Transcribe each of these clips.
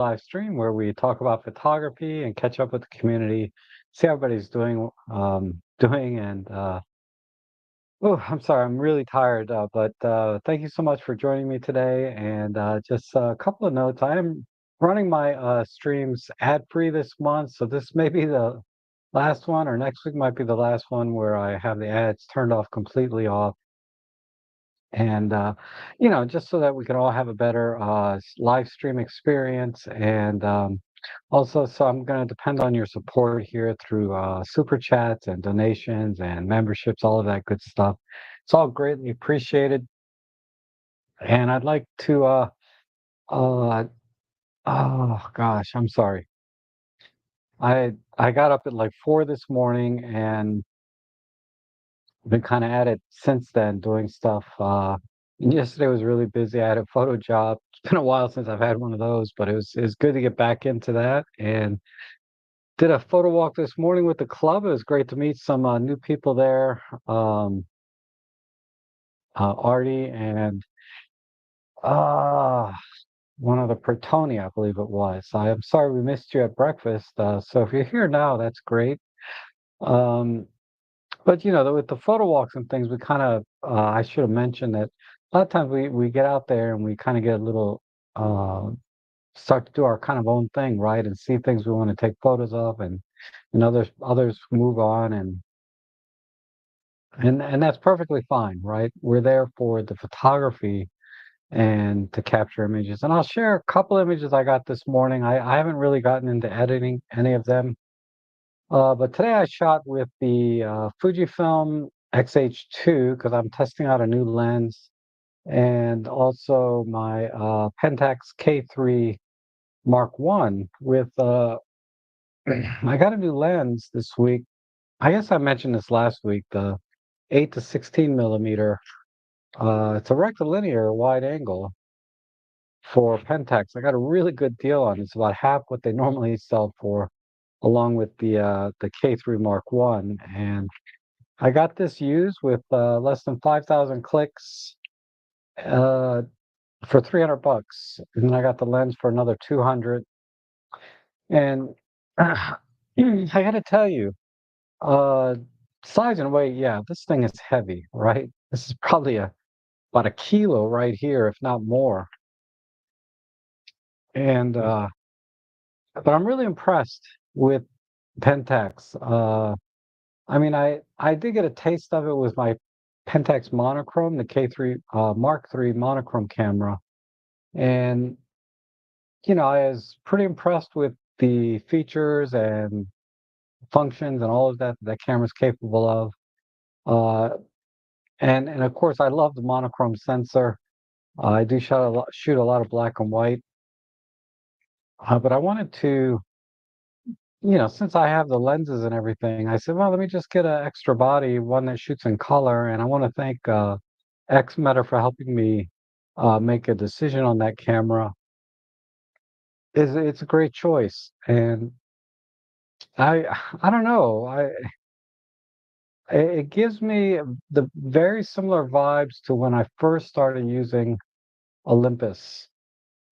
live stream where we talk about photography and catch up with the community, see how everybody's doing. Oh, I'm sorry, I'm really tired, but thank you so much for joining me today. And just a couple of notes. I am running my streams ad-free this month, so this may be the last one, or next week might be the last one where I have the ads turned off completely off. And just so that we can all have a better live stream experience. And also, so I'm going to depend on your support here through super chats and donations and memberships, all of that good stuff. It's all greatly appreciated. And I'd like to uh oh gosh, I'm sorry. I got up at like 4 this morning and been kind of at it since then, doing stuff. Yesterday was really busy. I had a photo job. It's been a while since I've had one of those, but it was good to get back into that. And did a photo walk this morning with the club. It was great to meet some new people there. Artie and uh, one of the Pertoni, I believe it was. I'm sorry we missed you at breakfast. So if you're here now, that's great. Um, But with the photo walks and things, we kind of I should have mentioned that a lot of times we get out there and we kind of get a little uh, start to do our kind of own thing, right? And see things we want to take photos of, and others move on, and that's perfectly fine, right? We're there for the photography and to capture images. And I'll share a couple images I got this morning. I haven't really gotten into editing any of them. But today I shot with the Fujifilm X-H2 because I'm testing out a new lens, and also my Pentax K3 Mark One with I got a new lens this week. I guess I mentioned this last week, the 8 to 16 millimeter. It's a rectilinear wide angle for Pentax. I got a really good deal on it. It's about half what they normally sell for, along with the K3 Mark One, and I got this used with less than 5,000 clicks uh, for $300, and then I got the lens for another 200. And I got to tell you, uh, size and weight, yeah, this thing is heavy, right? This is probably about a kilo right here, if not more. And but I'm really impressed with Pentax. I mean, I did get a taste of it with my Pentax monochrome, the K3 Mark III monochrome camera, and I was pretty impressed with the features and functions and all of that that camera's capable of. Uh, and of course, I love the monochrome sensor. I do shoot a lot of black and white, but I wanted to, since I have the lenses and everything, I said, well, let me just get an extra body, one that shoots in color. And I want to thank Xmeter for helping me make a decision on that camera. It's a great choice, and I I don't know, it gives me the very similar vibes to when I first started using Olympus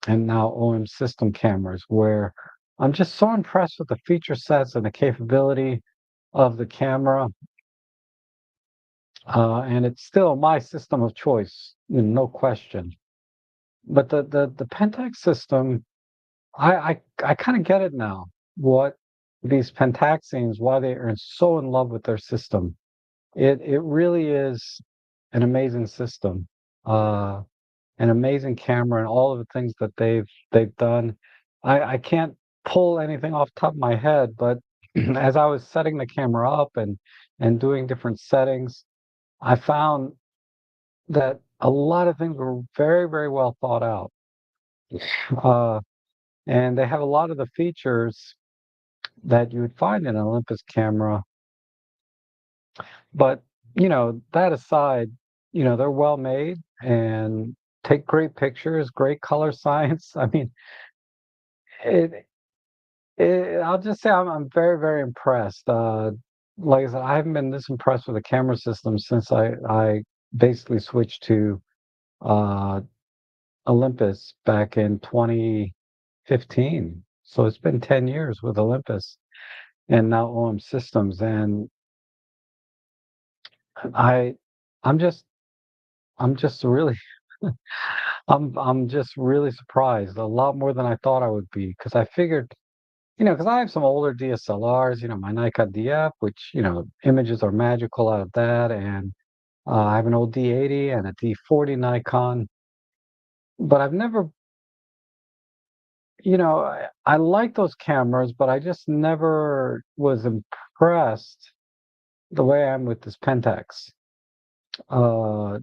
and now OM system cameras, where I'm just so impressed with the feature sets and the capability of the camera. And it's still my system of choice, no question. But the Pentax system, I kind of get it now. What these Pentaxians, why they are so in love with their system. It really is an amazing system, uh, an amazing camera, and all of the things that they've done. I can't pull anything off the top of my head, but as I was setting the camera up and doing different settings, I found that a lot of things were very, very well thought out. Uh, and they have a lot of the features that you would find in an Olympus camera. But, that aside, they're well made and take great pictures, great color science. I mean, it, I'll just say I'm very, very impressed. Like I said, I haven't been this impressed with the camera system since I basically switched to uh, Olympus back in 2015. 2015. So it's been 10 years with Olympus and now OM Systems. And I, I'm just, I'm just really, I'm just really surprised, a lot more than I thought I would be, because I figured, because I have some older DSLRs, my Nikon DF, which, images are magical out of that, and I have an old D80 and a D40 Nikon, but I've never, I like those cameras, but I just never was impressed the way I am with this Pentax. Uh,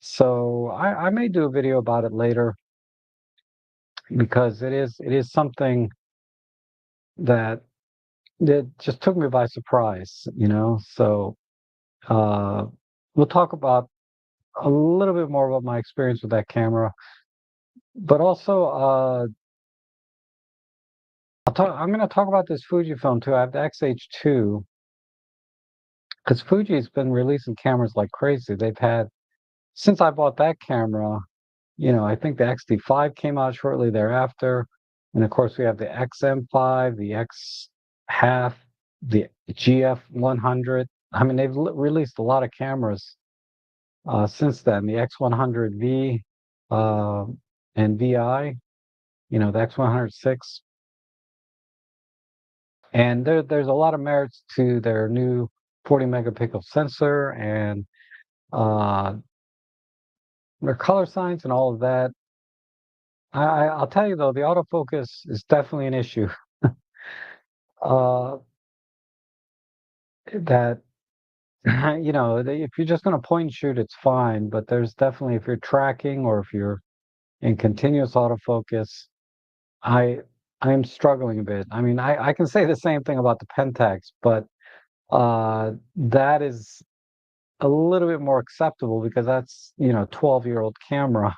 so I may do a video about it later because it is something that just took me by surprise. So uh, we'll talk about a little bit more about my experience with that camera, but also I'm going to talk about this Fujifilm too. I have the XH2 because Fuji's been releasing cameras like crazy. They've had since I bought that camera. I think the XD5 came out shortly thereafter, and of course we have the XM5, the X half, the GF100. I mean, they've released a lot of cameras since then. The X100V uh, and VI, the X106, and there's a lot of merits to their new 40 megapixel sensor and uh, their color science and all of that. I'll tell you though, the autofocus is definitely an issue. Uh, that if you're just going to point and shoot, it's fine. But there's definitely, if you're tracking or if you're in continuous autofocus, I I'm struggling a bit. I mean, I can say the same thing about the Pentax, but that is a little bit more acceptable because that's 12-year-old camera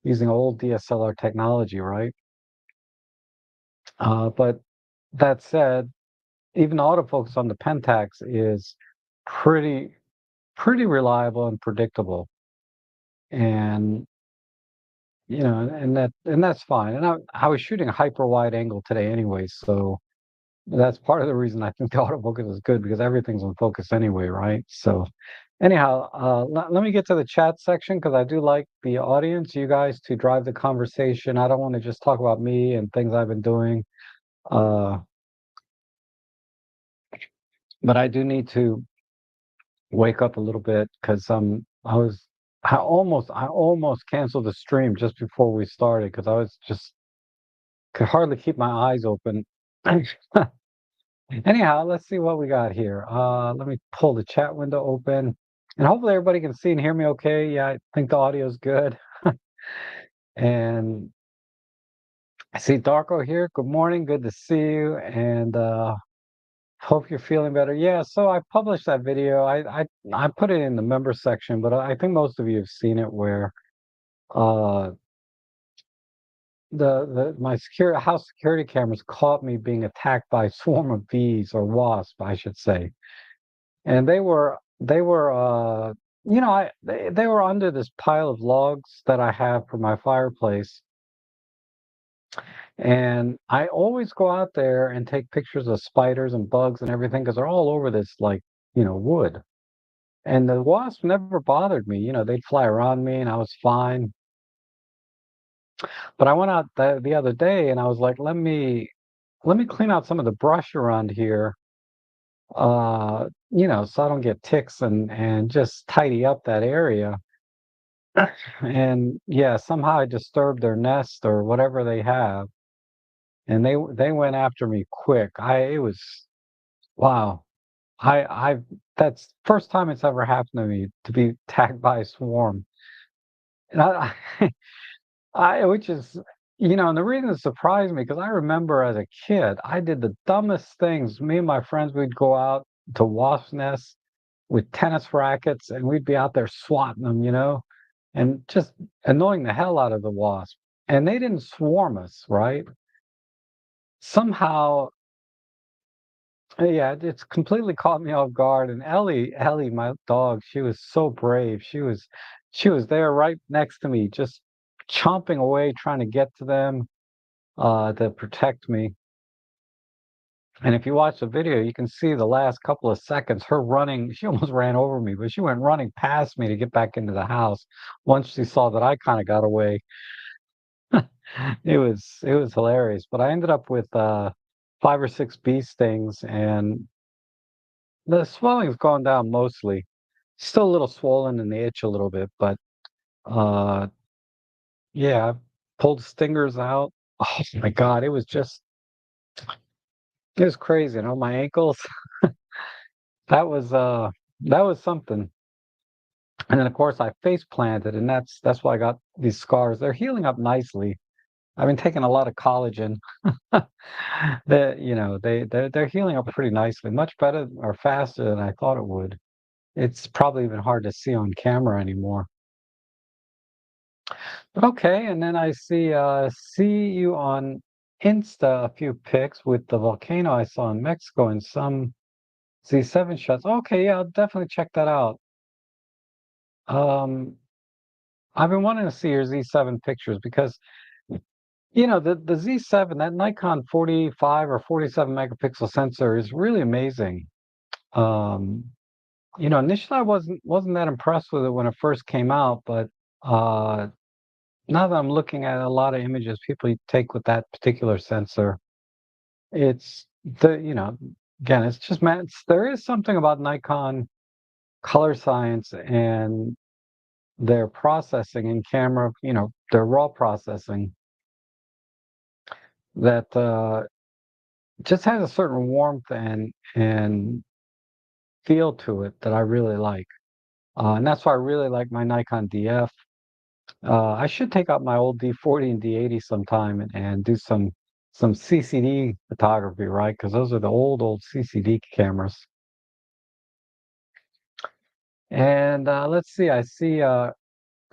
using old DSLR technology, right? But that said, even autofocus on the Pentax is pretty pretty reliable and predictable, and and that's fine. And I was shooting a hyper wide angle today anyway, so that's part of the reason I think the autofocus is good because everything's in focus anyway, right? So anyhow, let me get to the chat section because I do like the audience, you guys, to drive the conversation. I don't want to just talk about me and things I've been doing. Uh, but I do need to wake up a little bit because I almost canceled the stream just before we started because I was just could hardly keep my eyes open. Anyhow, let's see what we got here. Let me pull the chat window open, and hopefully everybody can see and hear me okay. Yeah, I think the audio is good. And I see Darko here. Good morning. Good to see you. And hope you're feeling better. Yeah, so I published that video. I put it in the member section, but I think most of you have seen it where uh the my security house security cameras caught me being attacked by a swarm of bees or wasps, I should say. And they were they were under this pile of logs that I have for my fireplace. And I always go out there and take pictures of spiders and bugs and everything because they're all over this like, wood. And the wasps never bothered me. They'd fly around me and I was fine. But I went out the other day and I was like, let me clean out some of the brush around here, so I don't get ticks and just tidy up that area. And yeah, somehow I disturbed their nest or whatever they have, and they went after me quick. It was wow. I've That's first time it's ever happened to me to be attacked by a swarm. And which is, and the reason it surprised me, because I remember as a kid, I did the dumbest things. Me and my friends, we'd go out to wasp nests with tennis rackets and we'd be out there swatting them, and just annoying the hell out of the wasp. And they didn't swarm us, right? Somehow, yeah, it's completely caught me off guard. And Ellie, my dog, she was so brave. She was there right next to me, just chomping away, trying to get to them. to protect me. And if you watch the video, you can see the last couple of seconds, her running, she almost ran over me, but she went running past me to get back into the house. Once she saw that I kind of got away, it was hilarious. But I ended up with 5 or 6 bee stings, and the swelling's gone down mostly. Still a little swollen and the itch a little bit, but uh yeah, I pulled stingers out. Oh my God, it was crazy. And on my ankles, that was uh that was something. And then of course I face planted, and that's why I got these scars. They're healing up nicely. I've been taking a lot of collagen. They're healing up pretty nicely, much better or faster than I thought it would. It's probably even hard to see on camera anymore. Okay, and then I see you on Insta a few pics with the volcano I saw in Mexico and some Z7 shots. Okay, yeah, I'll definitely check that out. Um, I've been wanting to see your Z7 pictures because the Z7, that Nikon 45 or 47 megapixel sensor is really amazing. Um, Initially I wasn't that impressed with it when it first came out, but uh now that I'm looking at a lot of images people take with that particular sensor, it's again, it's just there is something about Nikon color science and their processing in camera, their raw processing that just has a certain warmth and feel to it that I really like. And that's why I really like my Nikon DF. I should take out my old D40 and D80 sometime and do some CCD photography, right? Because those are the old CCD cameras. And let's see, I see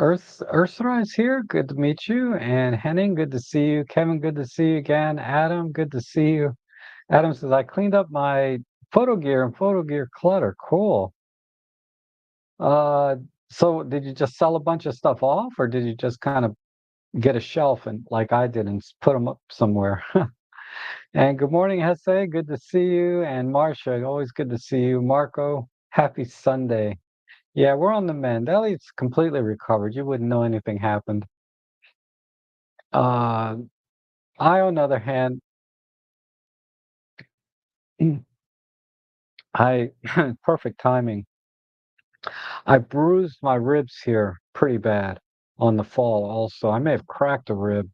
Ursula is here. Good to meet you. And Henning, good to see you. Kevin, good to see you again. Adam, good to see you. Adam says, I cleaned up my photo gear clutter. Cool. Uh, so did you just sell a bunch of stuff off, or did you just kind of get a shelf and like I did and put them up somewhere? And good morning, Hesse. Good to see you. And Marcia, always good to see you. Marco, happy Sunday. Yeah, we're on the mend. Elliot's completely recovered. You wouldn't know anything happened. Uh, I, on the other hand, I perfect timing. I bruised my ribs here pretty bad on the fall. Also, I may have cracked a rib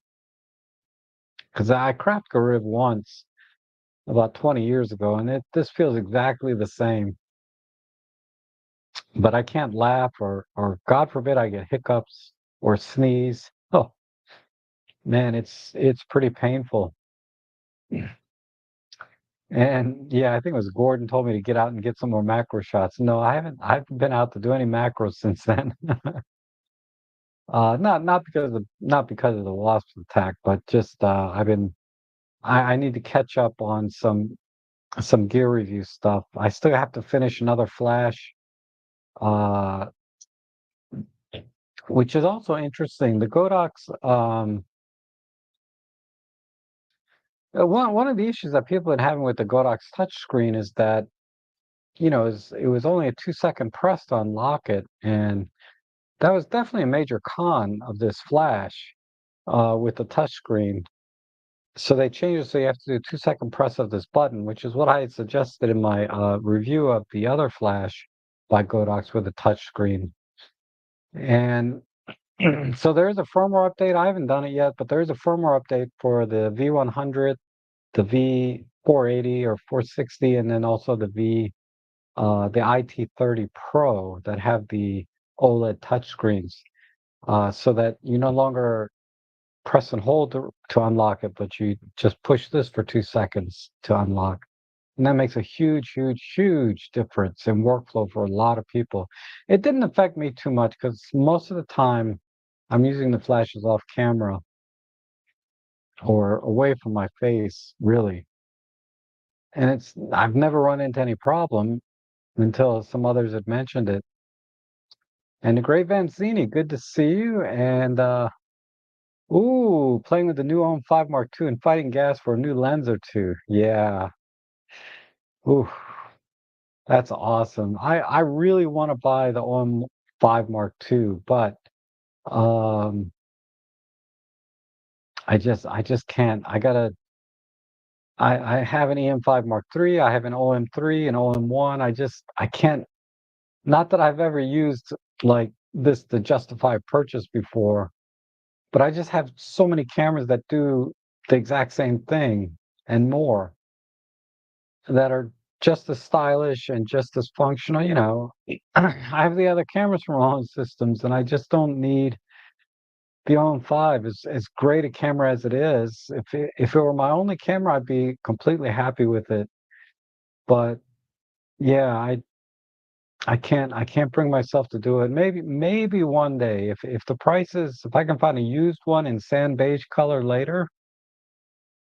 because I cracked a rib once about 20 years ago, and this feels exactly the same. But I can't laugh or God forbid I get hiccups or sneeze. Oh man, it's pretty painful. And yeah, I think it was Gordon told me to get out and get some more macro shots. No, I haven't been out to do any macros since then. Not because of the wasp attack, but just I need to catch up on some gear review stuff. I still have to finish another flash, uh, which is also interesting. The Godox, one of the issues that people have been having with the Godox touchscreen is that it was only a 2-second press to unlock it, and that was definitely a major con of this flash with the touchscreen. So they changed it so you have to do a 2-second press of this button, which is what I had suggested in my review of the other flash by Godox with a touchscreen. And so there is a firmware update. I haven't done it yet, but there is a firmware update for the V100, the V480 or 460, and then also the IT30 Pro that have the OLED touchscreens, so that you no longer press and hold to unlock it, but you just push this for 2 seconds to unlock. And that makes a huge, huge, huge difference in workflow for a lot of people. It didn't affect me too much because most of the time I'm using the flashes off camera or away from my face, really. And I've never run into any problem until some others had mentioned it. And the great Vanzini, good to see you. And Ooh, playing with the new OM5 Mark II and fighting gas for a new lens or two. Yeah. Ooh, that's awesome. I really want to buy the OM5 Mark II, but um I just can't. I have an EM5 Mark III, I have an OM3 and OM1. I can't, not that I've ever used like this to justify a purchase before, but I just have so many cameras that do the exact same thing and more that are just as stylish and just as functional, you know. I have the other cameras from all systems and I just don't need the OM5 is as great a camera as it is. If it were my only camera, I'd be completely happy with it. But yeah, I can't bring myself to do it. Maybe one day if the price is if I can find a used one in sand beige color later,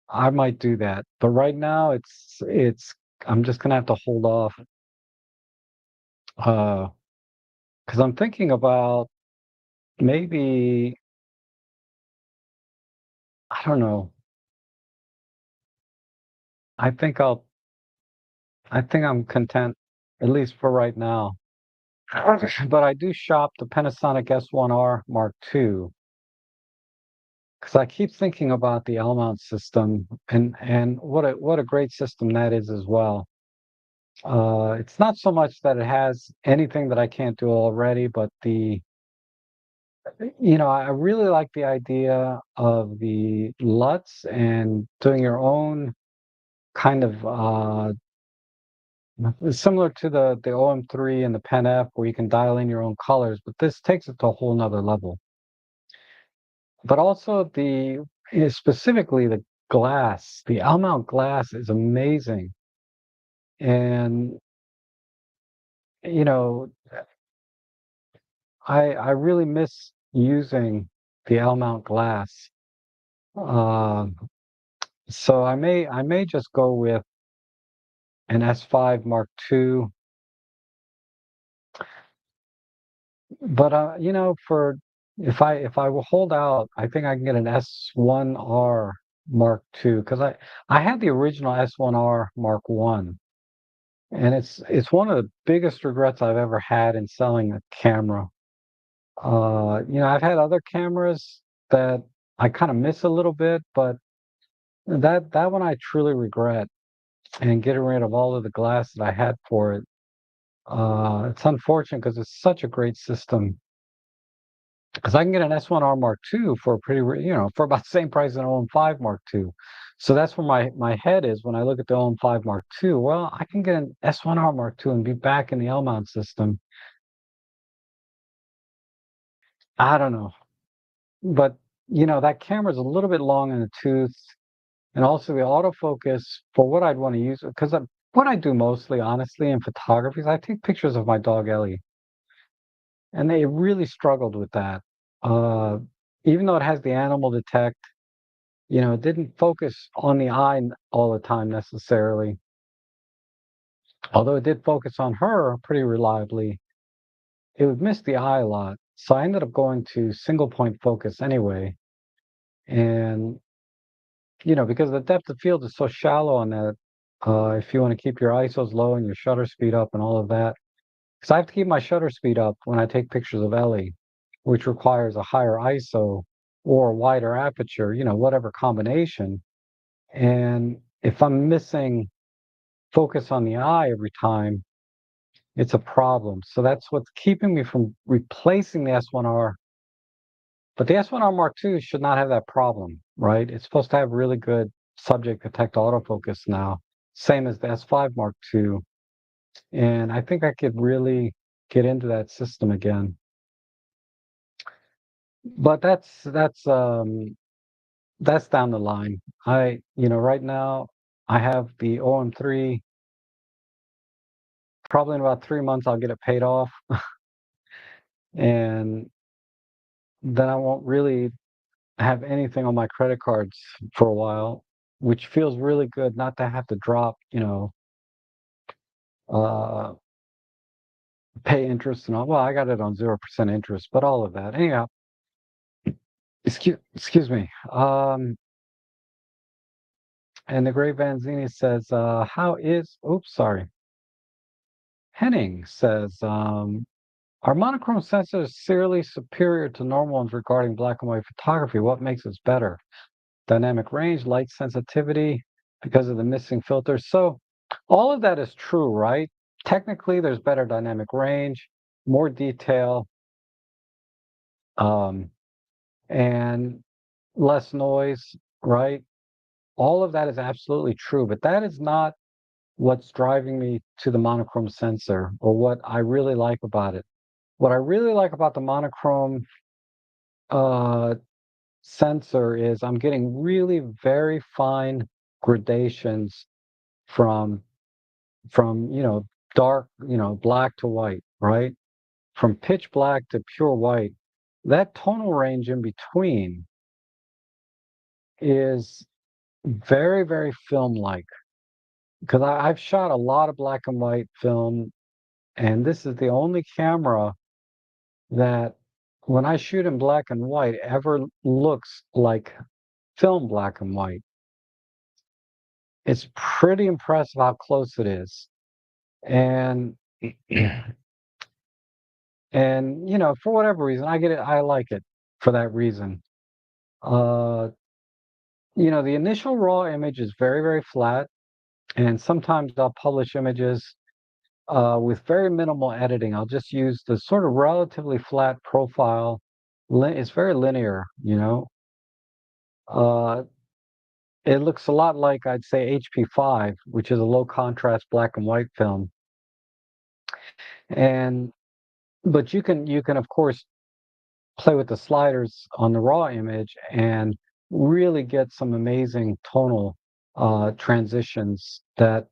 I might do that. But right now it's I'm just gonna have to hold off uh because I'm thinking about maybe I don't know. I think I'll I think I'm content at least for right now. But I do shop the Panasonic S1R Mark II because I keep thinking about the L mount system and what a great system that is as well. It's not so much that it has anything that I can't do already, but I really like the idea of the LUTs and doing your own kind of similar to the OM3 and the Pen F where you can dial in your own colors, but this takes it to a whole nother level. But also specifically the glass, the L mount glass is amazing. And you know, I really miss using the L mount glass. Um, so I may just go with an S5 Mark II. But for if I will hold out, I think I can get an S1R Mark II because I had the original S1R Mark One, and it's one of the biggest regrets I've ever had in selling a camera. I've had other cameras that I kind of miss a little bit, but that one I truly regret and getting rid of all of the glass that I had for it. It's unfortunate because it's such a great system. Because I can get an S1R Mark II for a for about the same price as an OM5 Mark II. So that's where my head is when I look at the OM5 Mark II. Well, I can get an S1R Mark II and be back in the L mount system. I don't know, but that camera's a little bit long in the tooth, and also the autofocus for what I'd want to use. Because what I do mostly, honestly, in photography is I take pictures of my dog Ellie, and they really struggled with that. Uh, Even though it has the animal detect. It didn't focus on the eye all the time necessarily, although it did focus on her pretty reliably. It would miss the eye a lot. So I ended up going to single point focus anyway. And, because the depth of field is so shallow on that, if you want to keep your ISOs low and your shutter speed up and all of that, because I have to keep my shutter speed up when I take pictures of Ellie, which requires a higher ISO or a wider aperture, whatever combination. And if I'm missing focus on the eye every time, it's a problem. So that's what's keeping me from replacing the S1R. But the S1R Mark II should not have that problem, right? It's supposed to have really good subject detect autofocus now, same as the S5 Mark II. And I think I could really get into that system again. But that's down the line. Right now I have the OM3. Probably in about 3 months I'll get it paid off. And then I won't really have anything on my credit cards for a while, which feels really good not to have to drop, uh, pay interest and all. Well, I got it on 0% interest, but all of that. Anyhow, excuse me. And the Great Vanzini says, how is, oops, sorry. Henning says, are monochrome sensors serially superior to normal ones regarding black and white photography? What makes us better? Dynamic range, light sensitivity, because of the missing filters. So all of that is true, right? Technically, there's better dynamic range, more detail, um, and less noise, right? All of that is absolutely true, but that is not what's driving me to the monochrome sensor or what I really like about it. What I really like about the monochrome uh, sensor is I'm getting really very fine gradations from dark, black to white, right? From pitch black to pure white. That tonal range in between is very, very film-like because I've shot a lot of black and white film, and this is the only camera that when I shoot in black and white ever looks like film black and white. It's pretty impressive how close it is. And and for whatever reason, I get it, I like it for that reason. Uh, the initial raw image is very, very flat, and sometimes I'll publish images with very minimal editing. I'll just use the sort of relatively flat profile. It's very linear, Uh, it looks a lot like I'd say HP5, which is a low contrast black and white film. And but you can of course play with the sliders on the raw image and really get some amazing tonal transitions that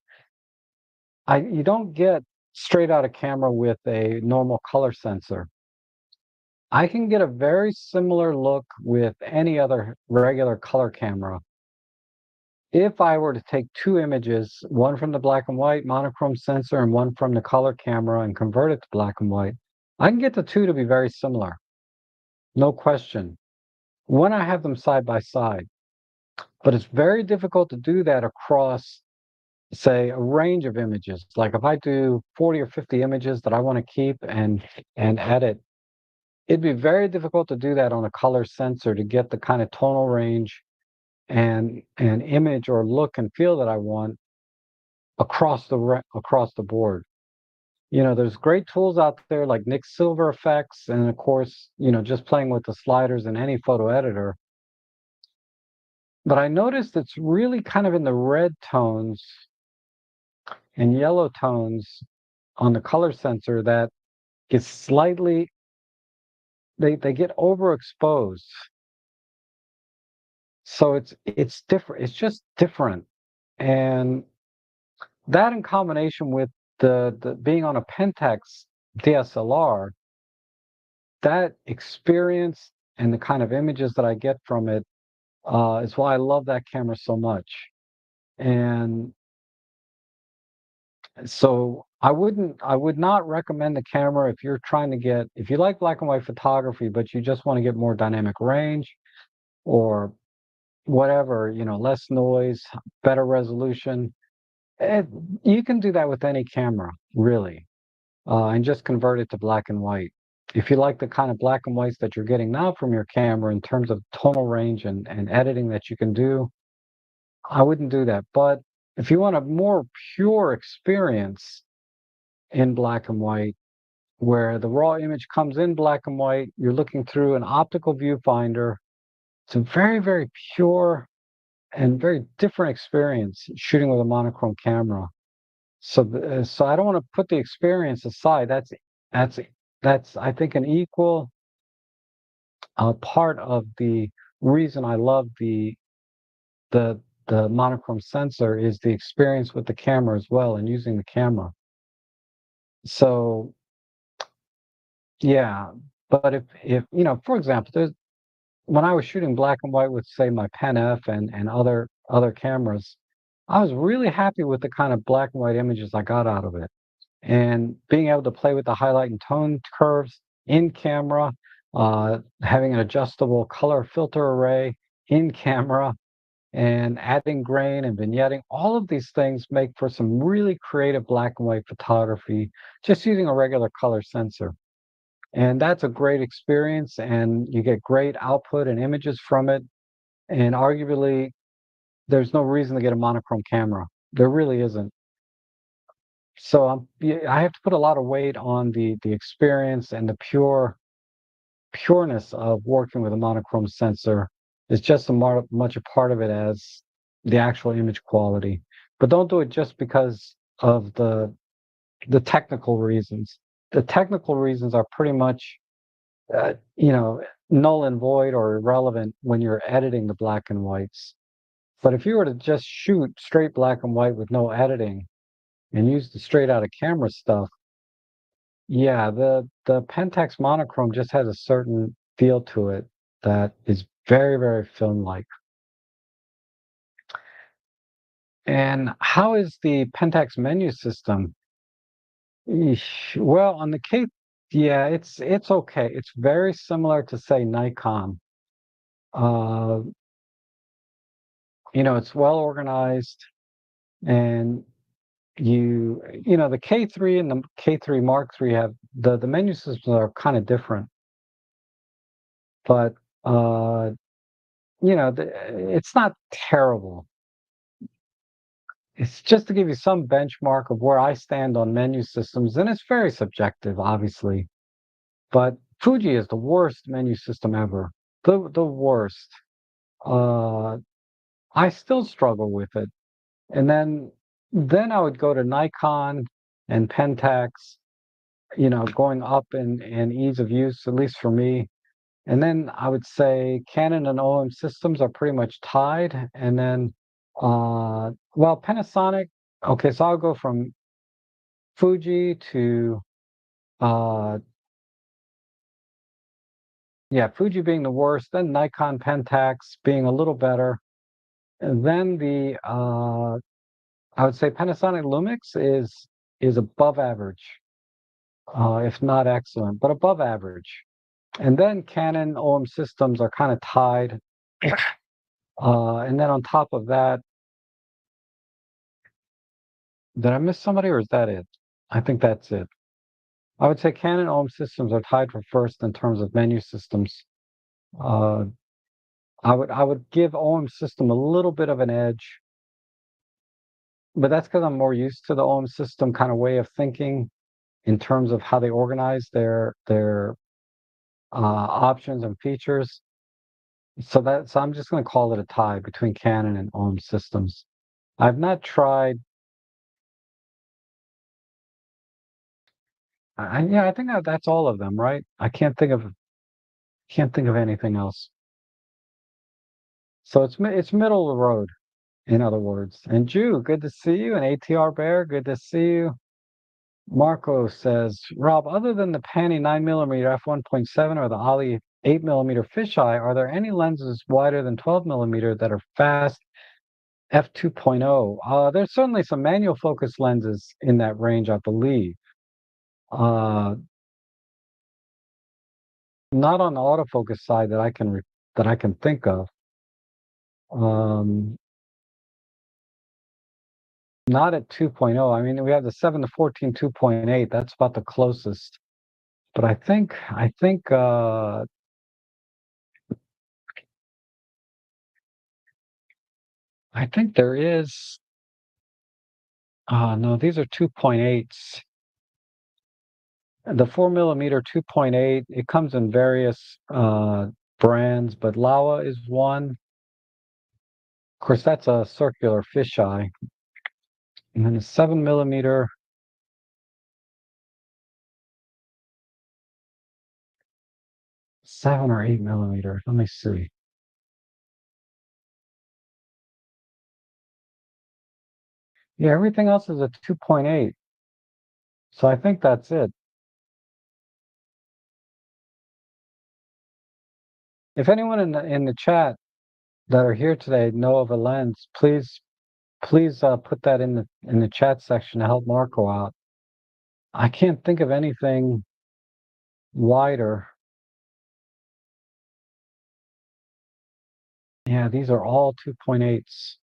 you don't get straight out of camera with a normal color sensor. I can get a very similar look with any other regular color camera. If I were to take two images, one from the black and white monochrome sensor and one from the color camera and convert it to black and white, I can get the two to be very similar, no question, when I have them side by side. But it's very difficult to do that across, say, a range of images. Like if I do 40 or 50 images that I want to keep and edit, it'd be very difficult to do that on a color sensor to get the kind of tonal range and image or look and feel that I want across the board. There's great tools out there like Nick Silver effects, and of course, just playing with the sliders in any photo editor. But I noticed it's really kind of in the red tones and yellow tones on the color sensor that gets slightly they get overexposed. So it's different. It's just different. And that in combination with the being on a Pentax DSLR, that experience and the kind of images that I get from it is why I love that camera so much. And so I would not recommend the camera if you're trying to if you like black and white photography, but you just want to get more dynamic range or whatever, less noise, better resolution. It, you can do that with any camera, really, and just convert it to black and white. If you like the kind of black and whites that you're getting now from your camera in terms of tonal range and editing that you can do, I wouldn't do that. But if you want a more pure experience in black and white, where the raw image comes in black and white, you're looking through an optical viewfinder. It's a very, very pure and very different experience shooting with a monochrome camera. So I don't want to put the experience aside. That's that's I think an equal part of the reason I love the the monochrome sensor is the experience with the camera as well and using the camera. So yeah, but if for example, there's when I was shooting black and white with say my Pen F and other cameras, I was really happy with the kind of black and white images I got out of it. And being able to play with the highlight and tone curves in camera, having an adjustable color filter array in camera, and adding grain and vignetting. All of these things make for some really creative black and white photography just using a regular color sensor. And that's a great experience, and you get great output and images from it. And arguably, there's no reason to get a monochrome camera. There really isn't. So yeah, I have to put a lot of weight on the experience, and the pureness of working with a monochrome sensor is just as much a part of it as the actual image quality. But don't do it just because of the technical reasons. The technical reasons are pretty much you know, null and void or irrelevant when you're editing the black and whites. But if you were to just shoot straight black and white with no editing and use the straight out of camera stuff, yeah, the Pentax monochrome just has a certain feel to it that is very, very film-like. And how is the Pentax menu system? Well, on the K, yeah, it's okay. It's very similar to say Nikon. Uh, it's well organized, and the K3 and the K3 Mark III have the menu systems are kind of different, but uh, it's not terrible. It's just to give you some benchmark of where I stand on menu systems, and it's very subjective, obviously. But Fuji is the worst menu system ever. The worst. Uh, I still struggle with it. And then I would go to Nikon and Pentax, going up in ease of use, at least for me. And then I would say Canon and OM systems are pretty much tied. And then, well, Panasonic, okay, so I'll go from Fuji to, uh, yeah, Fuji being the worst, then Nikon Pentax being a little better. And then I would say Panasonic Lumix is above average, if not excellent, but above average. And then Canon OM systems are kind of tied. And then on top of that, did I miss somebody or is that it? I think that's it. I would say Canon OM systems are tied for first in terms of menu systems. Uh, I would give OM system a little bit of an edge, but that's because I'm more used to the OM system kind of way of thinking in terms of how they organize their options and features. So I'm just going to call it a tie between Canon and OM systems. I've not tried. Yeah, I think that's all of them, right? I can't think of anything else. So it's middle of the road, in other words. And Jew, good to see you. And ATR Bear, good to see you. Marco says, Rob, other than the Panny 9mm f1.7 or the Ollie 8mm fisheye, are there any lenses wider than 12mm that are fast f2.0? There's certainly some manual focus lenses in that range, I believe. Uh, Not on the autofocus side that I can think of. Um, Not at 2.0. I mean, we have the 7 to 14 2.8. That's about the closest. But I think there is. No, these are 2.8s. The 4mm 2.8. It comes in various brands, but Laowa is one. Of course, that's a circular fisheye. And then a 7mm, 7 or 8mm. Let me see. Yeah, everything else is a 2.8. So I think that's it. If anyone in the chat that are here today know of a lens, please put that in the chat section to help Marco out. I can't think of anything wider. Yeah, these are all 2.8s.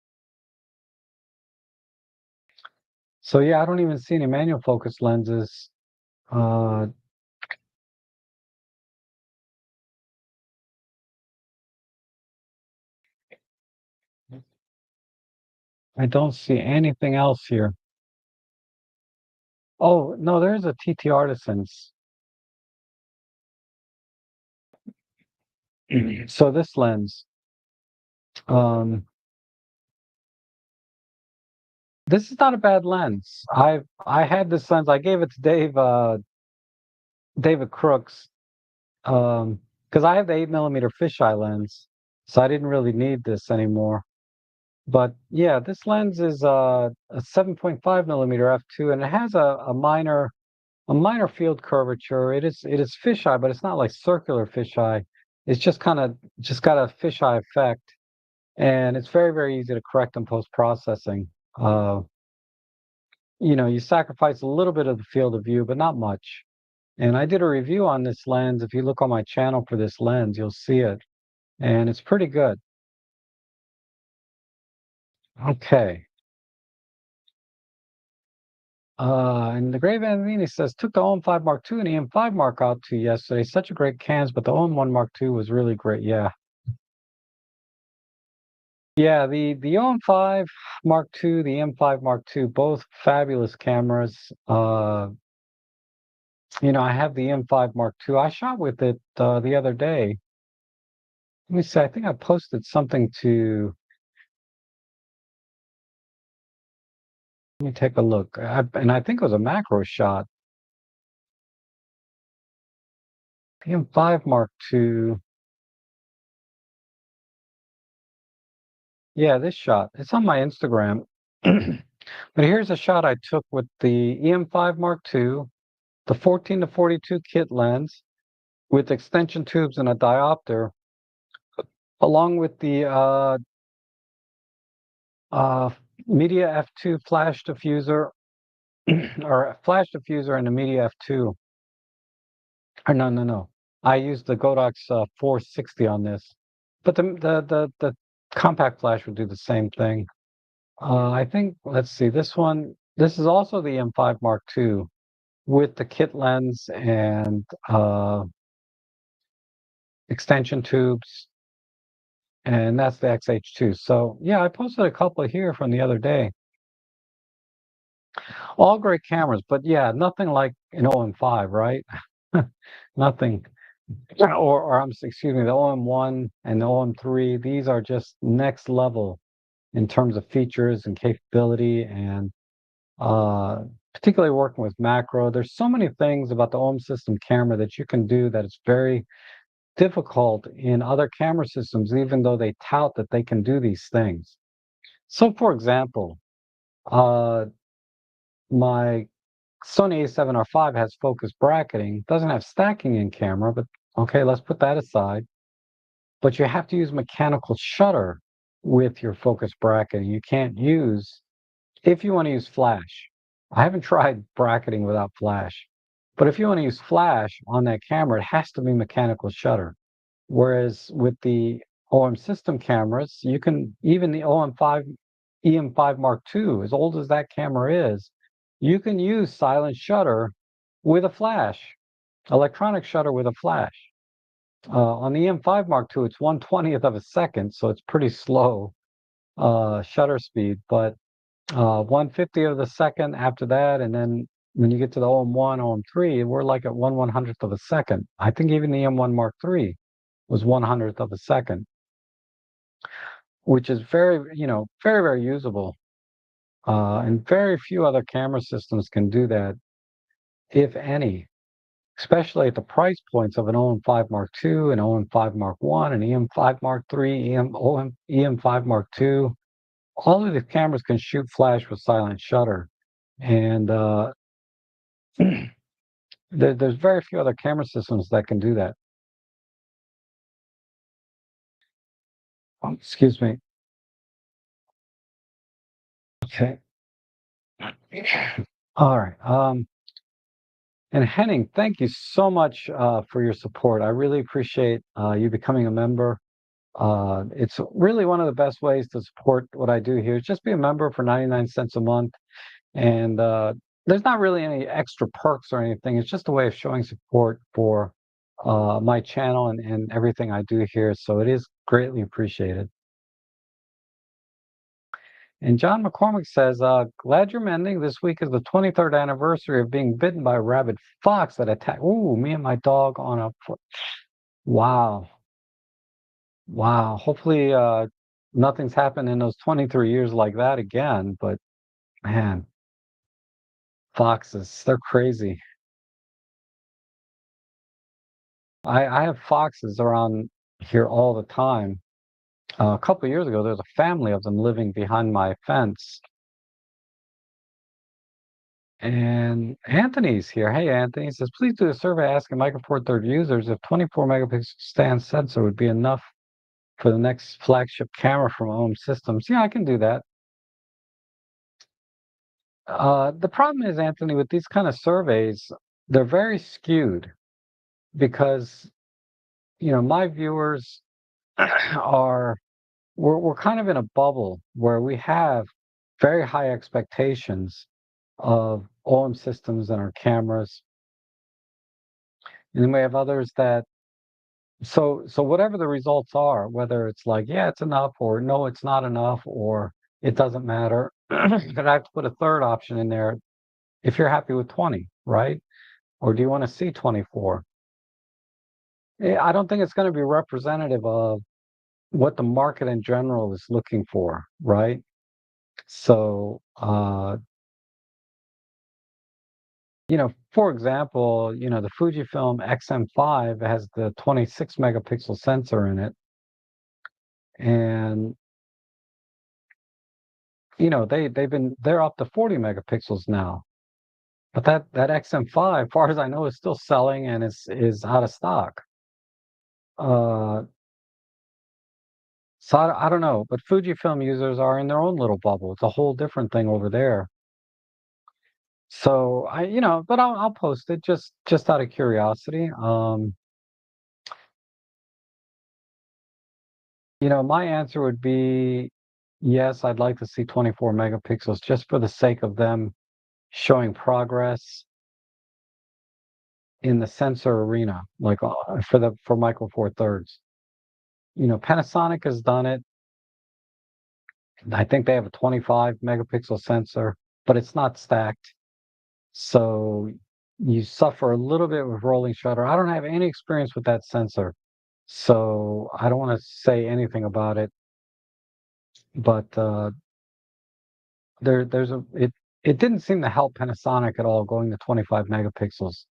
So yeah, I don't even see any manual focus lenses. Uh, I don't see anything else here. Oh, no, there's a TT Artisans. So this lens, um, this is not a bad lens. I had this lens. I gave it to David Crooks, because I have the 8 millimeter fisheye lens, so I didn't really need this anymore. But yeah, this lens is a 7.5 millimeter f2, and it has a minor field curvature. It is fisheye, but it's not like circular fisheye. It's just got a fisheye effect, and it's very, very easy to correct in post processing. Uh, you sacrifice a little bit of the field of view, but not much. And I did a review on this lens. If you look on my channel for this lens, you'll see it, and it's pretty good. Okay. And the Gray Van Vini says, took the OM5 Mark II and the EM5 Mark out to yesterday. Such a great cans, but the OM1 Mark II was really great. Yeah. Yeah, the OM5 Mark II, the M5 Mark II, both fabulous cameras. I have the M5 Mark II. I shot with it the other day. Let me see, I think I posted something to, let me take a look. And I think it was a macro shot. The M5 Mark II. Yeah, this shot. It's on my Instagram. But here's a shot I took with the EM5 Mark II, the 14 to 42 kit lens with extension tubes and a diopter, along with the uh, Media F2 flash diffuser or a flash diffuser and a Media F2. Or no, no, no. I used the Godox 460 on this, but the compact flash would do the same thing. I think, let's see, this is also the M5 Mark II with the kit lens and extension tubes, and that's the XH2. So yeah, I posted a couple here from the other day. All great cameras, but yeah, nothing like an OM5, right? Nothing. Excuse me, the OM1 and the OM3, these are just next level in terms of features and capability, and uh, particularly working with macro. There's so many things about the OM system camera that you can do that it's very difficult in other camera systems, even though they tout that they can do these things. So, for example, uh, my Sony A7R5 has focus bracketing, doesn't have stacking in camera, but okay, let's put that aside. But you have to use mechanical shutter with your focus bracketing. You can't use, if you want to use flash. I haven't tried bracketing without flash, but if you want to use flash on that camera, it has to be mechanical shutter. Whereas with the OM system cameras, you can, even the OM5, EM5 Mark II, as old as that camera is, you can use silent shutter with a flash, electronic shutter with a flash. On the EM5 Mark II, it's 1/20th of a second, so it's pretty slow shutter speed, but 1/50th of the second after that, and then when you get to the OM1, OM3, we're like at 1/100th of a second. I think even the M1 Mark III was 1/100th of a second, which is very, very, very usable. And very few other camera systems can do that, if any, especially at the price points of an OM5 Mark II, an OM5 Mark I, an EM5 Mark III, EM5 Mark II. All of the cameras can shoot flash with silent shutter. And there's very few other camera systems that can do that. Excuse me. Okay. All right. And Henning, thank you so much for your support. I really appreciate you becoming a member. It's really one of the best ways to support what I do here. Is just be a member for 99 cents a month. And there's not really any extra perks or anything. It's just a way of showing support for my channel and everything I do here. So it is greatly appreciated. And John McCormick says, glad you're mending. This week is the 23rd anniversary of being bitten by a rabid fox that attacked. Ooh, me and my dog on a. Wow. Wow. Hopefully, nothing's happened in those 23 years like that again. But man, foxes, they're crazy. I have foxes around here all the time. A couple of years ago, there's a family of them living behind my fence. And Anthony's here. Hey, Anthony says, please do a survey asking Micro Four Third users if 24 megapixel stand sensor would be enough for the next flagship camera from OM Systems. Yeah, I can do that. The problem is, Anthony, with these kind of surveys, they're very skewed because, my viewers are we're kind of in a bubble where we have very high expectations of OM systems and our cameras. And then we have others that so whatever the results are, whether it's like, yeah, it's enough or no, it's not enough or it doesn't matter. But I have to put a third option in there if you're happy with 20, right? Or do you want to see 24? I don't think it's going to be representative of what the market in general is looking for, right? So for example, the Fujifilm XM5 has the 26 megapixel sensor in it. And, they're up to 40 megapixels now. But that XM5, far as I know, is still selling and is out of stock. Uh, so I don't know, but Fujifilm users are in their own little bubble. It's a whole different thing over there. So but I'll post it just out of curiosity. My answer would be yes, I'd like to see 24 megapixels just for the sake of them showing progress in the sensor arena, like for Micro Four Thirds. Panasonic has done it. I think they have a 25 megapixel sensor, but it's not stacked. So you suffer a little bit with rolling shutter. I don't have any experience with that sensor, so I don't want to say anything about it. But it didn't seem to help Panasonic at all going to 25 megapixels.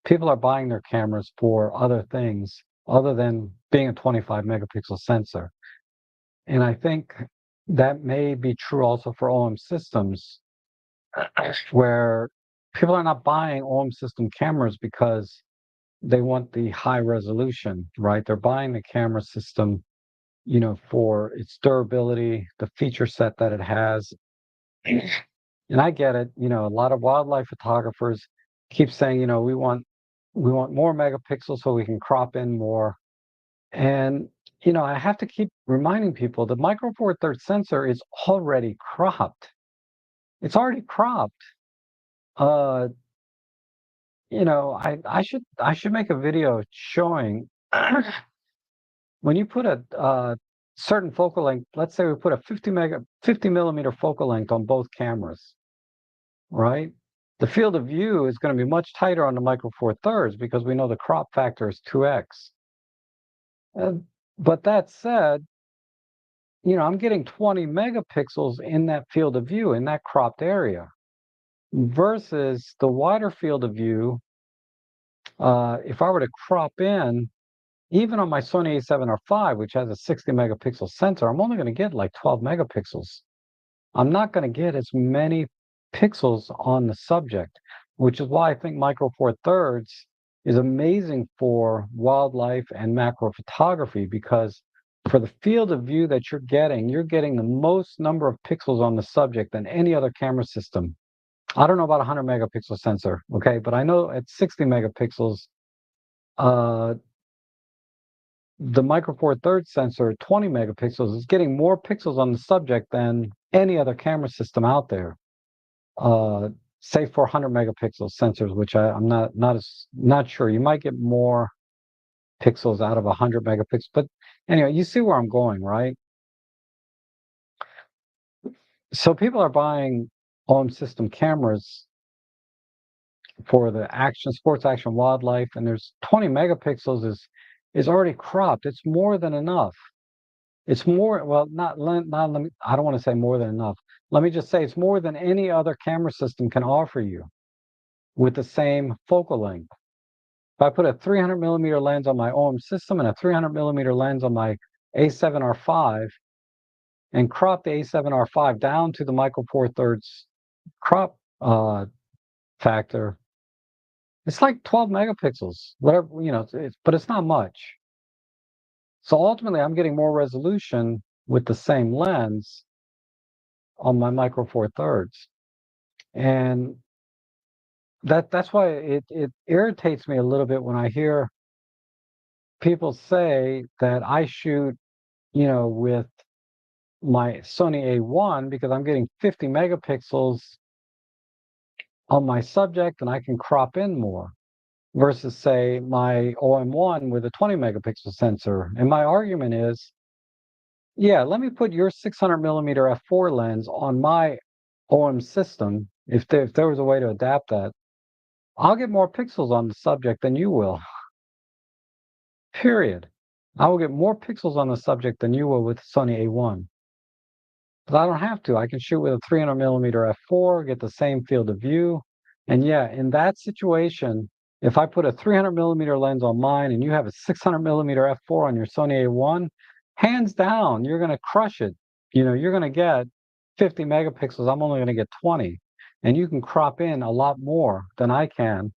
People are buying their cameras for other things other than being a 25 megapixel sensor. And I think that may be true also for OM systems, where people are not buying OM system cameras because they want the high resolution, right? They're buying the camera system, for its durability, the feature set that it has. And I get it, a lot of wildlife photographers keep saying, we want more megapixels so we can crop in more. And I have to keep reminding people the Micro Four Thirds sensor is already cropped. It's already cropped. Uh, I should make a video showing when you put a certain focal length. Let's say we put a 50 millimeter focal length on both cameras, right? The field of view is going to be much tighter on the Micro Four Thirds because we know the crop factor is 2x. But that said, I'm getting 20 megapixels in that field of view, in that cropped area, versus the wider field of view. If I were to crop in, even on my Sony A7R5, which has a 60 megapixel sensor, I'm only going to get like 12 megapixels. I'm not going to get as many pixels on the subject, which is why I think Micro Four Thirds is amazing for wildlife and macro photography, because for the field of view that you're getting the most number of pixels on the subject than any other camera system. I don't know about a 100 megapixel sensor, okay, but I know at 60 megapixels, uh, the Micro Four Thirds sensor at 20 megapixels is getting more pixels on the subject than any other camera system out there. Uh, say for 100 megapixel sensors, which I'm not sure. You might get more pixels out of 100 megapixels, but anyway, you see where I'm going, right? So people are buying OM system cameras for the action, sports action, wildlife, and there's 20 megapixels is already cropped. It's more than enough. It's more, well, not let me, I don't want to say more than enough. Let me just say it's more than any other camera system can offer you with the same focal length. If I put a 300 millimeter lens on my OM system and a 300 millimeter lens on my A7R5 and crop the A7R5 down to the Micro Four Thirds crop factor, it's like 12 megapixels, whatever, but it's not much. So ultimately, I'm getting more resolution with the same lens on my Micro Four Thirds. And that's why it irritates me a little bit when I hear people say that I shoot, with my Sony A1 because I'm getting 50 megapixels on my subject and I can crop in more versus say my OM1 with a 20 megapixel sensor. And my argument is, yeah, let me put your 600 millimeter f4 lens on my OM system. If there was a way to adapt that, I'll get more pixels on the subject than you will. Period. I will get more pixels on the subject than you will with Sony A1. But I don't have to. I can shoot with a 300 millimeter f4, get the same field of view. And yeah, in that situation, if I put a 300 millimeter lens on mine and you have a 600 millimeter f4 on your Sony A1, hands down, you're going to crush it. You're going to get 50 megapixels. I'm only going to get 20. And you can crop in a lot more than I can.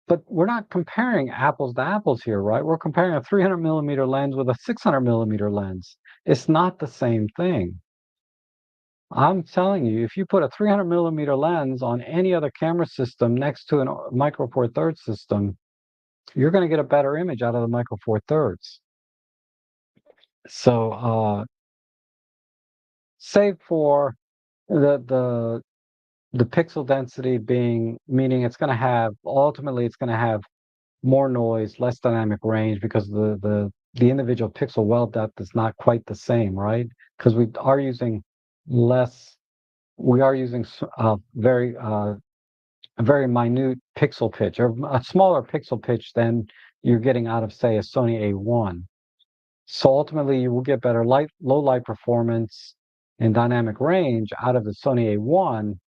But we're not comparing apples to apples here, right? We're comparing a 300 millimeter lens with a 600 millimeter lens. It's not the same thing. I'm telling you, if you put a 300 millimeter lens on any other camera system next to a Micro Four Thirds system, you're going to get a better image out of the Micro Four Thirds. So, save for the pixel density being, meaning ultimately it's going to have more noise, less dynamic range because the individual pixel well depth is not quite the same, right? Because less, we are using a very minute pixel pitch or a smaller pixel pitch than you're getting out of, say, a Sony A1. So ultimately, you will get better low light performance and dynamic range out of the Sony A1,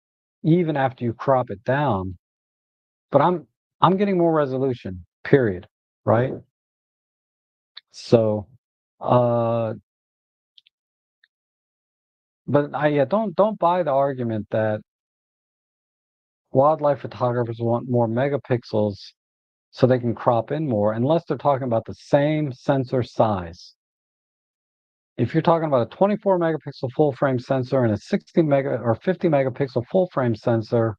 even after you crop it down. But I'm getting more resolution, period, right? So, uh, but yeah, don't buy the argument that wildlife photographers want more megapixels so they can crop in more, unless they're talking about the same sensor size. If you're talking about a 24 megapixel full frame sensor and a 60 mega or 50 megapixel full frame sensor,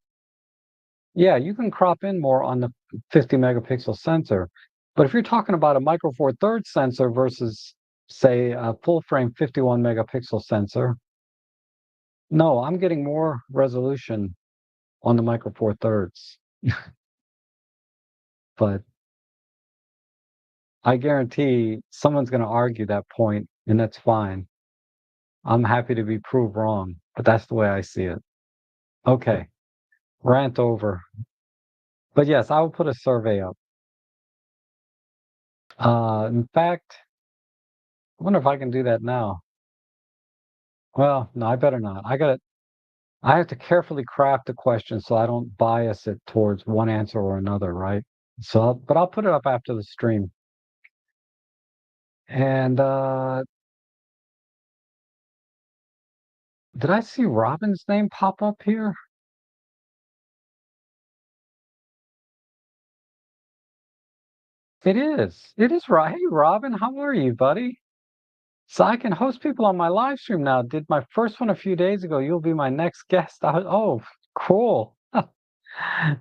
yeah, you can crop in more on the 50 megapixel sensor. But if you're talking about a Micro Four Thirds sensor versus, say, a full frame 51 megapixel sensor, no, I'm getting more resolution on the Micro Four Thirds. But I guarantee someone's going to argue that point, and that's fine. I'm happy to be proved wrong, but that's the way I see it. Okay, rant over. But yes, I will put a survey up. In fact, I wonder if I can do that now. Well, no, I better not. I have to carefully craft the question so I don't bias it towards one answer or another, right? But I'll put it up after the stream. And did I see Robin's name pop up here? It is. It is right. Hey, Robin, how are you, buddy? So I can host people on my live stream now. Did my first one a few days ago. You'll be my next guest. Oh, cool.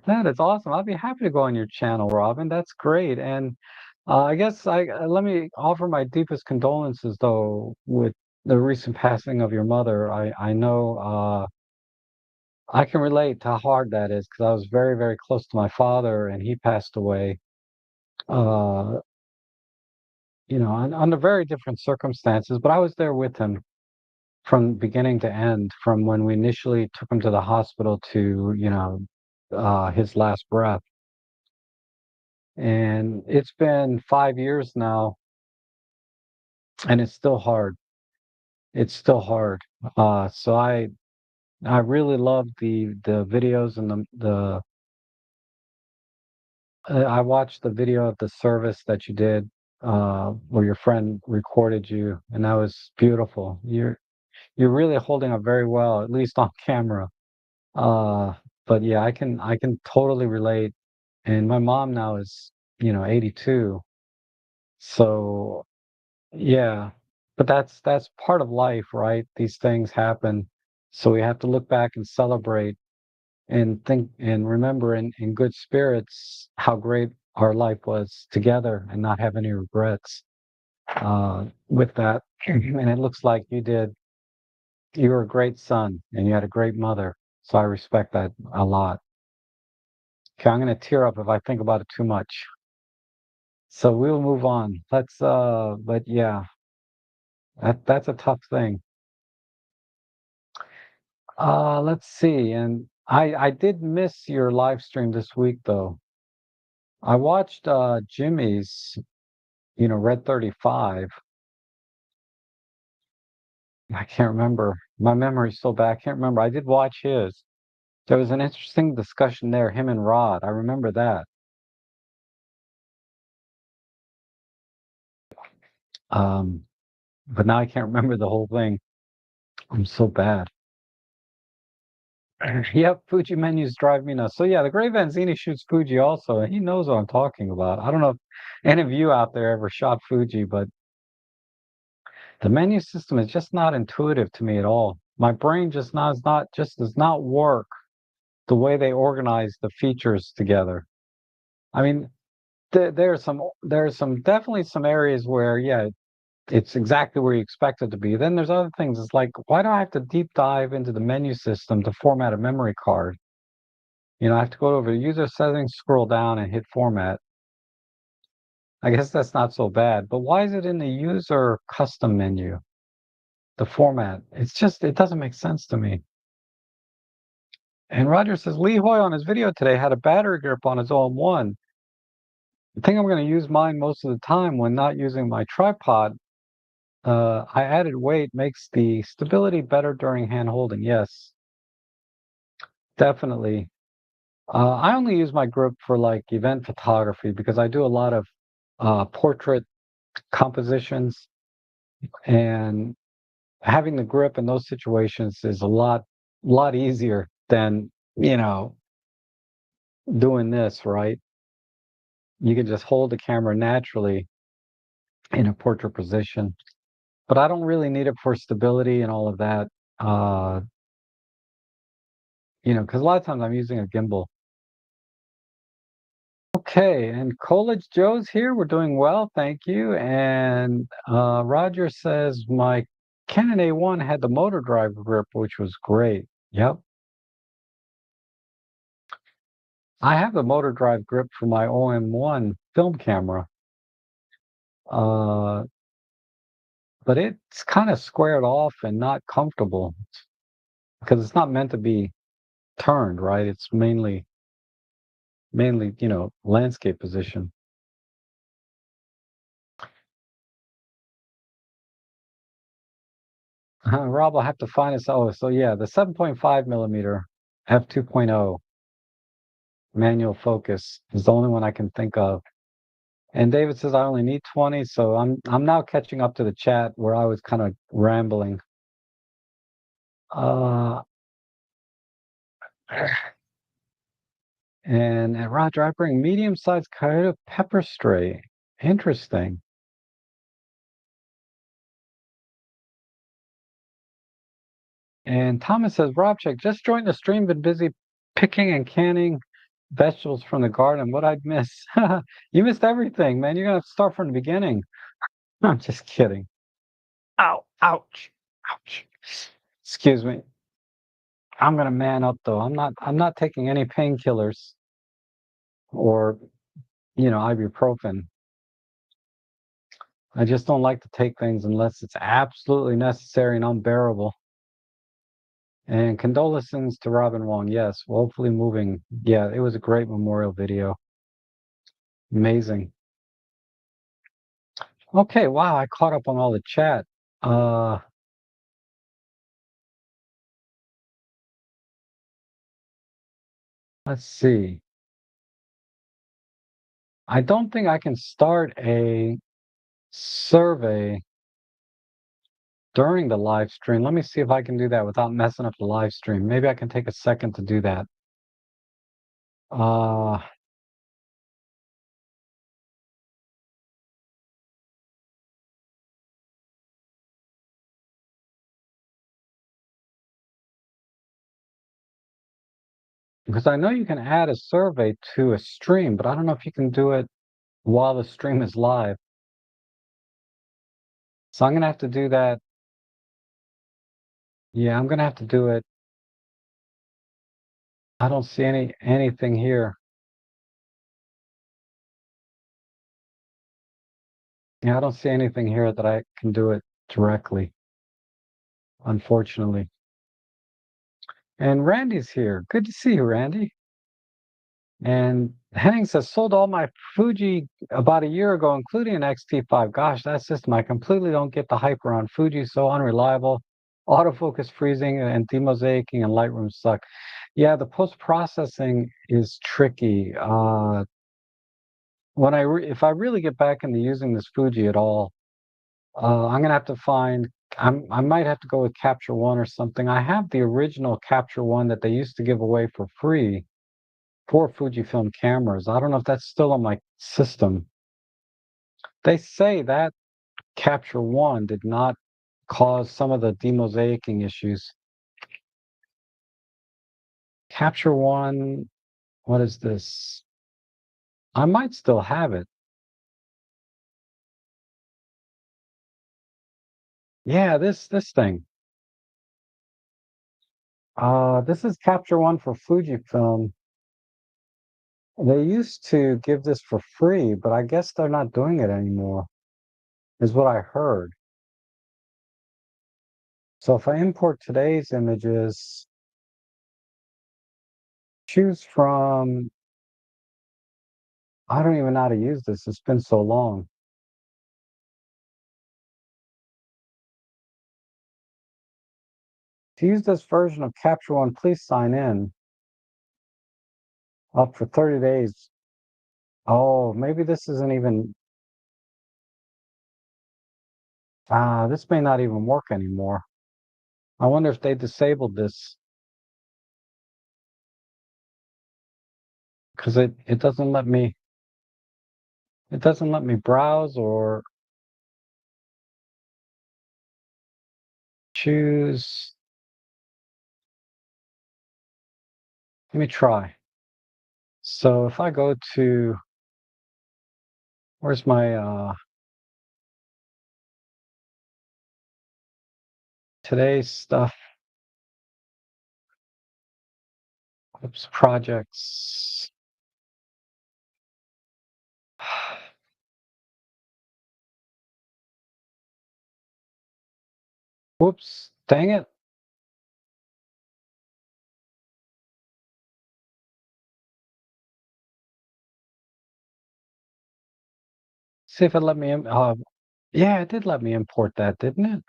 That is awesome. I'll be happy to go on your channel, Robin. That's great. And I guess let me offer my deepest condolences though with the recent passing of your mother. I know I can relate to how hard that is because I was very, very close to my father and he passed away. Uh, under very different circumstances, but I was there with him from beginning to end, from when we initially took him to the hospital to, his last breath. And it's been 5 years now, and it's still hard. It's still hard. So I really love the videos and the I watched the video of the service that you did, where your friend recorded you, and that was beautiful. You're really holding up very well, at least on camera. Uh, but yeah, I can totally relate. And my mom now is, 82. So yeah, but that's part of life, right? These things happen. So we have to look back and celebrate and think and remember in good spirits how great our life was together and not have any regrets with that. And it looks like you were a great son and you had a great mother. So I respect that a lot. Okay, I'm gonna tear up if I think about it too much. So we'll move on. But yeah, that's a tough thing. Let's see. And I did miss your live stream this week though. I watched Jimmy's, Red 35. I can't remember. My memory's so bad. I can't remember. I did watch his. There was an interesting discussion there, him and Rod. I remember that. Um, but now I can't remember the whole thing. I'm so bad. Yep, Fuji menus drive me nuts. So yeah, the Gray Vanzini shoots Fuji also, and he knows what I'm talking about. I don't know if any of you out there ever shot Fuji, but the menu system is just not intuitive to me at all. My brain just does not work the way they organize the features together. I mean, there's some definitely some areas where yeah, it's exactly where you expect it to be. Then there's other things. It's like, why do I have to deep dive into the menu system to format a memory card? I have to go over user settings, scroll down, and hit format. I guess that's not so bad. But why is it in the user custom menu, the format? It doesn't make sense to me. And Roger says Lee Hoy on his video today had a battery grip on his OM1. I think I'm going to use mine most of the time when not using my tripod. I added weight makes the stability better during hand holding. Yes, definitely. I only use my grip for like event photography because I do a lot of portrait compositions, and having the grip in those situations is a lot easier than doing this, right? You can just hold the camera naturally in a portrait position, but I don't really need it for stability and all of that. Uh, because a lot of times I'm using a gimbal. Okay, and College Joe's here. We're doing well, thank you. And Roger says my Canon A1 had the motor drive grip, which was great. Yep. I have the motor drive grip for my OM1 film camera, uh, but it's kind of squared off and not comfortable because it's not meant to be turned, right? It's mainly, landscape position. Rob will have to find us. Oh, so yeah, the 7.5 millimeter f2.0 manual focus is the only one I can think of. And David says I only need 20, so I'm now catching up to the chat where I was kind of rambling. Uh, and at Roger, I bring medium-sized coyote pepper spray. Interesting. And Thomas says, Rob, check, just joined the stream, been busy picking and canning vegetables from the garden. What I'd miss? You missed everything, man. You're gonna have to start from the beginning. I'm just kidding. Ow, ouch, ouch. Excuse me. I'm gonna man up though. I'm not taking any painkillers or, ibuprofen. I just don't like to take things unless it's absolutely necessary and unbearable. And condolences to Robin Wong. Yes, well, hopefully moving. Yeah, it was a great memorial video. Amazing. Okay, wow, I caught up on all the chat. Uh, let's see. I don't think I can start a survey during the live stream. Let me see if I can do that without messing up the live stream. Maybe I can take a second to do that. Uh, because I know you can add a survey to a stream, but I don't know if you can do it while the stream is live. So I'm gonna have to do that. Yeah, I'm gonna have to do it. I don't see anything here. Yeah, I don't see anything here that I can do it directly, unfortunately. And Randy's here. Good to see you, Randy. And Henning says, sold all my Fuji about a year ago, including an X-T5. Gosh, that system, I completely don't get the hype around Fuji, so unreliable. Autofocus freezing and demosaicing and Lightroom suck. Yeah, the post-processing is tricky. If I really get back into using this Fuji at all, I'm gonna have to find. I might have to go with Capture One or something. I have the original Capture One that they used to give away for free for Fujifilm cameras. I don't know if that's still on my system. They say that Capture One did not cause some of the demosaicing issues. Capture One, what is this? I might still have it. Yeah, this thing. This is Capture One for Fujifilm. They used to give this for free, but I guess they're not doing it anymore, is what I heard. So if I import today's images, choose from, I don't even know how to use this. It's been so long. To use this version of Capture One, please sign in. Up for 30 days. Oh, maybe this isn't even, this may not even work anymore. I wonder if they disabled this because it doesn't let me browse or choose. Let me try. So if I go to, where's my today's stuff? Oops, projects. Whoops, dang it. See if it let me, yeah, it did let me import that, didn't it?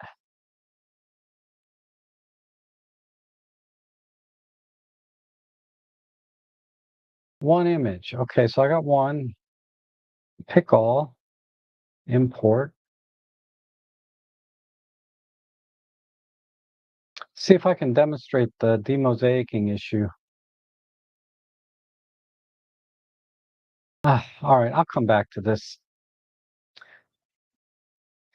One image. Okay, so I got one. Pick all, import. See if I can demonstrate the demosaicing issue. All right, I'll come back to this.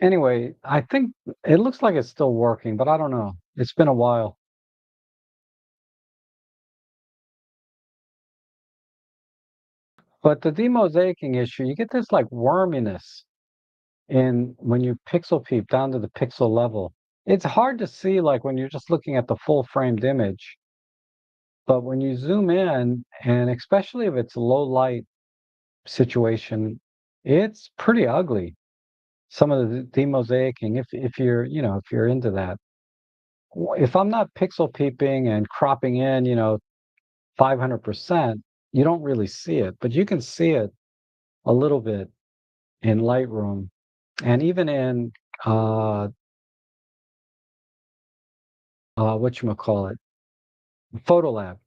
Anyway, I think it looks like it's still working, but I don't know. It's been a while. But the demosaicing issue, you get this like worminess in when you pixel peep down to the pixel level. It's hard to see like when you're just looking at the full framed image, but when you zoom in, and especially if it's low light situation, it's pretty ugly. Some of the demosaicing, if you're, if you're into that. If I'm not pixel peeping and cropping in, 500%, you don't really see it, but you can see it a little bit in Lightroom and even in uh whatchamacallit, Photolab.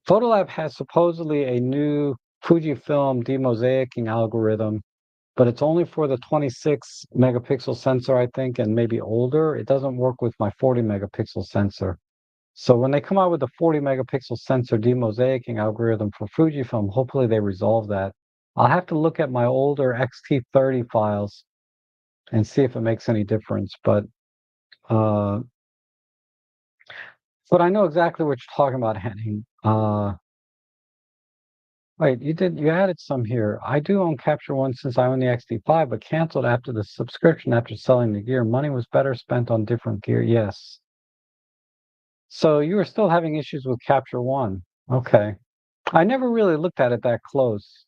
Photolab has supposedly a new Fujifilm demosaicing algorithm, but it's only for the 26 megapixel sensor, I think, and maybe older. It doesn't work with my 40 megapixel sensor. So when they come out with the 40 megapixel sensor demosaicing algorithm for Fujifilm, hopefully they resolve that. I'll have to look at my older XT30 files and see if it makes any difference. Uh, but I know exactly what you're talking about, Henning. Wait, you added some here. I do own Capture One since I own the XT5, but canceled after the subscription after selling the gear. Money was better spent on different gear. Yes. So you were still having issues with Capture One. Okay. I never really looked at it that close.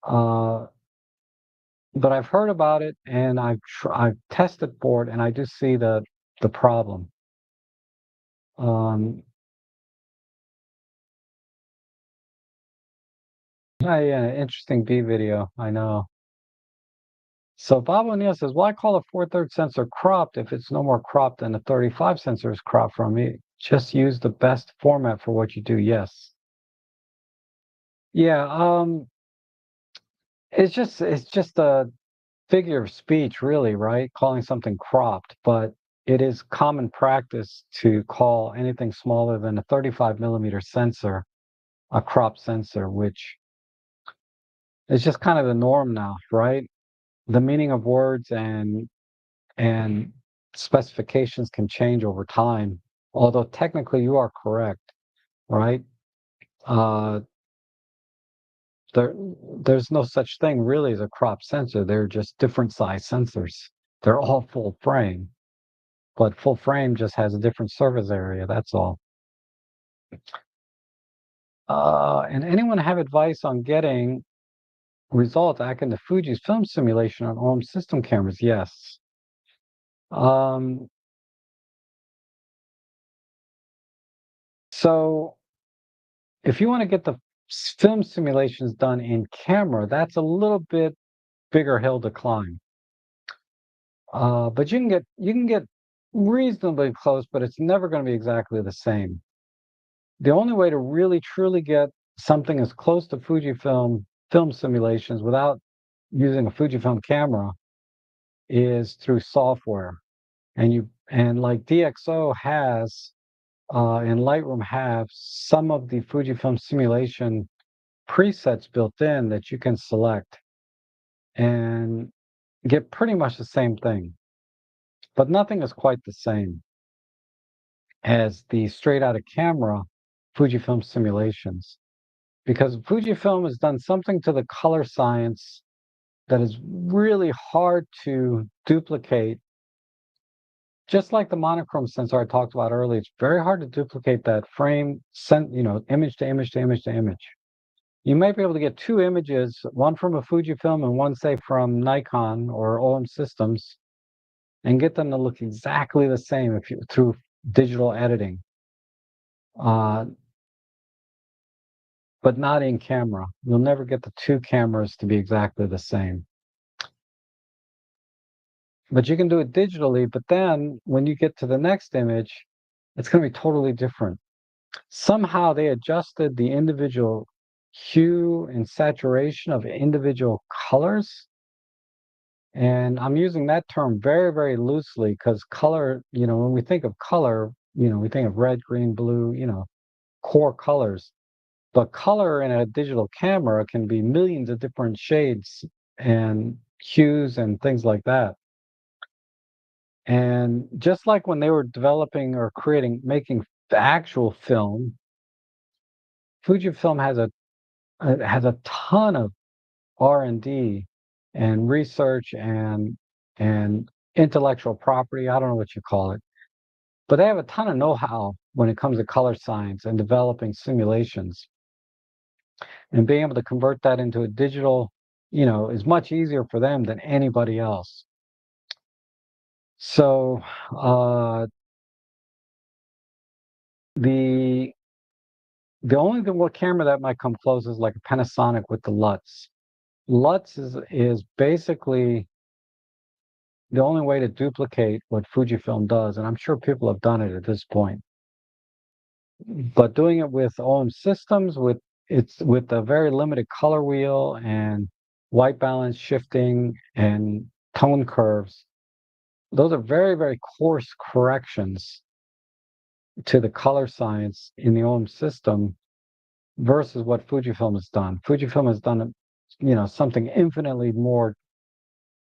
Uh, but I've heard about it and I've tested for it and I do see the problem. Um, yeah, interesting B video. I know. So Bob O'Neill says, why call a 4/3 sensor cropped if it's no more cropped than a 35 sensor is cropped from me? Just use the best format for what you do. Yes. Yeah. It's just a figure of speech, really, right? Calling something cropped, but it is common practice to call anything smaller than a 35 millimeter sensor a crop sensor, which is just kind of the norm now, right? The meaning of words and specifications can change over time, although technically you are correct, right? Uh, there, there's no such thing really as a crop sensor. They're just different size sensors. They're all full frame, but full frame just has a different surface area. That's all. And anyone have advice on getting results akin to Fuji's film simulation on home system cameras? Yes. Um, so if you want to get the film simulations done in camera, that's a little bit bigger hill to climb. But you can get reasonably close, but it's never going to be exactly the same. The only way to really truly get something as close to Fujifilm film simulations without using a Fujifilm camera is through software. And like DxO has and Lightroom have some of the Fujifilm simulation presets built in that you can select and get pretty much the same thing. But nothing is quite the same as the straight out of camera Fujifilm simulations because Fujifilm has done something to the color science that is really hard to duplicate. Just like the monochrome sensor I talked about earlier, it's very hard to duplicate that frame, image to image to image to image. You might be able to get two images, one from a Fujifilm and one, say, from Nikon or OM Systems, and get them to look exactly the same if you through digital editing, uh, but not in camera. You'll never get the two cameras to be exactly the same. But you can do it digitally, but then when you get to the next image, it's going to be totally different. Somehow they adjusted the individual hue and saturation of individual colors. And I'm using that term very, very loosely because color, when we think of color, we think of red, green, blue, core colors. But color in a digital camera can be millions of different shades and hues and things like that. And just like when they were developing or making the actual film, Fujifilm has a ton of R&D and research and intellectual property. I don't know what you call it, but they have a ton of know-how when it comes to color science and developing simulations. And being able to convert that into a digital, is much easier for them than anybody else. So the the only what camera that might come close is like a Panasonic with the LUTs. LUTs is basically the only way to duplicate what Fujifilm does, and I'm sure people have done it at this point. But doing it with OM systems, with a very limited color wheel and white balance shifting and tone curves, those are very, very coarse corrections to the color science in the OM system versus what Fujifilm has done. Fujifilm has done, something infinitely more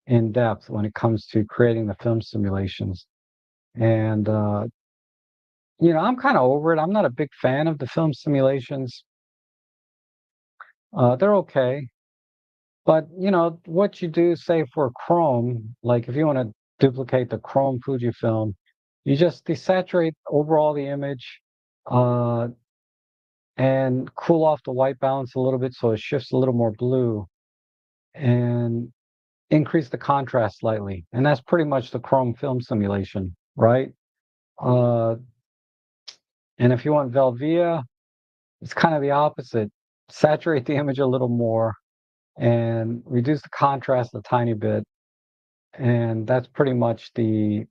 in depth when it comes to creating the film simulations. And I'm kind of over it. I'm not a big fan of the film simulations. They're okay, but what you do, say for Chrome, like if you want to duplicate the Chrome Fujifilm, you just desaturate overall the image, uh, and cool off the white balance a little bit so it shifts a little more blue, and increase the contrast slightly. And that's pretty much the Chrome film simulation, right? Uh, and if you want Velvia, it's kind of the opposite. Saturate the image a little more and reduce the contrast a tiny bit. And that's pretty much the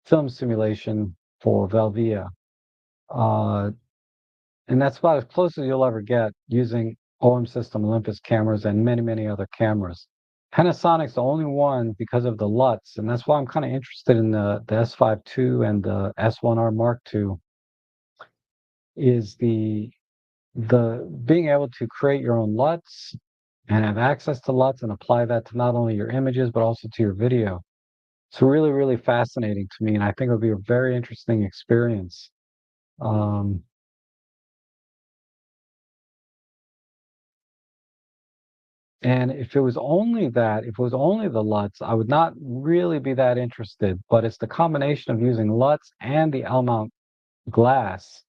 film simulation for Velvia. Uh, and that's about as close as you'll ever get using OM System Olympus cameras and many, many other cameras. Panasonic's the only one because of the LUTs, and that's why I'm kind of interested in the S5 II and the S1R Mark II, is the being able to create your own LUTs and have access to LUTs and apply that to not only your images but also to your video. It's really, really fascinating to me, and I think it'll be a very interesting experience. Um, and if it was only that, if it was only the LUTs, I would not really be that interested. But it's the combination of using LUTs and the L mount glass,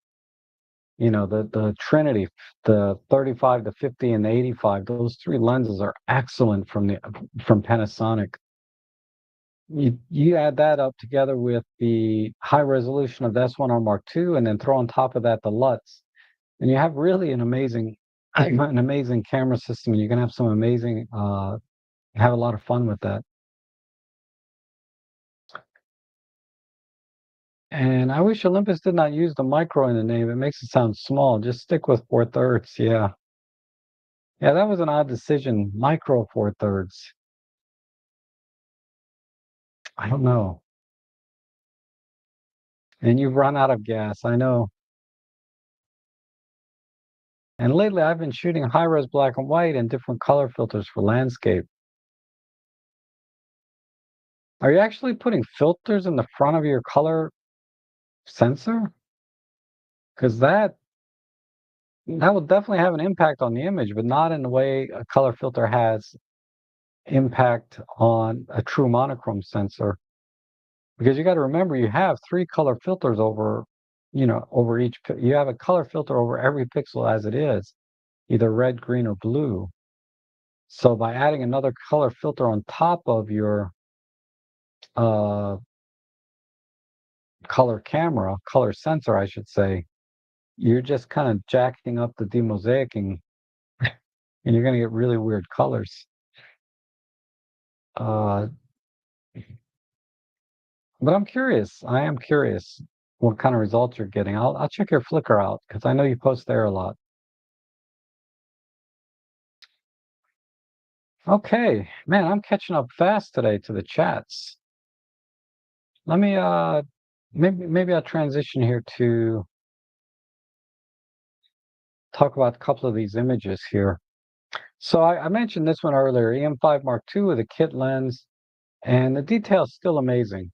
the Trinity, the 35, the 50, and the 85. Those three lenses are excellent from Panasonic. You add that up together with the high resolution of the S1R Mark II, and then throw on top of that the LUTs, and you have really an amazing camera system. And you can have some amazing, have a lot of fun with that. And I wish Olympus did not use the micro in the name. It makes it sound small. Just stick with 4/3. Yeah. Yeah, that was an odd decision. Micro 4/3. I don't know. And you've run out of gas. I know. And lately I've been shooting high-res black and white and different color filters for landscape. Are you actually putting filters in the front of your color sensor? Because that will definitely have an impact on the image, but not in the way a color filter has impact on a true monochrome sensor. Because you got to remember, you have three color filters over each. You have a color filter over every pixel as it is, either red, green, or blue. So by adding another color filter on top of your uh, color sensor, I should say, you're just kind of jacking up the demosaicing, and you're going to get really weird colors. Uh, but I'm curious. I am curious what kind of results you're getting. I'll check your Flickr out because I know you post there a lot. Okay, man, I'm catching up fast today to the chats. Let me maybe I'll transition here to talk about a couple of these images here. So I mentioned this one earlier, EM5 Mark II with a kit lens, and the detail's still amazing.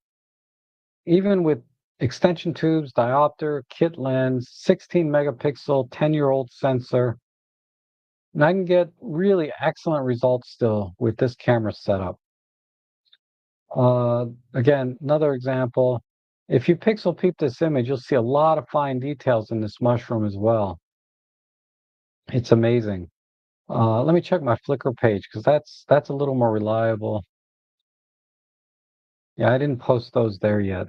Even with extension tubes, diopter, kit lens, 16 megapixel, 10-year-old sensor, And I can get really excellent results still with this camera setup. Again, another example. If you pixel peep this image, you'll see a lot of fine details in this mushroom as well. It's amazing. Let me check my Flickr page because that's a little more reliable. Yeah, I didn't post those there yet.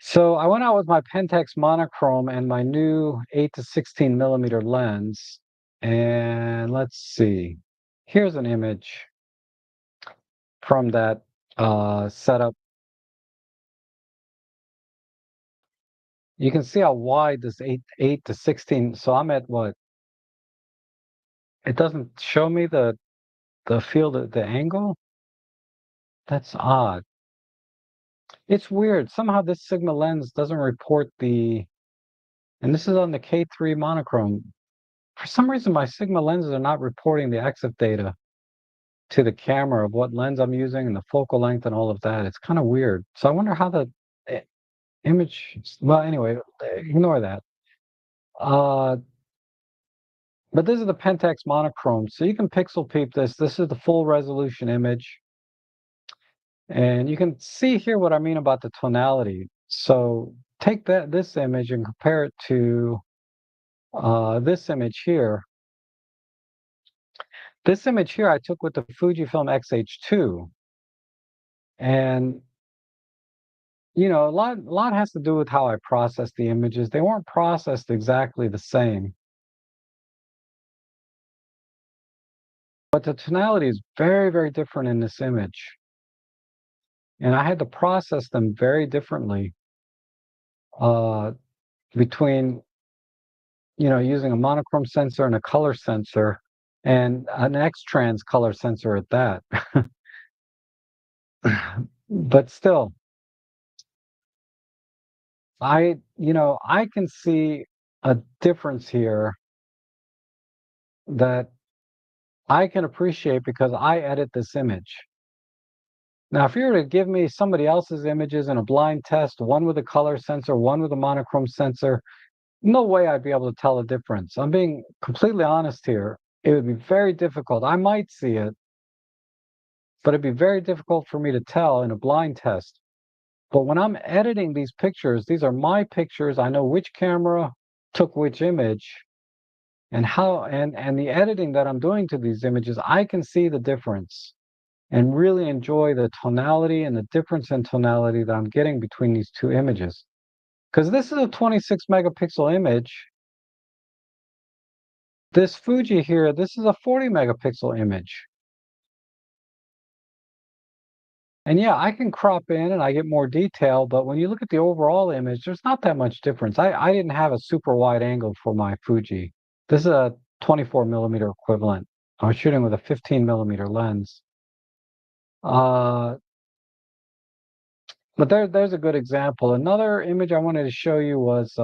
So I went out with my Pentax monochrome and my new 8 to 16 millimeter lens. And let's see. Here's an image from that setup. You can see how wide this 8 to 16. So I'm at what? It doesn't show me the field of the angle. That's odd. It's weird. Somehow this Sigma lens doesn't report and this is on the K3 monochrome. For some reason, my Sigma lenses are not reporting the EXIF data to the camera of what lens I'm using and the focal length and all of that. It's kind of weird. So I wonder how the eh, image, well, anyway, ignore that. Uh, but this is the Pentax monochrome. So you can pixel peep this. This is the full resolution image. And you can see here what I mean about the tonality. So take this image and compare it to this image here. This image here I took with the Fujifilm X-H2. And a lot has to do with how I process the images. They weren't processed exactly the same, but the tonality is very, very different in this image. And I had to process them very differently uh, between, using a monochrome sensor and a color sensor and an X-trans color sensor at that. But still, I can see a difference here that I can appreciate because I edit this image. Now, if you were to give me somebody else's images in a blind test, one with a color sensor, one with a monochrome sensor, no way I'd be able to tell the difference. I'm being completely honest here. It would be very difficult. I might see it, but it'd be very difficult for me to tell in a blind test. But when I'm editing these pictures, these are my pictures. I know which camera took which image and how and the editing that I'm doing to these images, I can see the difference and really enjoy the tonality and the difference in tonality that I'm getting between these two images. Because this is a 26 megapixel image. This Fuji here, this is a 40 megapixel image. And yeah, I can crop in and I get more detail, but when you look at the overall image, there's not that much difference. I didn't have a super wide angle for my Fuji. This is a 24 millimeter equivalent. I was shooting with a 15 millimeter lens. Uh, but there's a good example. Another image I wanted to show you was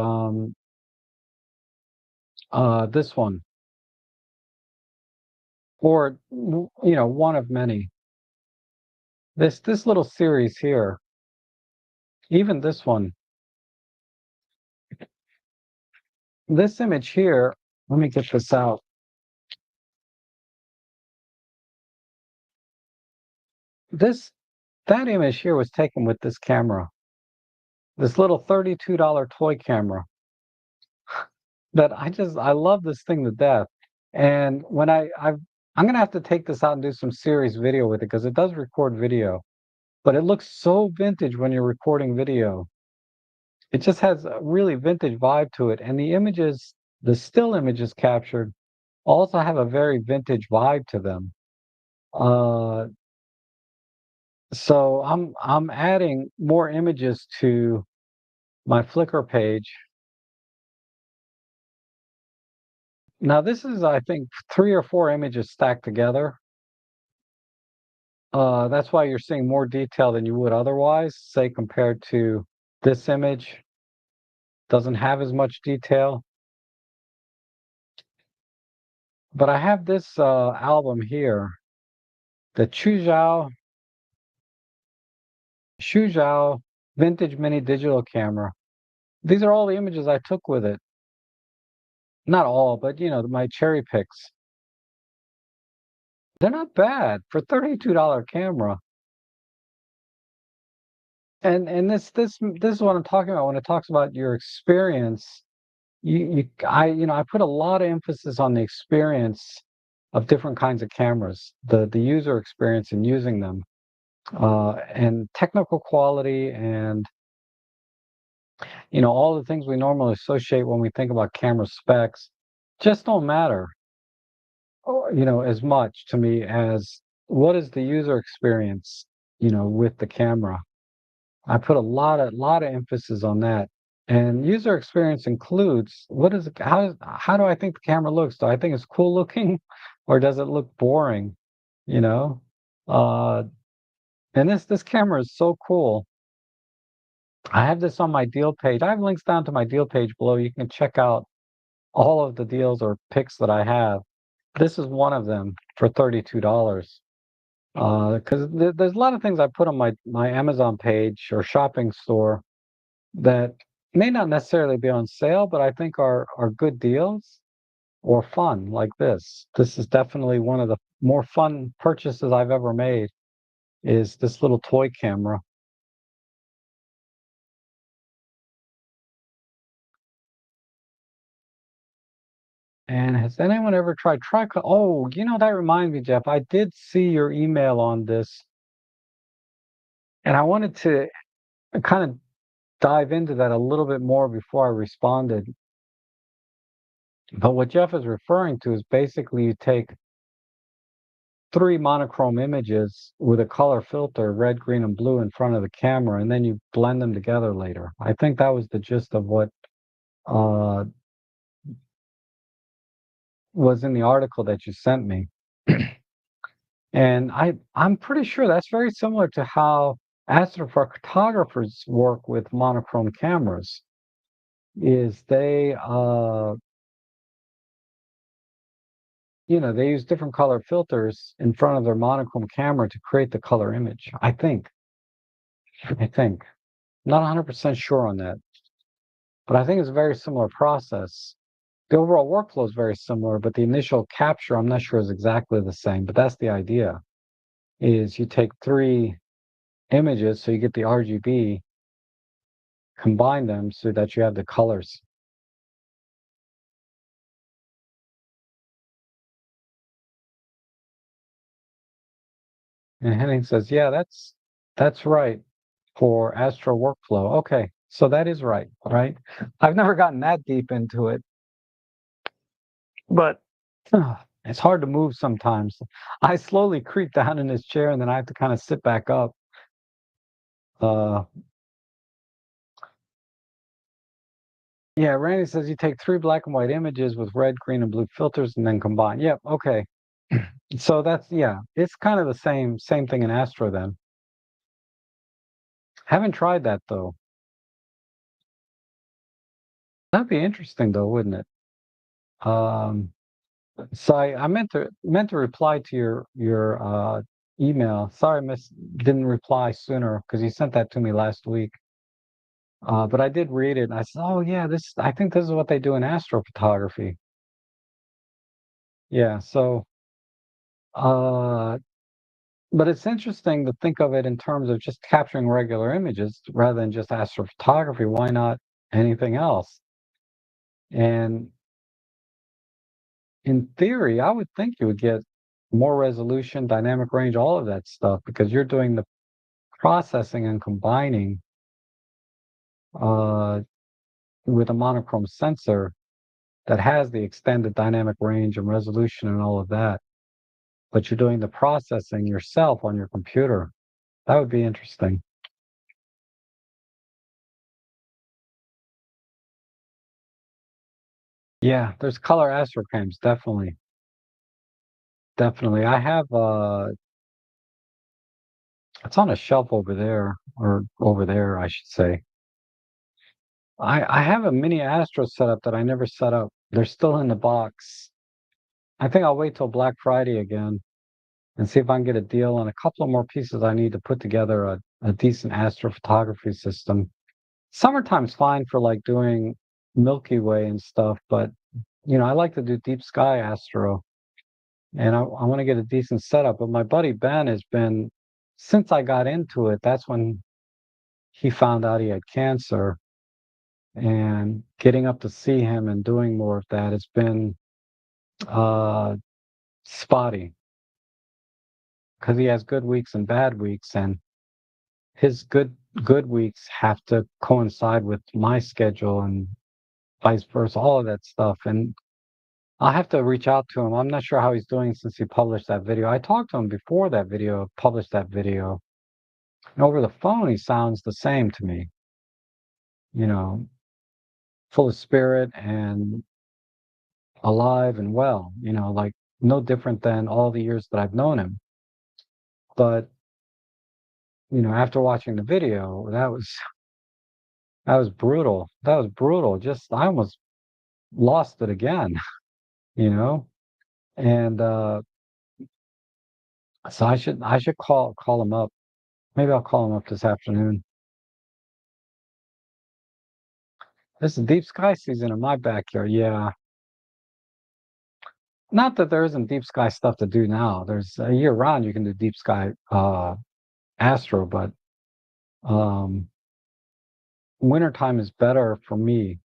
this one, or one of many. This little series here, even this one, this image here. Let me get this out. That image here was taken with this camera, this little $32 toy camera. That I love this thing to death. And when I'm gonna have to take this out and do some serious video with it because it does record video, but it looks so vintage when you're recording video. It just has a really vintage vibe to it. And the images, the still images captured also have a very vintage vibe to them. Uh, so I'm adding more images to my Flickr page. Now this is, I think, 3 or 4 images stacked together. That's why you're seeing more detail than you would otherwise, say compared to this image. Doesn't have as much detail. But I have this album here, the Shuzhou vintage mini digital camera. These are all the images I took with it. not all, but my cherry picks. They're not bad for $32 camera. And this is what I'm talking about when it talks about your experience. I put a lot of emphasis on the experience of different kinds of cameras, the user experience in using them, and technical quality, and all the things we normally associate when we think about camera specs just don't matter, as much to me as what is the user experience, with the camera. I put a lot of emphasis on that. And user experience includes what is it, how do I think the camera looks? Do I think it's cool looking or does it look boring? You know? Uh and this camera is so cool. I have this on my deal page. I have links down to my deal page below. You can check out all of the deals or picks that I have. This is one of them for $32. Because there's a lot of things I put on my Amazon page or shopping store that may not necessarily be on sale, but I think are good deals or fun like this. This is definitely one of the more fun purchases I've ever made is this little toy camera. And has anyone ever tried tricol? Oh, that reminds me, Jeff. I did see your email on this, and I wanted to kind of dive into that a little bit more before I responded. But what Jeff is referring to is basically you take three monochrome images with a color filter, red, green, and blue in front of the camera, and then you blend them together later. I think that was the gist of what uh, was in the article that you sent me. And I'm pretty sure that's very similar to how astrophotographers work with monochrome cameras. Is they use different color filters in front of their monochrome camera to create the color image. I think. Not 100% sure on that, but I think it's a very similar process. The overall workflow is very similar, but the initial capture, I'm not sure is exactly the same, but that's the idea, is you take three images, so you get the RGB, combine them so that you have the colors. And Henning says, yeah, that's right for Astro workflow. Okay, so that is right, right? I've never gotten that deep into it, but it's hard to move sometimes. I slowly creep down in this chair and then I have to kind of sit back up. Uh, yeah, Randy says you take three black and white images with red, green, and blue filters and then combine. Yep, okay. So that's yeah, it's kind of the same thing in Astro then. Haven't tried that though. That'd be interesting though, wouldn't it? Um, so I meant to reply to your email. Sorry, miss didn't reply sooner because you sent that to me last week. But I did read it and I said, oh yeah, I think this is what they do in astrophotography. Yeah, so uh but it's interesting to think of it in terms of just capturing regular images rather than just astrophotography. Why not anything else? And in theory, I would think you would get more resolution, dynamic range, all of that stuff because you're doing the processing and combining uh, with a monochrome sensor that has the extended dynamic range and resolution and all of that. But you're doing the processing yourself on your computer. That would be interesting. Yeah, there's color astrocams, definitely. Definitely. I have it's on a shelf over there, or over there, I should say. I have a mini Astro setup that I never set up. They're still in the box. I think I'll wait till Black Friday again and see if I can get a deal on a couple of more pieces I need to put together a decent astrophotography system. Summertime's fine for like doing Milky Way and stuff, but I like to do deep sky astro, and I want to get a decent setup. But my buddy Ben has been, since I got into it, that's when he found out he had cancer, and getting up to see him and doing more of that, it's been uh, spotty because he has good weeks and bad weeks, and his good weeks have to coincide with my schedule and vice versa, all of that stuff. And I'll have to reach out to him. I'm not sure how he's doing since he published that video. I talked to him before that video, published that video, and over the phone he sounds the same to me, you know, full of spirit and alive and well, like no different than all the years that I've known him. But, after watching the video, that was brutal. That was brutal. Just I almost lost it again, you know? And so I should call him up. Maybe I'll call him up this afternoon. This is deep sky season in my backyard. Yeah. Not that there isn't deep sky stuff to do now. There's year round you can do deep sky astro, but um wintertime is better for me.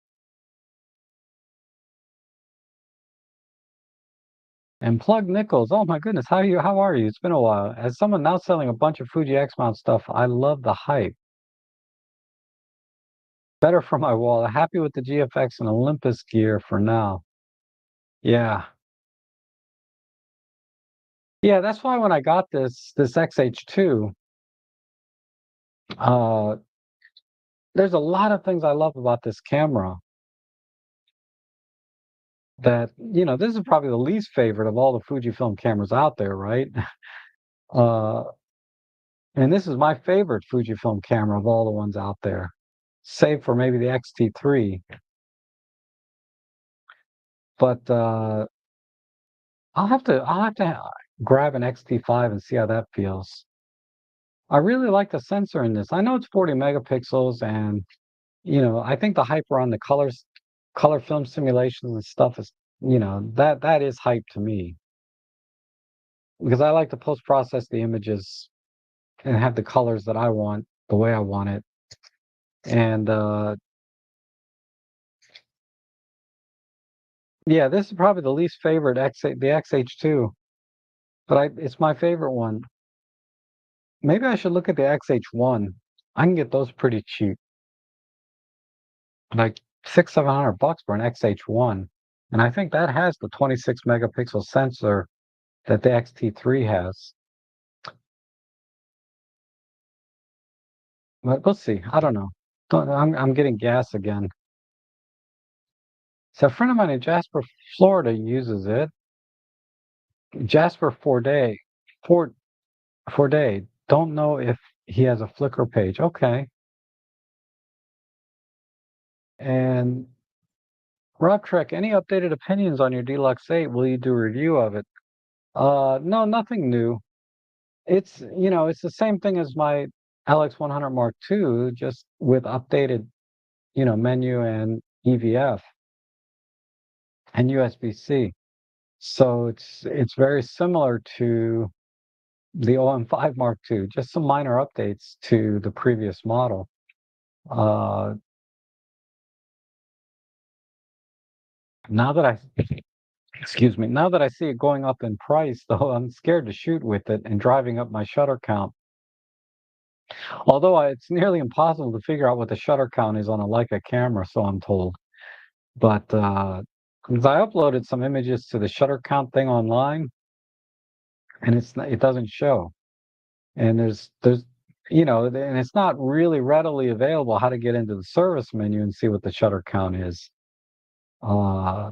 And Plug Nichols, oh my goodness, how are you? It's been a while. As someone now selling a bunch of Fuji X mount stuff, I love the hype. Better for my wall. Happy with the GFX and Olympus gear for now. Yeah. Yeah, that's why when I got this XH2, uh there's a lot of things I love about this camera that, this is probably the least favorite of all the Fujifilm cameras out there, right? Uh and this is my favorite Fujifilm camera of all the ones out there, save for maybe the X-T3. But I'll have to grab an X-T5 and see how that feels. I really like the sensor in this. I know it's 40 megapixels, and I think the hype around the color film simulations and stuff is, that is hype to me because I like to post process the images and have the colors that I want the way I want it. And yeah, this is probably the least favorite the XH2, but it's my favorite one. Maybe I should look at the XH1. I can get those pretty cheap, like 600-700 bucks for an XH1. And I think that has the 26 megapixel sensor that the X-T3 has. But we'll see. I don't know. I'm getting gas again. So a friend of mine in Jasper, Florida uses it. Jasper Ford Forday. Don't know if he has a Flickr page. Okay. And Rob Trek, any updated opinions on your Deluxe 8? Will you do a review of it? No, nothing new. It's the same thing as my LX100 Mark II, just with updated, menu and EVF and USB-C. So it's very similar to the OM5 Mark II, just some minor updates to the previous model. Uh, now that I, excuse me, now that I see it going up in price, though, I'm scared to shoot with it and driving up my shutter count. Although it's nearly impossible to figure out what the shutter count is on a Leica camera, so I'm told. But 'cause I uploaded some images to the shutter count thing online, and it doesn't show. And and it's not really readily available how to get into the service menu and see what the shutter count is. Uh,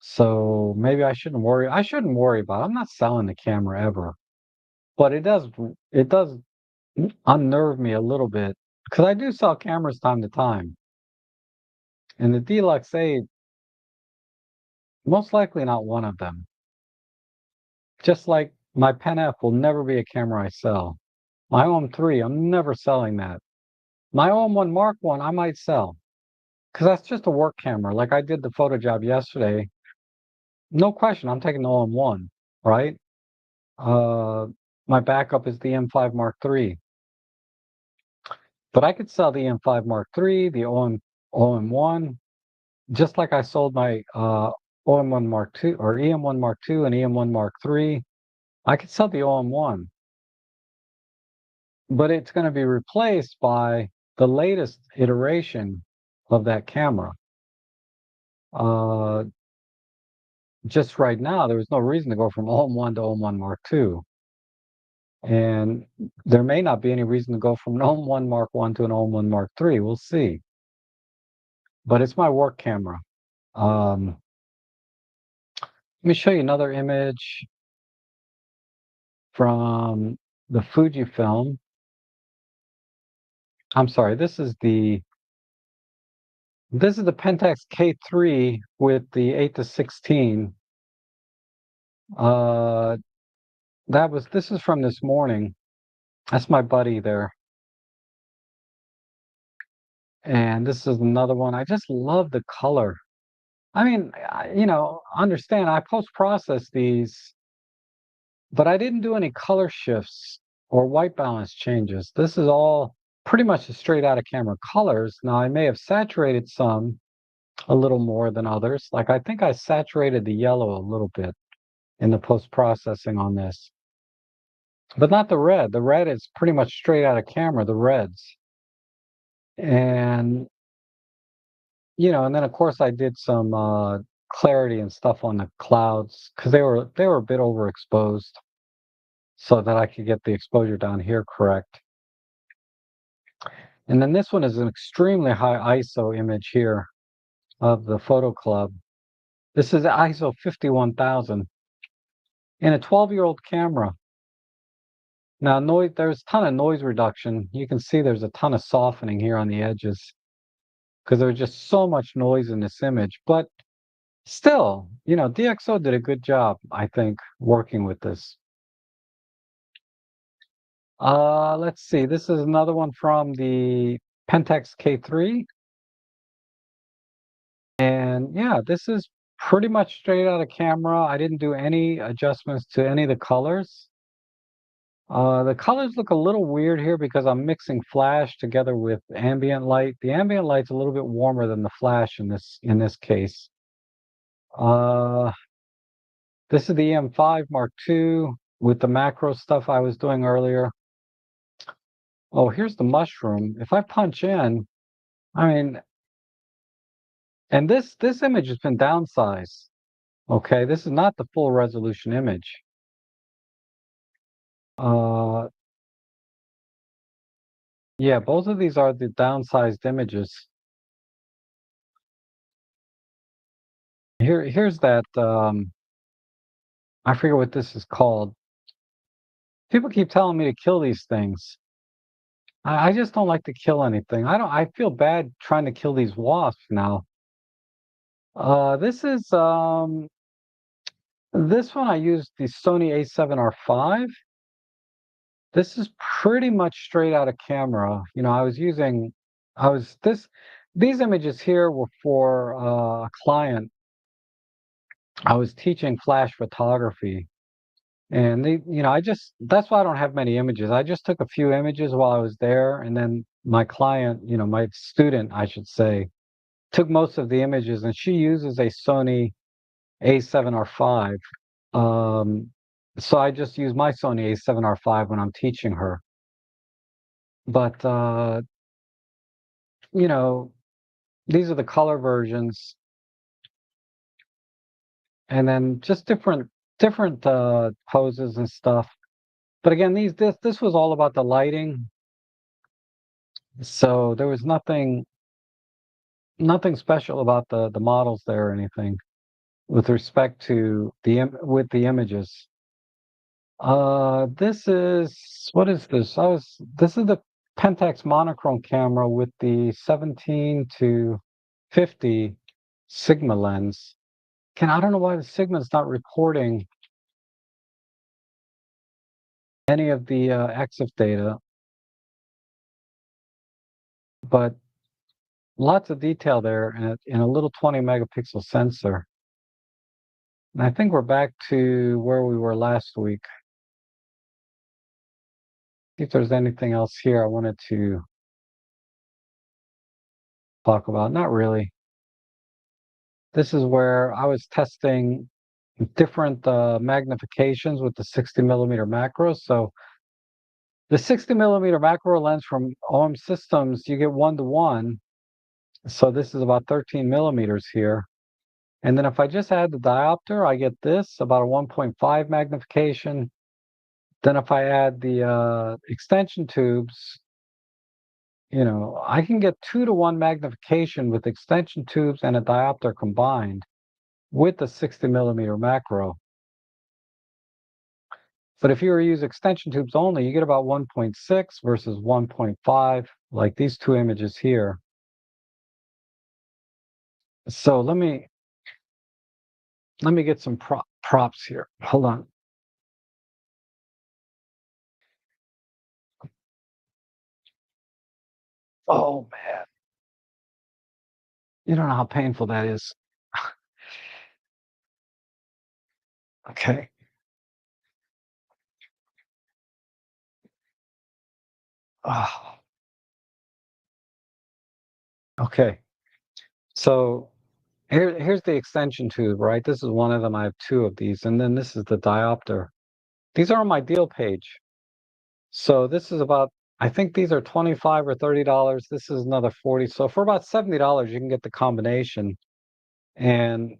so maybe I shouldn't worry. I shouldn't worry about it. I'm not selling the camera ever, but it does unnerve me a little bit because I do sell cameras time to time, and the Deluxe 8 most likely not one of them. Just like my Pen F will never be a camera I sell. My OM3, I'm never selling that. My OM1 Mark I, I might sell because that's just a work camera. Like I did the photo job yesterday. No question, I'm taking the OM1, right? Uh, my backup is the M5 Mark III, but I could sell the M5 Mark III, the OM1, just like I sold my OM1 Mark II or EM1 Mark II and EM1 Mark III. I could sell the OM1, but it's going to be replaced by the latest iteration of that camera. Uh, just right now, there was no reason to go from OM1 to OM1 Mark II. And there may not be any reason to go from an OM1 Mark I to an OM1 Mark III. We'll see. But it's my work camera. Let me show you another image from the Fujifilm. I'm sorry, this is the Pentax K3 with the 8-16. This is from this morning. That's my buddy there. And this is another one. I just love the color. I mean, understand I post-process these, but I didn't do any color shifts or white balance changes. This is all pretty much straight out of camera colors. Now, I may have saturated some a little more than others. Like I think I saturated the yellow a little bit in the post-processing on this, but not the red. The red is pretty much straight out of camera, the reds. And, and then of course I did some clarity and stuff on the clouds because they were a bit overexposed so that I could get the exposure down here correct. And then this one is an extremely high ISO image here of the Photo Club. This is ISO 51,000 in a 12-year-old camera. Now, there's a ton of noise reduction. You can see there's a ton of softening here on the edges because there's just so much noise in this image. But still, DxO did a good job, I think, working with this. Let's see. This is another one from the Pentax K3. And yeah, this is pretty much straight out of camera. I didn't do any adjustments to any of the colors. The colors look a little weird here because I'm mixing flash together with ambient light. The ambient light's a little bit warmer than the flash in this case. Uh, this is the M5 Mark II with the macro stuff I was doing earlier. Oh, here's the mushroom. If I punch in, I mean, and this image has been downsized. Okay, this is not the full resolution image. Uh, yeah, both of these are the downsized images. Here's that. I forget what this is called. People keep telling me to kill these things. I just don't like to kill anything. I feel bad trying to kill these wasps now. This one I used the Sony A7R5. This is pretty much straight out of camera. These images here were for a client. I was teaching flash photography. And that's why I don't have many images. I just took a few images while I was there, and then my client, my student, I should say, took most of the images, and she uses a Sony A7R5. So I just use my Sony A7R5 when I'm teaching her. But you know, these are the color versions, and then just different poses and stuff. But again, this was all about the lighting. So there was nothing special about the models there or anything with respect to with the images. This is what is this? This is the Pentax monochrome camera with the 17 to 50 Sigma lens. I don't know why the Sigma is not reporting any of the EXIF data, but lots of detail there in a little 20 megapixel sensor. And I think we're back to where we were last week. See if there's anything else here I wanted to talk about. Not really. This is where I was testing different magnifications with the 60 millimeter macros. So the 60 millimeter macro lens from OM Systems, you get 1:1. So this is about 13 millimeters here. And then if I just add the diopter, I get this, about a 1.5 magnification. Then if I add the extension tubes, I can get 2:1 magnification with extension tubes and a diopter combined with the 60 millimeter macro. But if you were to use extension tubes only, you get about 1.6 versus 1.5, like these two images here. So let me get some props here. Hold on. Oh man, you don't know how painful that is. Okay. Oh, okay. So here's the extension tube, right? This is one of them. I have two of these, and then this is the diopter. These are on my deal page. So this is about, I think these are 25 or $30. This is another 40. So for about $70, you can get the combination. And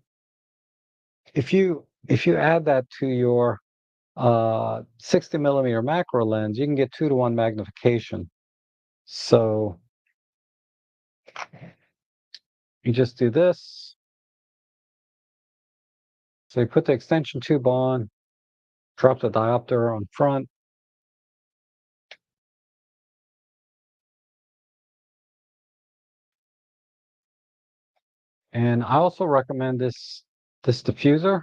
if you add that to your 60 millimeter macro lens, you can get 2:1 magnification. So you just do this. So you put the extension tube on, drop the diopter on front. And I also recommend this diffuser.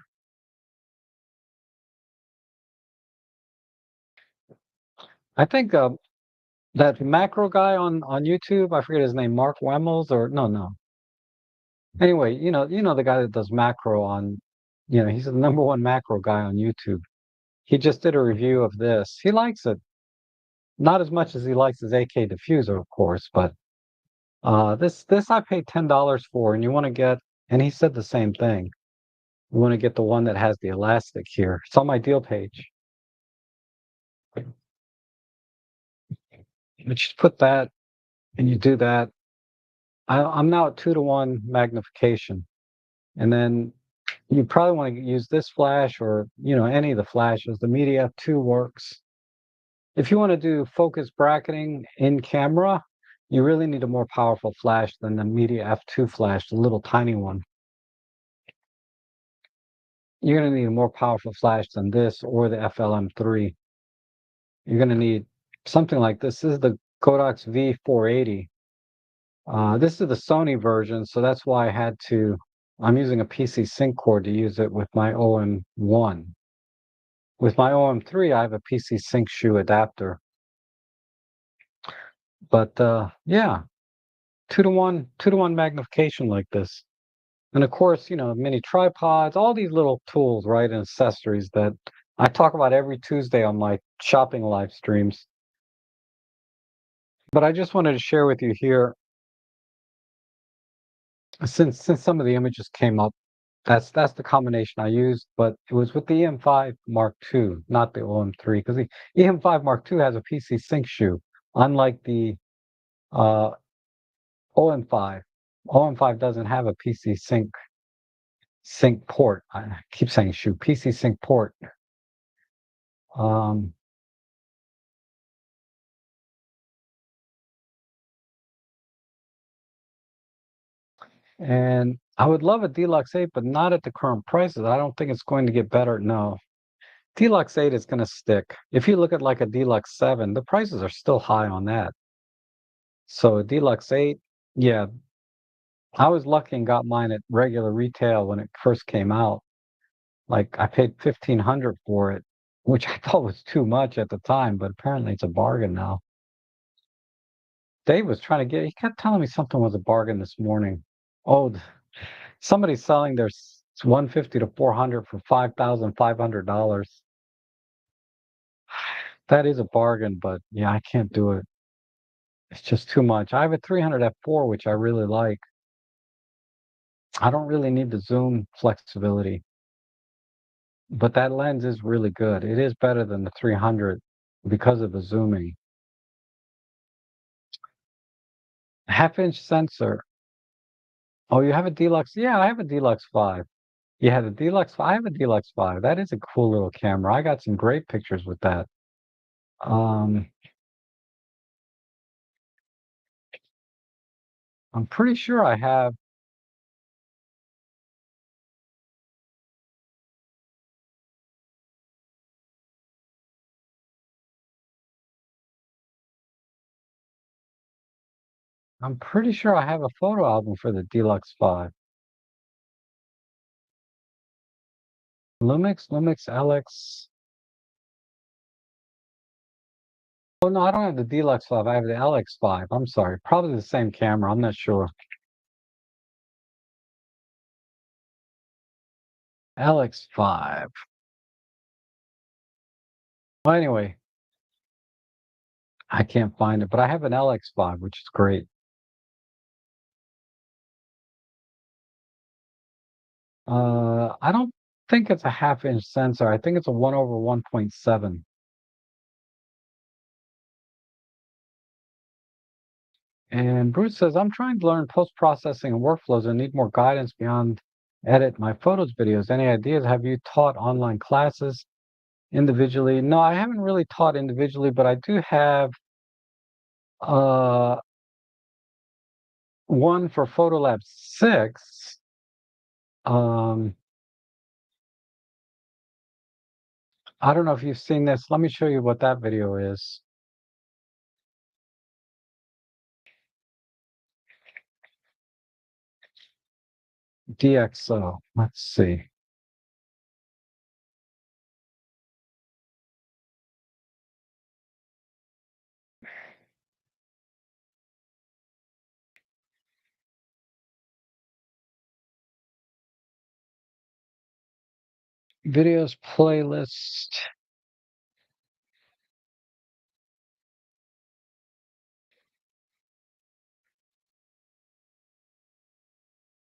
I think that macro guy on YouTube, I forget his name, Mark Wemmels or no. Anyway, the guy that does macro on, he's the number one macro guy on YouTube. He just did a review of this. He likes it. Not as much as he likes his AK diffuser, of course, but this I paid $10 for, and you want to get, and he said the same thing. You want to get the one that has the elastic here. It's on my deal page. You just put that, and you do that. I'm now at 2:1 magnification, and then you probably want to use this flash or any of the flashes. The Media F2 works. If you want to do focus bracketing in camera, you really need a more powerful flash than the Media F2 flash, the little tiny one. You're going to need a more powerful flash than this or the FLM3. You're going to need something like this. This is the Kodak's V480. This is the Sony version, so that's why I'm using a PC sync cord to use it with my OM1. With my OM3, I have a PC sync shoe adapter. But yeah, 2:1 magnification like this. And of course, mini tripods, all these little tools, right, and accessories that I talk about every Tuesday on my shopping live streams. But I just wanted to share with you here, since some of the images came up, that's the combination I used, but it was with the EM5 Mark II, not the OM3, because the EM5 Mark II has a PC sync shoe, unlike the uh, OM5. OM5 doesn't have a PC sync port. I keep saying shoe, PC sync port. Um, and I would love a Deluxe 8, but not at the current prices. I don't think it's going to get better. No, Deluxe 8 is going to stick. If you look at like a Deluxe 7, the prices are still high on that. So a Deluxe 8, yeah, I was lucky and got mine at regular retail when it first came out. Like I paid 1,500 for it, which I thought was too much at the time, but apparently it's a bargain now. Dave was trying to get, he kept telling me something was a bargain this morning. Oh, somebody's selling their 150 to 400 for $5,500. That is a bargain, but yeah, I can't do it. It's just too much. I have a 300 f4, which I really like. I don't really need the zoom flexibility, but that lens is really good. It is better than the 300 because of the zooming. Half-inch sensor. Oh, you have a Deluxe? Yeah, I have a Deluxe 5. Yeah, the Deluxe 5. I have a Deluxe 5. That is a cool little camera. I got some great pictures with that. Um, I'm pretty sure I have. I'm pretty sure I have a photo album for the Deluxe 5. Lumix LX. Oh no, I don't have the Deluxe 5. I have the LX 5. I'm sorry. Probably the same camera. I'm not sure. LX 5. Well, anyway, I can't find it, but I have an LX 5, which is great. I don't think it's a half-inch sensor. I think it's a 1/1.7. And Bruce says, I'm trying to learn post-processing and workflows and need more guidance beyond edit my photos videos. Any ideas? Have you taught online classes individually? No, I haven't really taught individually, but I do have uh, one for Photolab 6. Um, I don't know if you've seen this. Let me show you what that video is. DxO. Let's see. Videos playlist.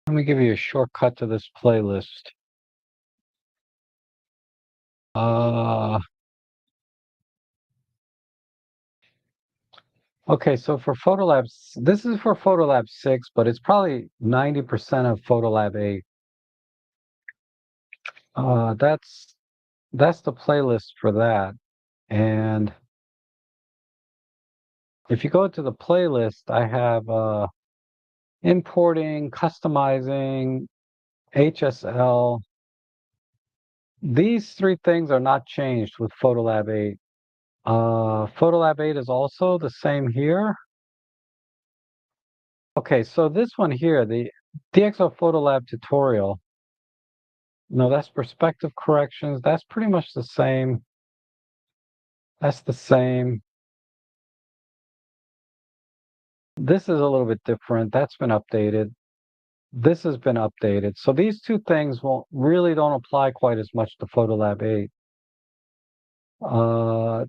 Let me give you a shortcut to this playlist. Uh, okay, so for Photolab, this is for Photolab 6, but it's probably 90% of Photolab 8. That's the playlist for that. And if you go to the playlist, I have importing, customizing, HSL. These three things are not changed with Photolab 8. Photolab 8 is also the same here. Okay, so this one here, the DxO Photolab tutorial, no, that's perspective corrections. That's pretty much the same. That's the same. This is a little bit different. That's been updated. This has been updated. So these two things won't really don't apply quite as much to Photolab 8. Uh,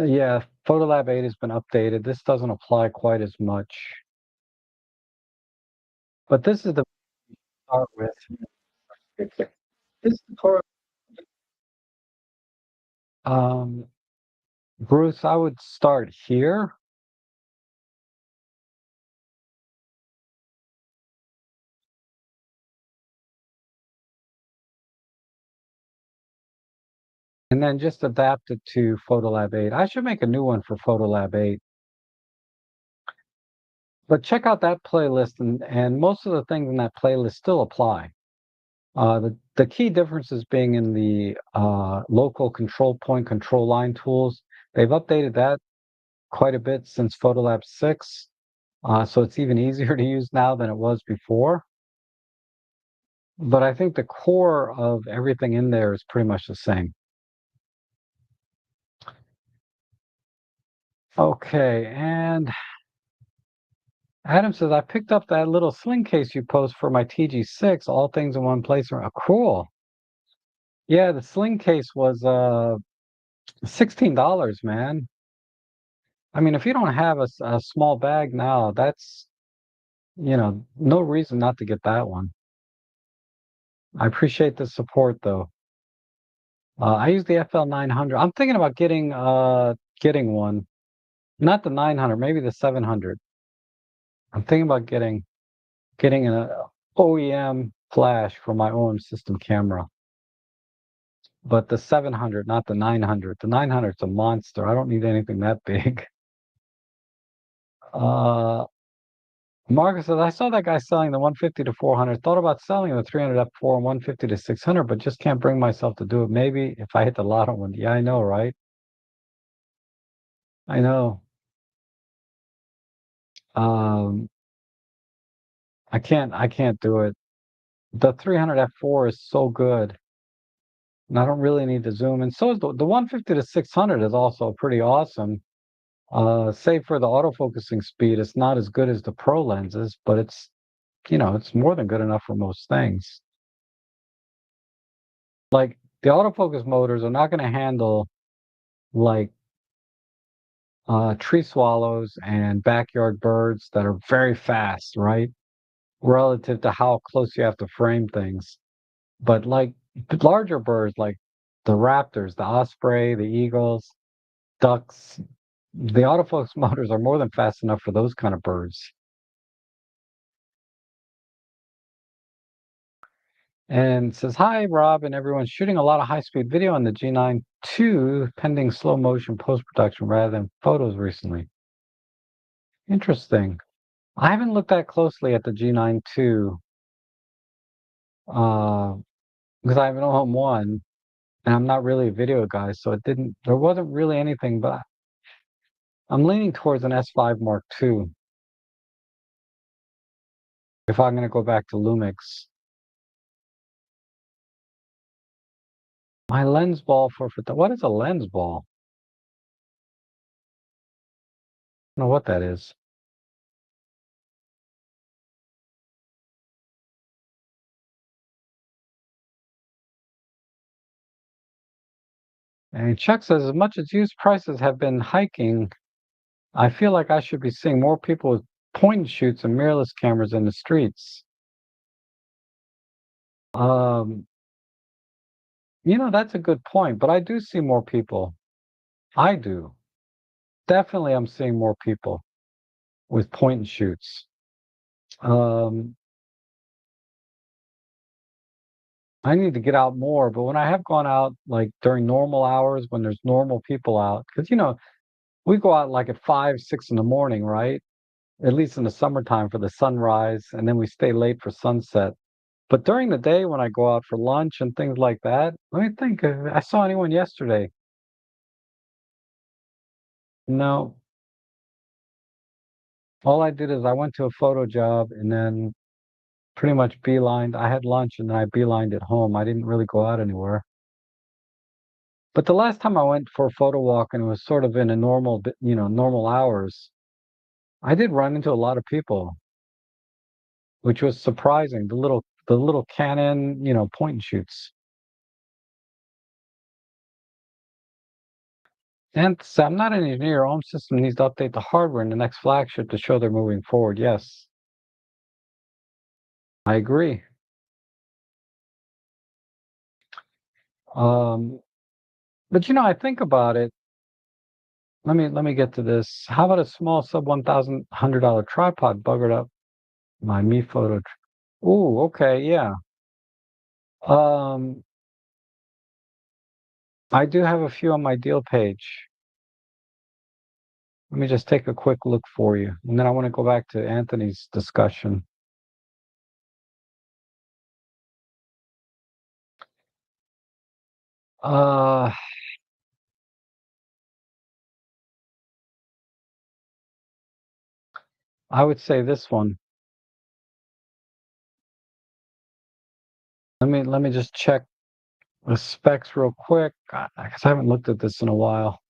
yeah, Photolab 8 has been updated. This doesn't apply quite as much. But this is the start with. This tutorial, um, Bruce, I would start here. And then just adapt it to Photolab 8. I should make a new one for Photolab 8. But check out that playlist, and most of the things in that playlist still apply. The key differences being in the local control point control line tools. They've updated that quite a bit since Photolab 6. So it's even easier to use now than it was before. But I think the core of everything in there is pretty much the same. Okay, and Adam says, I picked up that little sling case you post for my TG6, all things in one place. Oh, cool. Yeah, the sling case was $16, man. I mean, if you don't have a small bag now, that's, no reason not to get that one. I appreciate the support though. I use the FL 900. I'm thinking about getting one. Not the 900, maybe the 700. I'm thinking about getting an OEM flash for my own system camera. But the 700, not the 900. The 900 is a monster. I don't need anything that big. Uh, Marcus says, I saw that guy selling the 150 to 400. Thought about selling the 300 F4 and 150 to 600, but just can't bring myself to do it. Maybe if I hit the lotto one. Yeah, I know, right? I know. Um, I can't do it. The 300 F4 is so good, and I don't really need to zoom. And so is the 150 to 600 is also pretty awesome. Save for the autofocusing speed, it's not as good as the pro lenses, but it's more than good enough for most things. Like the autofocus motors are not going to handle like tree swallows and backyard birds that are very fast, right? Relative to how close you have to frame things. But like larger birds, like the raptors, the osprey, the eagles, ducks, the autofocus motors are more than fast enough for those kind of birds. And says, hi, Rob, and everyone's shooting a lot of high-speed video on the G9 II, pending slow motion post-production rather than photos recently. Interesting. I haven't looked that closely at the G9 II, because I have an OM1, and I'm not really a video guy, so there wasn't really anything, but I'm leaning towards an S5 Mark II if I'm going to go back to Lumix. My lens ball what is a lens ball? I don't know what that is. And Chuck says, as much as used prices have been hiking, I feel like I should be seeing more people with point and shoots and mirrorless cameras in the streets. Um, that's a good point, but I do see more people. I do. Definitely, I'm seeing more people with point and shoots. Um, I need to get out more, but when I have gone out, like during normal hours, when there's normal people out, because we go out like at 5, 6 in the morning, right? At least in the summertime for the sunrise, and then we stay late for sunset. But during the day when I go out for lunch and things like that, let me think if I saw anyone yesterday. No, all I did is I went to a photo job and then pretty much beelined. I had lunch and then I beelined at home. I didn't really go out anywhere. But the last time I went for a photo walk and it was sort of in a normal hours, I did run into a lot of people, which was surprising. The little Canon, point and shoots. And so I'm not an engineer. Our own system needs to update the hardware in the next flagship to show they're moving forward. Yes, I agree. Um, but I think about it. Let me get to this. How about a small sub $1,100 tripod buggered up my Me Photo? Ooh, okay, yeah. Um, I do have a few on my deal page. Let me just take a quick look for you, and then I want to go back to Anthony's discussion. Uh, I would say this one. Let me just check the specs real quick. I guess I haven't looked at this in a while.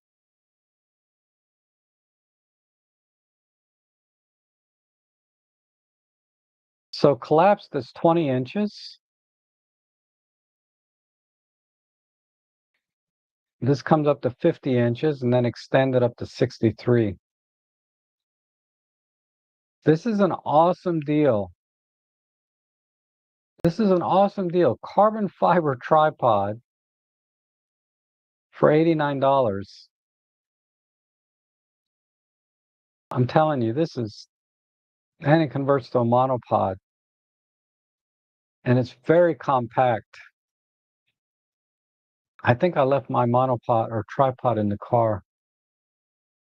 So collapse this 20 inches. This comes up to 50 inches and then extend it up to 63. This is an awesome deal. This is an awesome deal. Carbon fiber tripod for $89. I'm telling you, and it converts to a monopod, and it's very compact. I think I left my monopod or tripod in the car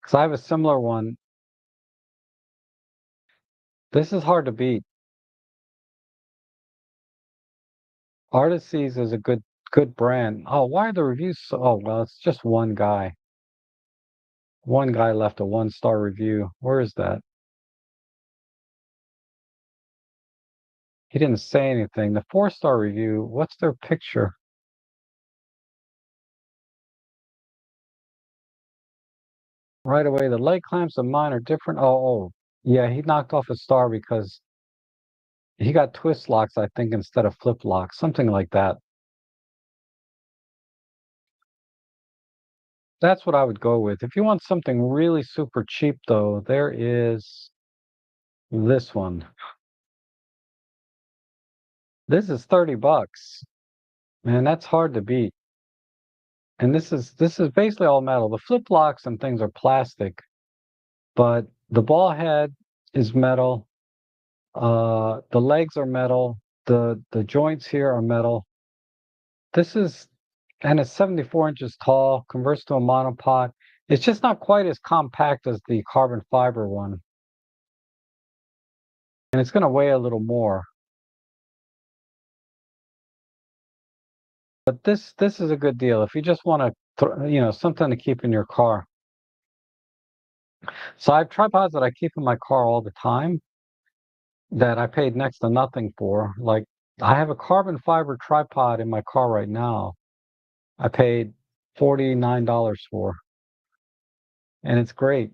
because I have a similar one. This is hard to beat. Artistes is a good brand. Oh, why are the reviews so? Oh, well, it's just one guy. One guy left a 1-star review. Where is that? He didn't say anything. The 4-star review, what's their picture? Right away, the leg clamps of mine are different. Oh, yeah, he knocked off a star because he got twist locks, I think, instead of flip locks, something like that. That's what I would go with. If you want something really super cheap, though, there is this one. This is 30 bucks. Man, that's hard to beat. And this is basically all metal. The flip locks and things are plastic, but the ball head is metal. The legs are metal. The joints here are metal. This is and it's 74 inches tall, converts to a monopod. It's just not quite as compact as the carbon fiber one. And it's going to weigh a little more. But this is a good deal if you just want to, something to keep in your car. So I have tripods that I keep in my car all the time that I paid next to nothing for. Like I have a carbon fiber tripod in my car right now. I paid $49 for, and it's great.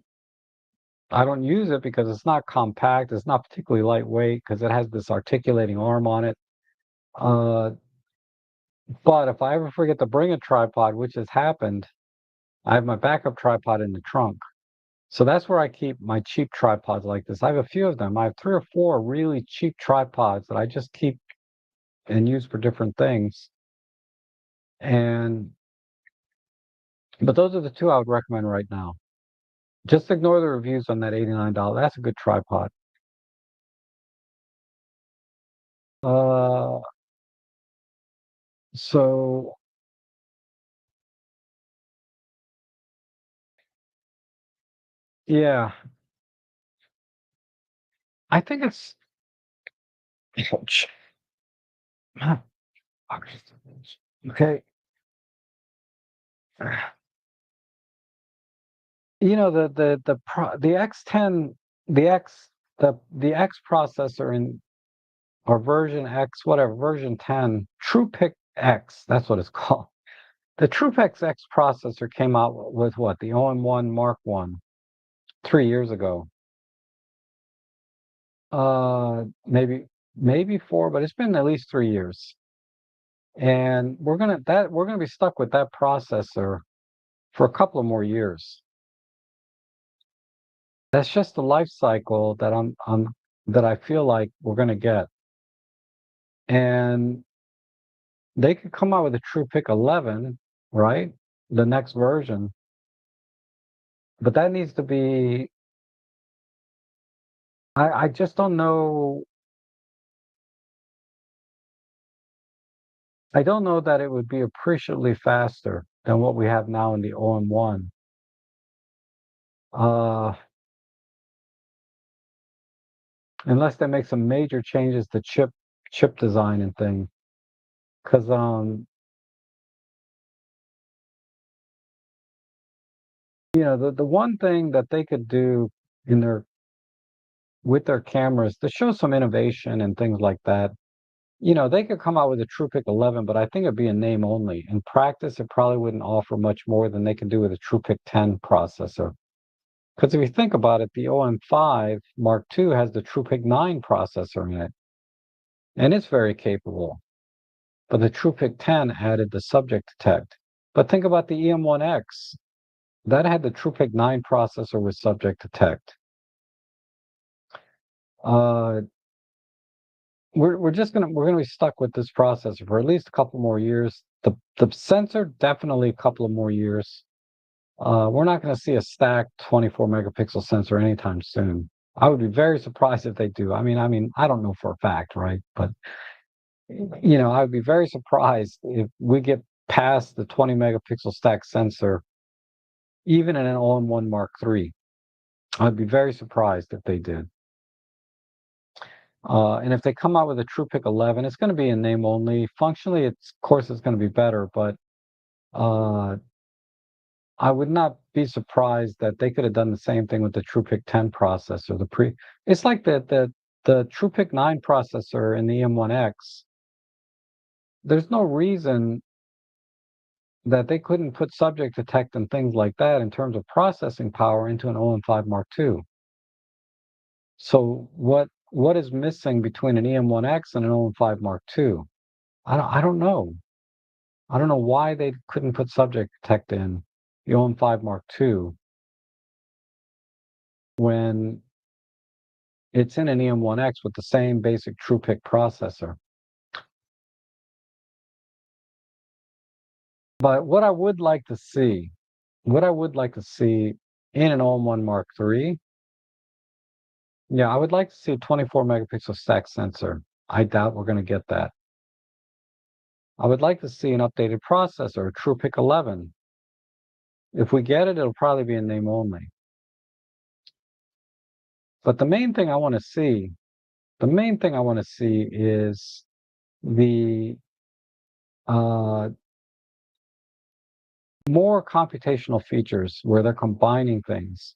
I don't use it because it's not compact. It's not particularly lightweight because it has this articulating arm on it. Uh, but if I ever forget to bring a tripod, which has happened, I have my backup tripod in the trunk. So that's where I keep my cheap tripods like this. I have a few of them. I have 3 or 4 really cheap tripods that I just keep and use for different things. And but those are the 2 I would recommend right now. Just ignore the reviews on that $89. That's a good tripod. Uh, so yeah, I think it's ouch. Okay. The X10, the X the X processor in or version X, whatever, version 10, TruePic X, that's what it's called. The TruePic X processor came out with what? The OM1 Mark 1 3 years ago. Maybe 4, but it's been at least 3 years. And we're gonna be stuck with that processor for a couple of more years. That's just the life cycle that I feel like we're gonna get. And they could come out with a TruePic 11, right? The next version, but that needs to be. I just don't know. I don't know that it would be appreciably faster than what we have now in the OM1. Uh, unless they make some major changes to chip design and things. Because the one thing that they could do in their with their cameras to show some innovation and things like that. They could come out with a TruePic 11, but I think it'd be a name only. In practice, it probably wouldn't offer much more than they can do with a TruePic 10 processor. Because if you think about it, the OM5 Mark II has the TruePic 9 processor in it. and it's very capable. But the TruePic 10 added the subject detect. But think about the EM1X. That had the TruePic 9 processor with subject detect. Uh, we're gonna be stuck with this processor for at least a couple more years. The sensor definitely a couple of more years. We're not going to see a stacked 24 megapixel sensor anytime soon. I would be very surprised if they do. I don't know for a fact, right? But I would be very surprised if we get past the 20 megapixel stack sensor, even in an all-in-one Mark III. I'd be very surprised if they did. And if they come out with a TruePic 11, it's going to be in name only. Functionally, of course, it's going to be better, but uh, I would not be surprised that they could have done the same thing with the TruePic 10 processor. It's like the TruePic 9 processor in the M1X. There's no reason that they couldn't put subject detect and things like that in terms of processing power into an OM5 Mark II. So what is missing between an EM1X and an OM5 Mark II? I don't know. I don't know why they couldn't put subject detect in the OM5 Mark II when it's in an EM1X with the same basic TruePic processor. But what I would like to see in an OM1 Mark III, yeah, I would like to see a 24 megapixel stack sensor. I doubt we're going to get that. I would like to see an updated processor, a TruePic 11. If we get it, it'll probably be in name only. But the main thing I want to see is the more computational features where they're combining things.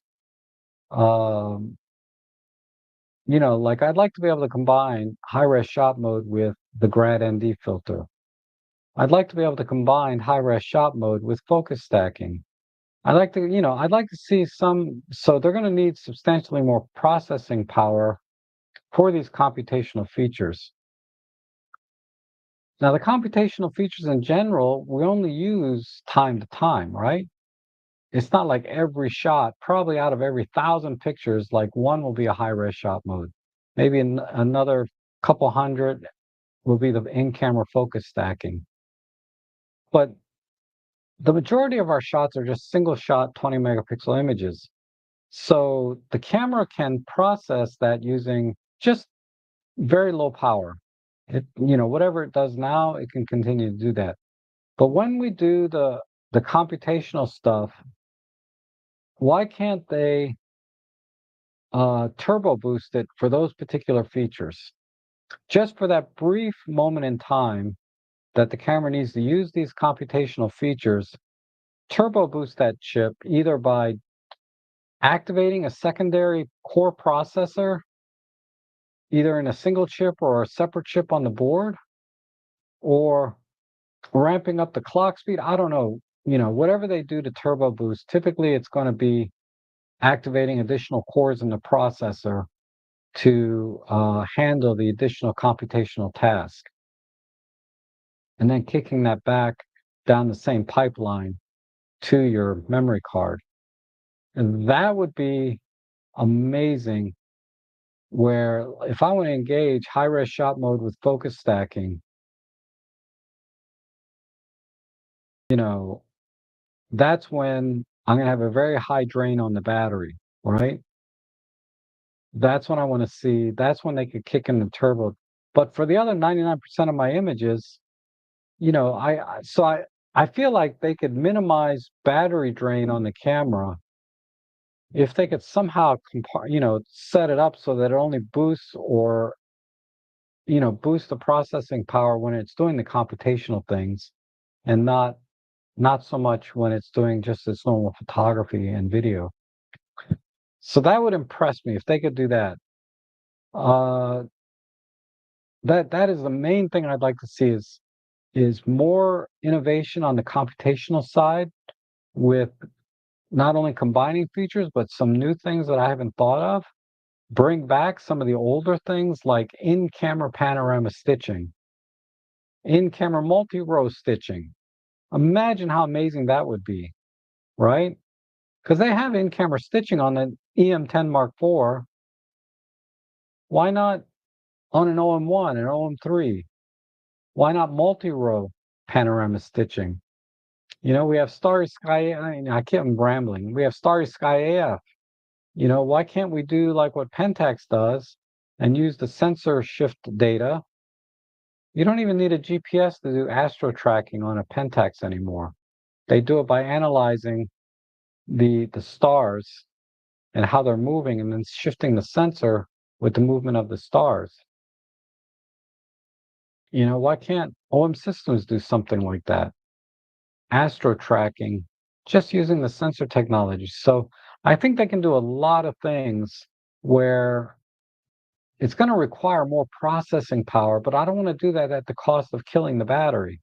Like I'd like to be able to combine high-res shot mode with the grad ND filter. I'd like to be able to combine high-res shot mode with focus stacking. I'd like to see so they're going to need substantially more processing power for these computational features. Now, the computational features in general, we only use time to time, right? It's not like every shot, probably out of every 1,000 pictures, like one will be a high-res shot mode. Maybe another couple hundred will be the in-camera focus stacking. But the majority of our shots are just single shot 20 megapixel images. So the camera can process that using just very low power. Whatever it does now, it can continue to do that. But when we do the computational stuff, why can't they turbo boost it for those particular features? Just for that brief moment in time that the camera needs to use these computational features, turbo boost that chip either by activating a secondary core processor, either in a single chip or a separate chip on the board, or ramping up the clock speed. I don't know. Whatever they do to turbo boost, typically it's going to be activating additional cores in the processor to handle the additional computational task, and then kicking that back down the same pipeline to your memory card. And that would be amazing, where if I want to engage high-res shot mode with focus stacking, that's when I'm going to have a very high drain on the battery, right? That's when I want to see, that's when they could kick in the turbo. But for the other 99% of my images, I feel like they could minimize battery drain on the camera if they could somehow set it up so that it only boosts or boost the processing power when it's doing the computational things, and not so much when it's doing just its normal photography and video. So that would impress me if they could do that. Uh, that is the main thing I'd like to see is more innovation on the computational side, with not only combining features but some new things that I haven't thought of. bring back some of the older things like in-camera panorama stitching, in-camera multi-row stitching. Imagine how amazing that would be, right? Because they have in-camera stitching on the EM10 Mark IV. Why not on an OM1 and OM3? Why not multi-row panorama stitching? You know, we have Starry Sky. I can't, I'm rambling. We have Starry Sky AF. You know, why can't we do like what Pentax does and use the sensor shift data? You don't even need a GPS to do astro tracking on a Pentax anymore. They do it by analyzing the stars and how they're moving and then shifting the sensor with the movement of the stars. You know, why can't OM systems do something like that? Astro tracking, just using the sensor technology. So I think they can do a lot of things where it's going to require more processing power, but I don't want to do that at the cost of killing the battery.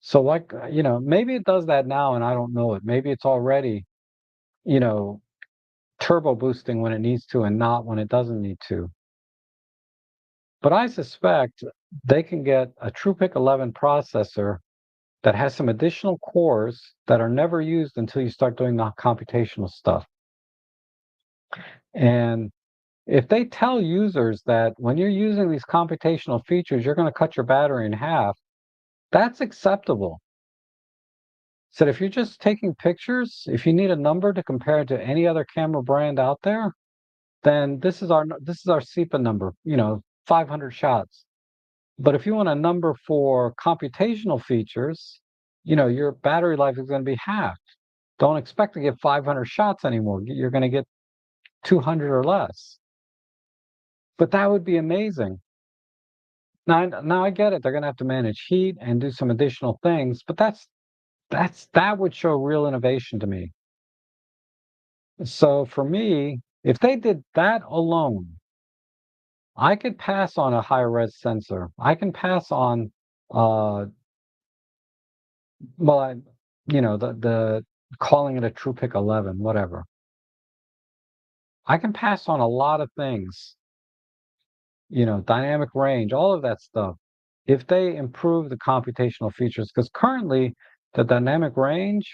So like, you know, maybe it does that now and I don't know it. Maybe it's already, you know, turbo boosting when it needs to and not when it doesn't need to. But I suspect they can get a TruePic 11 processor that has some additional cores that are never used until you start doing the computational stuff. And if they tell users that when you're using these computational features, you're going to cut your battery in half, that's acceptable. So if you're just taking pictures, if you need a number to compare it to any other camera brand out there, then this is our SEPA number, you know, 500 shots. But if you want a number for computational features, you know, your battery life is going to be halved. Don't expect to get 500 shots anymore. You're going to get 200 or less. But that would be amazing. Now I get it. They're going to have to manage heat and do some additional things, but that would show real innovation to me. So for me, if they did that alone, I could pass on a high res sensor. I can pass on, well, you know, the calling it a TruePic 11, whatever. I can pass on a lot of things, you know, dynamic range, all of that stuff, if they improve the computational features. Because currently, the dynamic range,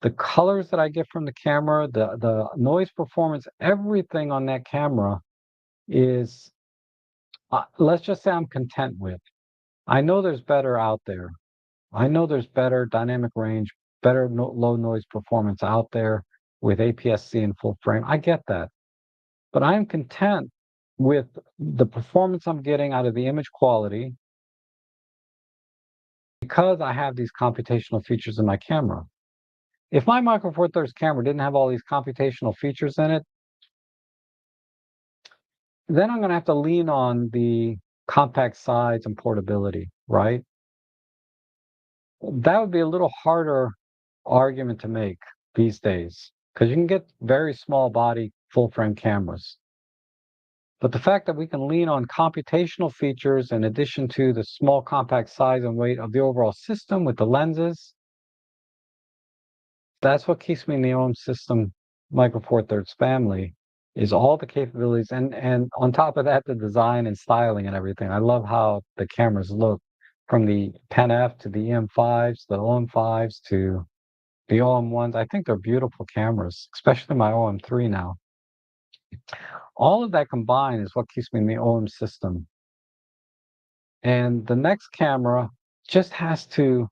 the colors that I get from the camera, the noise performance, everything on that camera is, let's just say I'm content with. I know there's better out there. I know there's better dynamic range, better low noise performance out there with APS-C and full frame. I get that. But I'm content with the performance I'm getting out of the image quality because I have these computational features in my camera. If my Micro Four Thirds camera didn't have all these computational features in it, then I'm going to have to lean on the compact size and portability, right? That would be a little harder argument to make these days because you can get very small body full frame cameras. But the fact that we can lean on computational features in addition to the small compact size and weight of the overall system with the lenses, that's what keeps me in the OM system Micro Four Thirds family is all the capabilities and on top of that, the design and styling and everything. I love how the cameras look from the Pen F to the EM5s, the OM5s to the OM1s. I think they're beautiful cameras, especially my OM3 now. All of that combined is what keeps me in the OM system. And the next camera just has to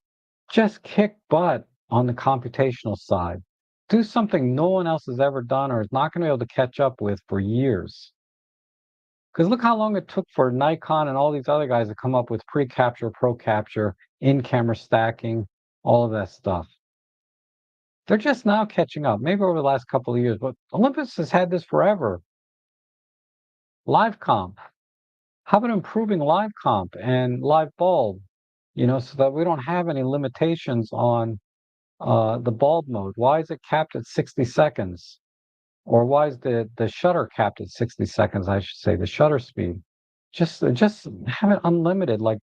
just kick butt on the computational side. Do something no one else has ever done or is not going to be able to catch up with for years. Because look how long it took for Nikon and all these other guys to come up with pre-capture, pro-capture, in-camera stacking, all of that stuff. They're just now catching up, maybe over the last couple of years, but Olympus has had this forever. Live comp. How about improving live comp and live bulb, you know, so that we don't have any limitations on the bulb mode? Why is it capped at 60 seconds? Or why is the shutter capped at 60 seconds, I should say, the shutter speed? Just have it unlimited like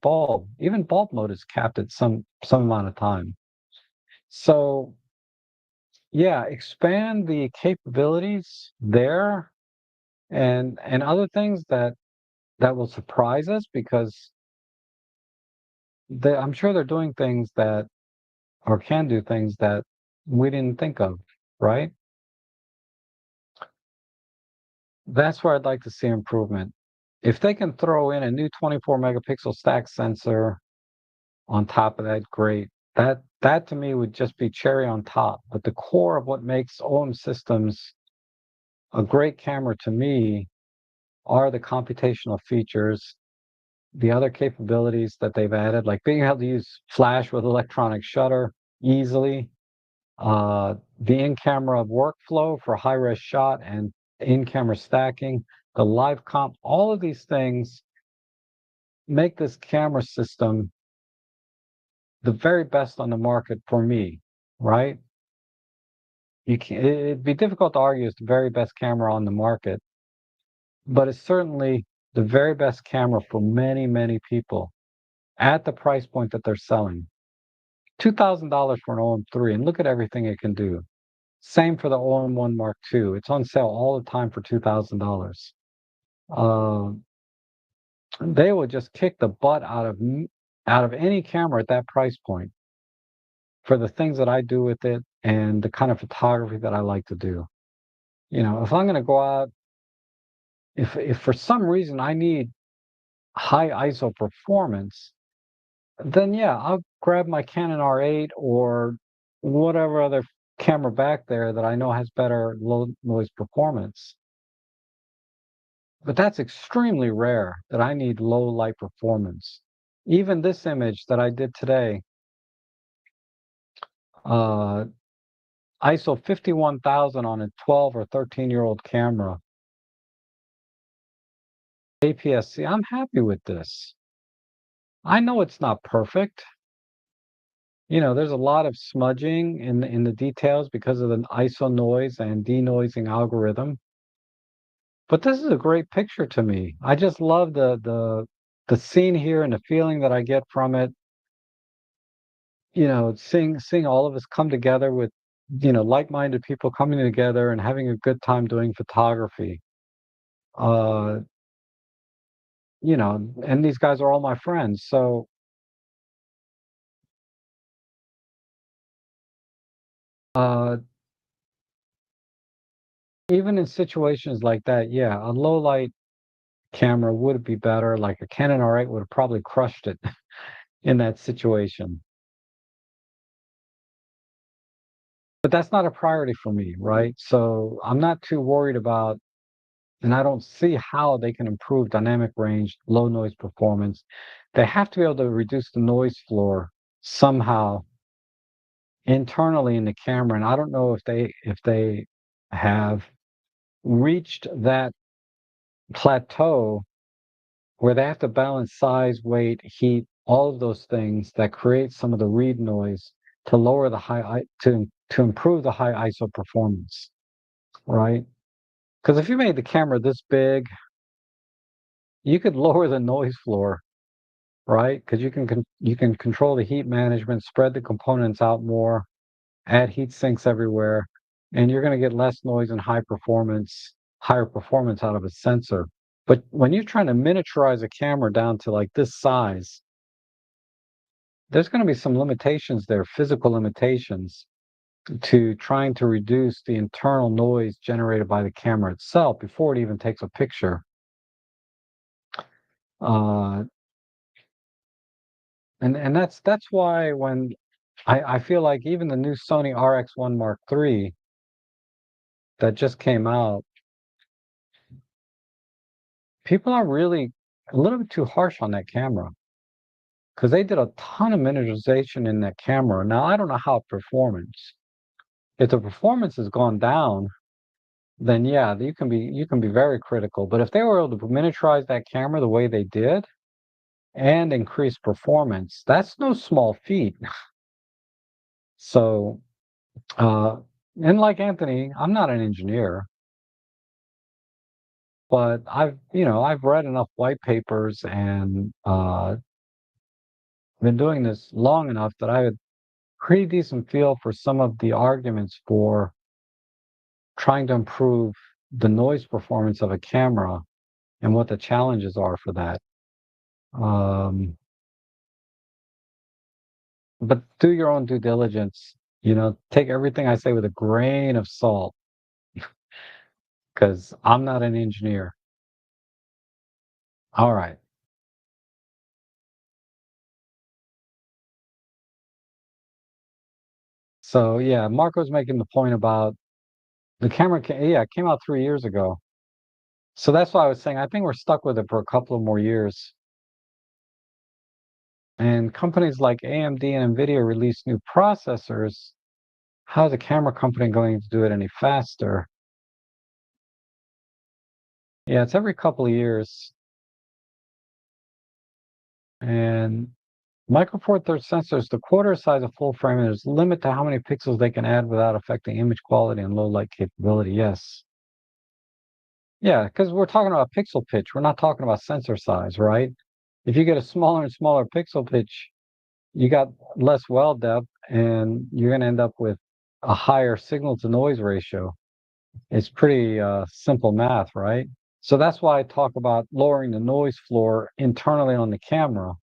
bulb. Even bulb mode is capped at some amount of time. So yeah, expand the capabilities there and other things that will surprise us because I'm sure they're doing things that or can do things that we didn't think of, right? That's where I'd like to see improvement. If they can throw in a new 24 megapixel stack sensor on top of that, great. That to me would just be cherry on top. But the core of what makes OM systems a great camera to me are the computational features, the other capabilities that they've added, like being able to use flash with electronic shutter easily, the in-camera workflow for high-res shot and in-camera stacking, the live comp, all of these things make this camera system the very best on the market for me, right? It'd be difficult to argue it's the very best camera on the market, but it's certainly the very best camera for many, many people at the price point that they're selling. $2,000 for an OM3, and look at everything it can do. Same for the OM1 Mark II. It's on sale all the time for $2,000. They will just kick the butt out of any camera at that price point for the things that I do with it and the kind of photography that I like to do. You know, if I'm going to go out, if for some reason I need high ISO performance, then yeah, I'll grab my Canon R8 or whatever other camera back there that I know has better low noise performance. But that's extremely rare that I need low light performance. Even this image that I did today, uh, ISO 51,000 on a 12 or 13-year-old camera, APS-C, I'm happy with this. I know it's not perfect. You know, there's a lot of smudging in the details because of the ISO noise and denoising algorithm. But this is a great picture to me. I just love the scene here and the feeling that I get from it. You know, seeing all of us come together with, you know, like-minded people coming together and having a good time doing photography. Uh, you know, and these guys are all my friends. So uh, even in situations like that, yeah, a low light camera would be better. Like a Canon R8 would have probably crushed it in that situation. But that's not a priority for me, right? So I'm not too worried about, and I don't see how they can improve dynamic range, low noise performance. They have to be able to reduce the noise floor somehow internally in the camera. And I don't know if they have reached that plateau where they have to balance size, weight, heat, all of those things that create some of the read noise to lower the to improve the high ISO performance, right? Because if you made the camera this big, you could lower the noise floor, right? Because you can control the heat management, spread the components out more, add heat sinks everywhere, and you're going to get less noise and higher performance out of a sensor. But when you're trying to miniaturize a camera down to like this size, there's going to be some limitations there, physical limitations to trying to reduce the internal noise generated by the camera itself before it even takes a picture. Uh, and that's why when I feel like even the new Sony RX1 Mark III that just came out, people are really a little bit too harsh on that camera because they did a ton of miniaturization in that camera. Now I don't know how it performs. If the performance has gone down, then yeah, you can be very critical. But if they were able to miniaturize that camera the way they did and increase performance, that's no small feat. So, uh, and like Anthony, I'm not an engineer, but I've read enough white papers and been doing this long enough that I had pretty decent feel for some of the arguments for trying to improve the noise performance of a camera and what the challenges are for that. Um, but do your own due diligence. Take everything I say with a grain of salt because I'm not an engineer. All right. So yeah, Marco's making the point about the camera. Yeah, it came out 3 years ago. So that's why I was saying I think we're stuck with it for a couple of more years. And companies like AMD and Nvidia release new processors. How's a camera company going to do it any faster? Yeah, it's every couple of years. And Micro Four Thirds sensors, the quarter size of full frame, and there's a limit to how many pixels they can add without affecting image quality and low light capability. Yes. Yeah, because we're talking about pixel pitch. We're not talking about sensor size, right? If you get a smaller and smaller pixel pitch, you got less well depth, and you're going to end up with a higher signal to noise ratio. It's pretty simple math, right? So that's why I talk about lowering the noise floor internally on the camera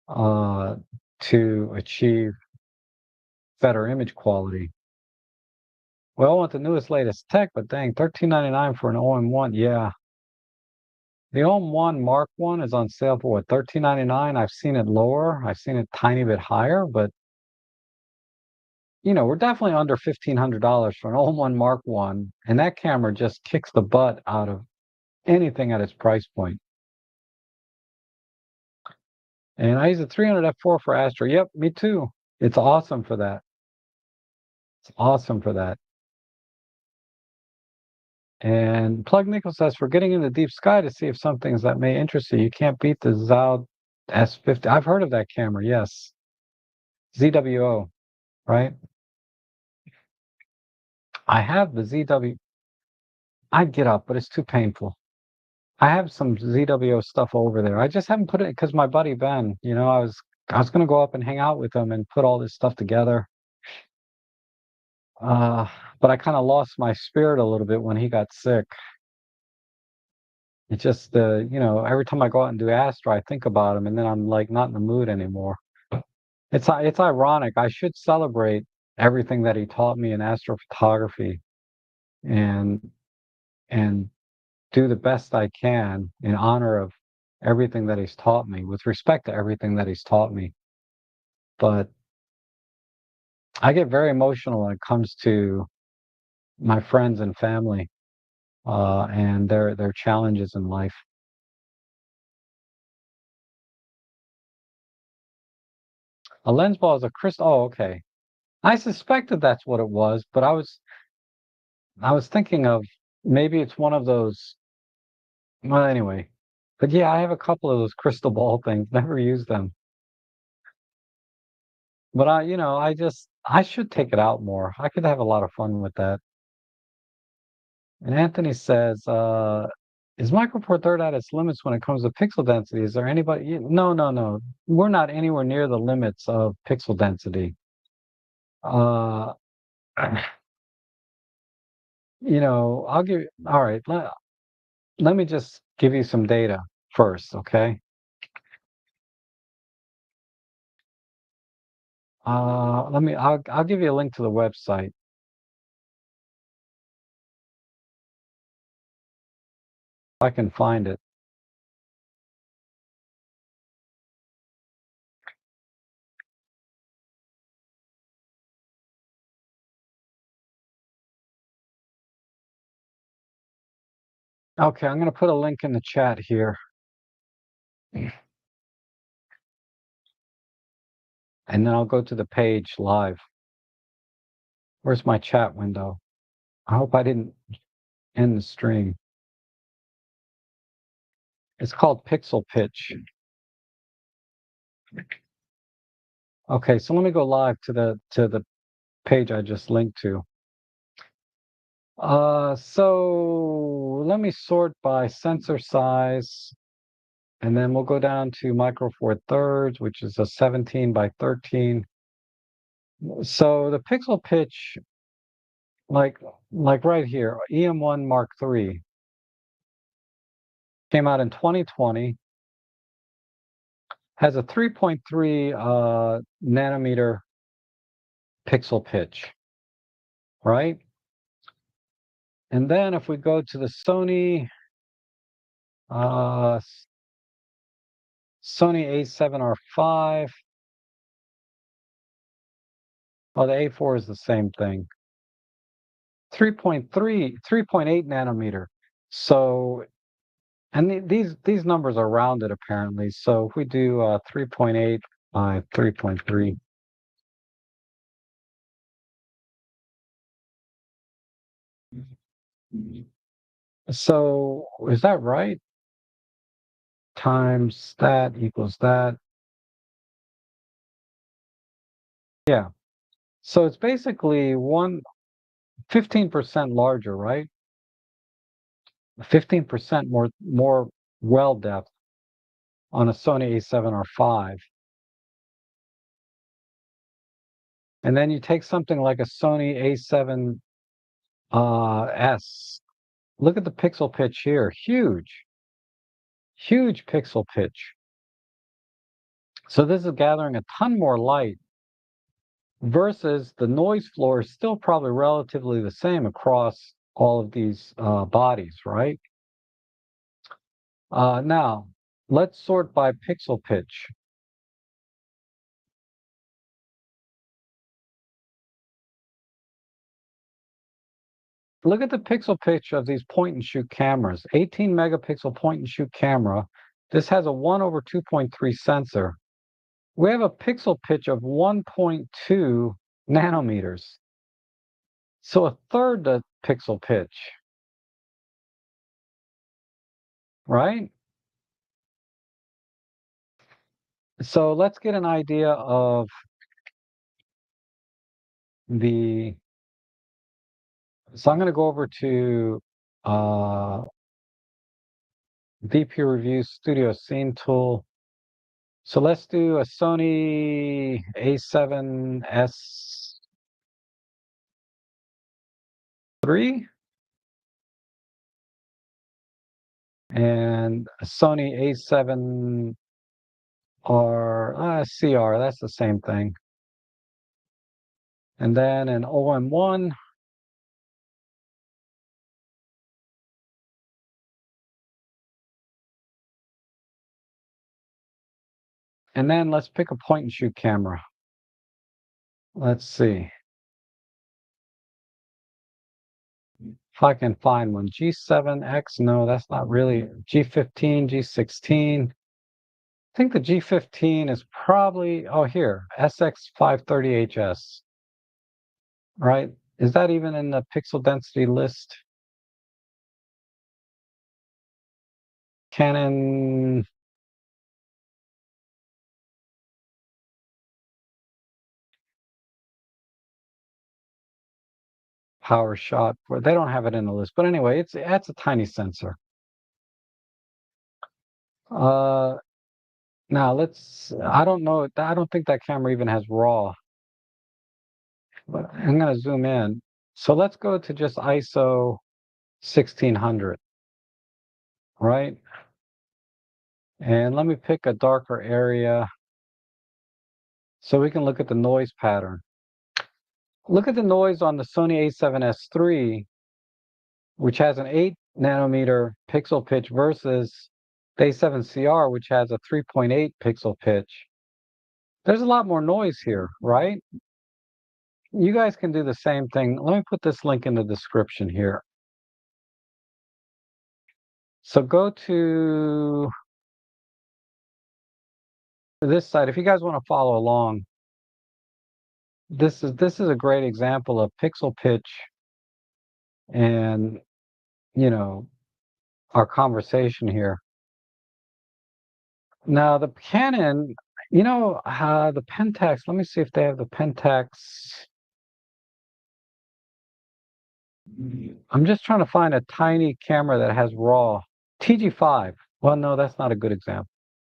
uh, to achieve better image quality. Well, I want the newest, latest tech, but dang, $13.99 for an OM1. Yeah, the OM1 Mark One is on sale for what, $13.99? I've seen it lower. I've seen it tiny bit higher, but we're definitely under $1,500 for an OM1 Mark One, and that camera just kicks the butt out of anything at its price point. And I use a 300 f4 for Astro. Yep, me too. It's awesome for that. It's awesome for that. And Plug Nickel says, for getting in the deep sky to see if some things that may interest you, you can't beat the ZOUD S50. I've heard of that camera, yes. ZWO, right? I have the ZW. I'd get up, but it's too painful. I have some ZWO stuff over there. I just haven't put it because my buddy Ben, I was gonna go up and hang out with him and put all this stuff together. Uh, but I kind of lost my spirit a little bit when he got sick. It's just every time I go out and do Astro, I think about him, and then I'm like not in the mood anymore. It's ironic. I should celebrate everything that he taught me in astrophotography and and do the best I can in honor of everything that he's taught me, with respect to everything that he's taught me. But I get very emotional when it comes to my friends and family and their challenges in life. A lens ball is a crystal. Oh, okay. I suspected that's what it was, but I was thinking of maybe it's one of those. Well, anyway, but yeah, I have a couple of those crystal ball things. Never used them, but I should take it out more. I could have a lot of fun with that. And Anthony says, "Is Micro Four Third at its limits when it comes to pixel density? Is there anybody?" No, no, no. We're not anywhere near the limits of pixel density. Uh, I'll give. All right. Let me just give you some data first, okay? I'll give you a link to the website if I can find it. Okay, I'm gonna put a link in the chat here, and then I'll go to the page live. Where's my chat window? I hope I didn't end the stream. It's called Pixel Pitch. Okay, so let me go live to the page I just linked to. So let me sort by sensor size, and then we'll go down to Micro Four Thirds, which is a 17 by 13. So the pixel pitch, like like right here, EM1 Mark III came out in 2020, has a 3.3 nanometer pixel pitch, right? And then if we go to the uh, Sony A7R5, oh, the A4 is the same thing. 3.8 nanometer. So, and these numbers are rounded apparently. So if we do 3.8 by 3.3, so is that right? Times that equals that. Yeah. So it's basically 15% larger, right? 15% more well depth on a Sony A7R5. And then you take something like a Sony A7 S. Look at the pixel pitch here. Huge pixel pitch. So this is gathering a ton more light versus the noise floor is still probably relatively the same across all of these bodies, right? Now, let's sort by pixel pitch. Look at the pixel pitch of these point and shoot cameras. 18 megapixel point and shoot camera. This has a 1 over 2.3 sensor. We have a pixel pitch of 1.2 nanometers. So a third the pixel pitch, right? So let's get an idea of the, so I'm going to go over to VP Review Studio Scene Tool. So let's do a Sony A7S III and a Sony A7R CR, that's the same thing. And then an OM1. And then let's pick a point and shoot camera. Let's see if I can find one. G7X, no, that's not really. G15, G16. I think the G15 is probably, oh, here, SX530HS, right? Is that even in the pixel density list? Canon, power shot, well, they don't have it in the list. But anyway, it's a tiny sensor. Uh, Now I don't know, I don't think that camera even has RAW, but I'm going to zoom in. So let's go to just ISO 1600, right? And let me pick a darker area so we can look at the noise pattern. Look at the noise on the Sony A7S III, which has an 8 nanometer pixel pitch versus the A7CR, which has a 3.8 pixel pitch. There's a lot more noise here, right? You guys can do the same thing. Let me put this link in the description here. So go to this site. If you guys want to follow along, this is a great example of pixel pitch and, you know, our conversation here. Now the Canon, the Pentax, let me see if they have the Pentax. I'm just trying to find a tiny camera that has RAW. TG5. Well, no, that's not a good example.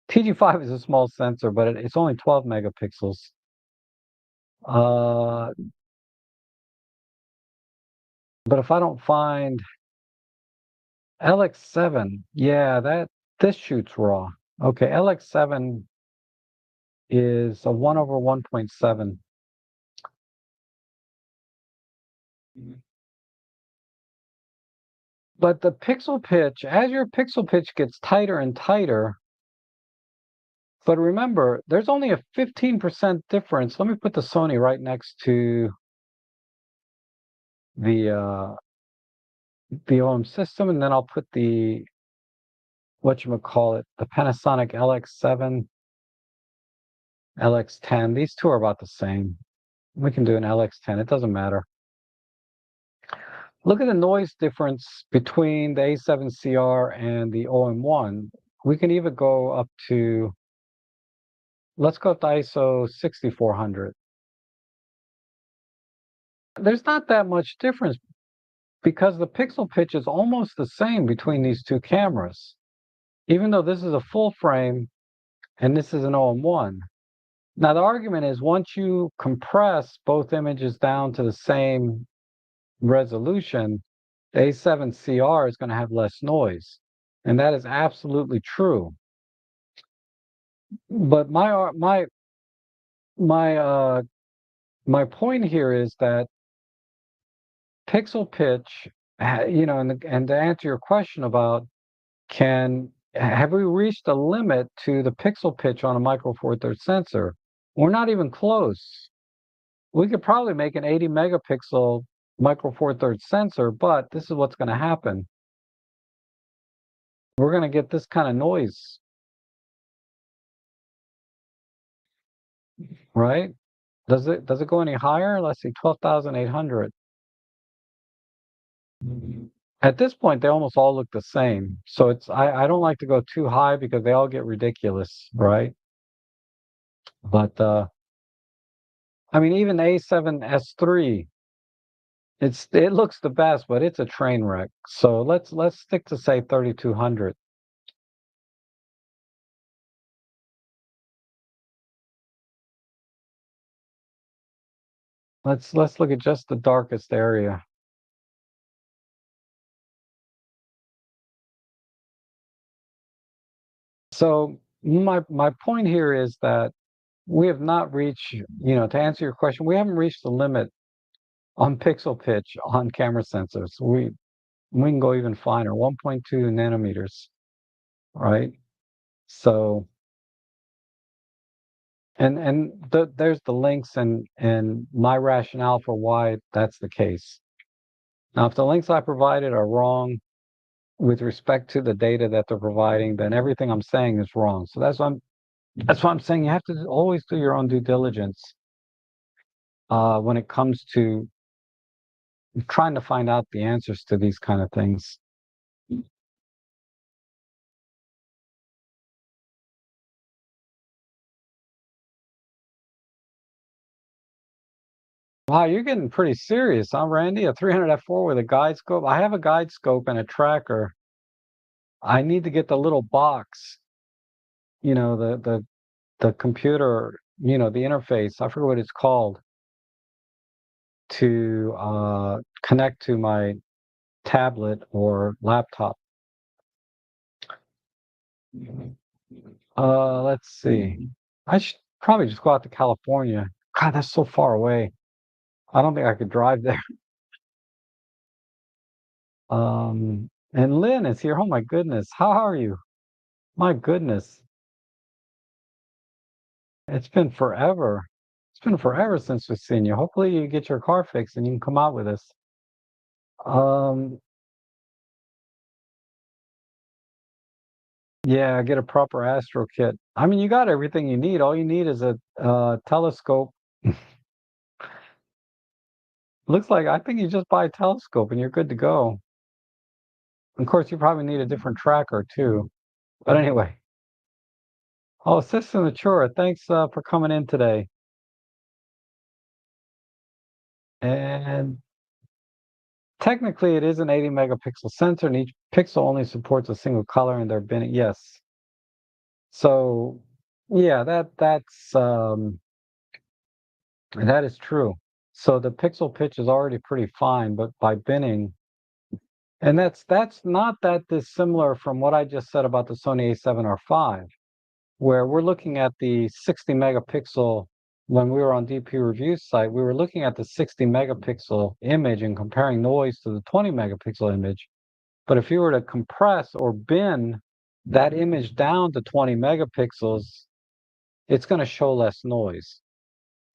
TG5 is a small sensor, but it's only 12 megapixels. Uh, But if I don't find LX7, yeah, this shoots raw. Okay, LX7 is a 1 over 1.7. But the pixel pitch, as your pixel pitch gets tighter and tighter, but remember, there's only a 15% difference. Let me put the Sony right next to the OM system, and then I'll put the whatchamacallit, the Panasonic LX7, LX10. These two are about the same. We can do an LX10, it doesn't matter. Look at the noise difference between the A7CR and the OM1. We can even go up to, let's go up to ISO 6400. There's not that much difference because the pixel pitch is almost the same between these two cameras, even though this is a full frame and this is an OM1. Now, the argument is once you compress both images down to the same resolution, the A7CR is going to have less noise. And that is absolutely true. But my my point here is that pixel pitch, and to answer your question about have we reached a limit to the pixel pitch on a Micro Four Thirds sensor? We're not even close. We could probably make an 80 megapixel Micro Four Thirds sensor, but this is what's going to happen. We're going to get this kind of noise, right? Does it go any higher? Let's see, 12,800. At this point, they almost all look the same. So I don't like to go too high because they all get ridiculous, right? But I mean, even A7S3, it looks the best, but it's a train wreck. So let's stick to say 3200. Let's look at just the darkest area. So my point here is that we have not reached, to answer your question, we haven't reached the limit on pixel pitch on camera sensors. We can go even finer, 1.2 nanometers, right? So there's the links and my rationale for why that's the case. Now, if the links I provided are wrong with respect to the data that they're providing, then everything I'm saying is wrong. So that's why I'm saying you have to always do your own due diligence when it comes to trying to find out the answers to these kind of things. Wow, you're getting pretty serious, huh, Randy? A 300 f4 with a guide scope. I have a guide scope and a tracker. I need to get the little box, the computer, the interface. I forget what it's called to connect to my tablet or laptop. Let's see. I should probably just go out to California. God, that's so far away. I don't think I could drive there. And Lynn is here. Oh my goodness. How are you? My goodness. It's been forever. It's been forever since we've seen you. Hopefully you get your car fixed and you can come out with us. Um, yeah, get a proper Astro kit. I mean, you got everything you need. All you need is a telescope. Looks like I think you just buy a telescope and you're good to go. Of course, you probably need a different tracker too. But anyway, oh, Sister Natura, thanks for coming in today. And technically, it is an 80 megapixel sensor, and each pixel only supports a single color, and they're binning. Yes. So, yeah, that is true. So the pixel pitch is already pretty fine, but by binning, and that's not that dissimilar from what I just said about the Sony A7R5, where we're looking at the 60 megapixel. When we were on DP Review's site, we were looking at the 60 megapixel image and comparing noise to the 20 megapixel image. But if you were to compress or bin that image down to 20 megapixels, it's going to show less noise,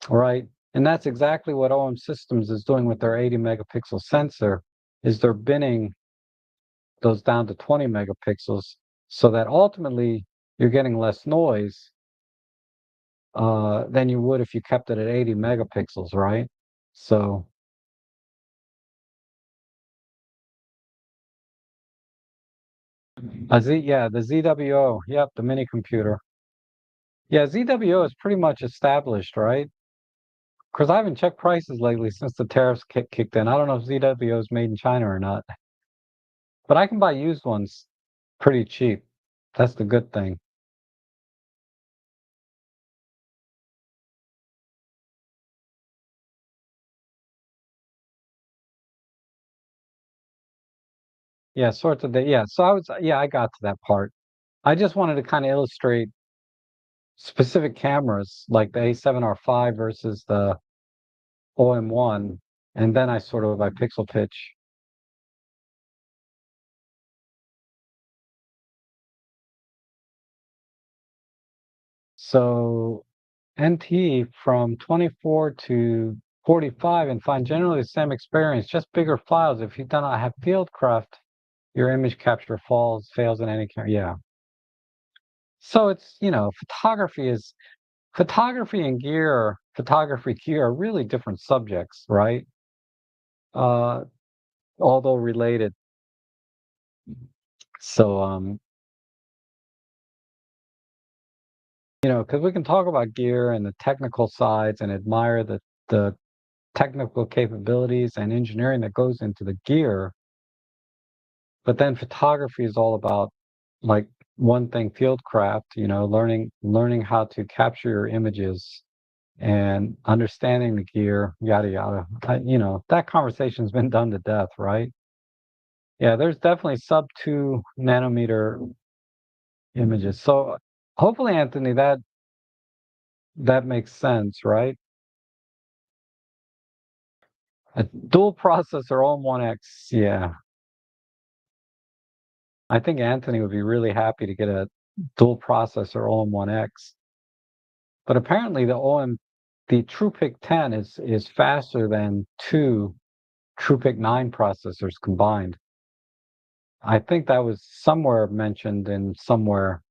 right? And that's exactly what OM Systems is doing with their 80 megapixel sensor, is they're binning those down to 20 megapixels so that ultimately you're getting less noise than you would if you kept it at 80 megapixels, right? So, yeah, the ZWO, yep, the mini computer. Yeah, ZWO is pretty much established, right? Because I haven't checked prices lately since the tariffs kicked in. I don't know if ZWO is made in China or not, but I can buy used ones pretty cheap. That's the good thing. Yeah, sorts of the yeah. So yeah, I got to that part. I just wanted to kind of illustrate specific cameras like the A7R5 versus the OM1, and then I pixel pitch. So NT from 24 to 45 and find generally the same experience, just bigger files. If you do not have Fieldcraft, your image capture fails in any camera. Yeah. So it's, photography and photography gear are really different subjects, right? Uh, although related. So, because we can talk about gear and the technical sides and admire the technical capabilities and engineering that goes into the gear. But then photography is all about, like, one thing, fieldcraft, learning how to capture your images and understanding the gear, yada yada. That conversation's been done to death, right? Yeah, there's definitely sub 2 nanometer images. So hopefully, Anthony, that makes sense, right? A dual processor on 1X, yeah. I think Anthony would be really happy to get a dual processor OM1X. But apparently the TruePic 10 is faster than two TruePic 9 processors combined. I think that was somewhere mentioned in somewhere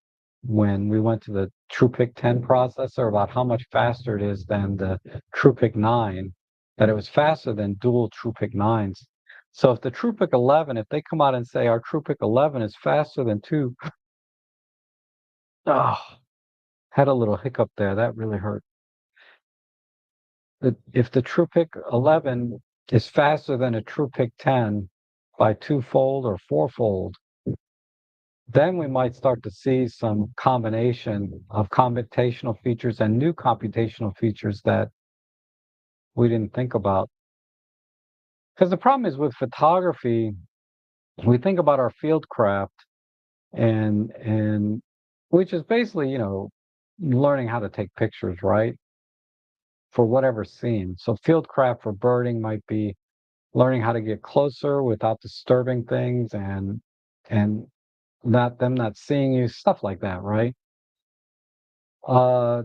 when we went to the TruePic 10 processor about how much faster it is than the TruePic 9, that it was faster than dual TruePic 9s. So if the TruePic 11, if they come out and say our TruePic 11 is faster than two, oh, had a little hiccup there. That really hurt. If the TruePic 11 is faster than a TruePic 10 by twofold or fourfold, then we might start to see some combination of computational features and new computational features that we didn't think about. Because the problem is with photography, we think about our field craft and which is basically, learning how to take pictures, right? For whatever scene. So field craft for birding might be learning how to get closer without disturbing things and not seeing you, stuff like that, right? Uh,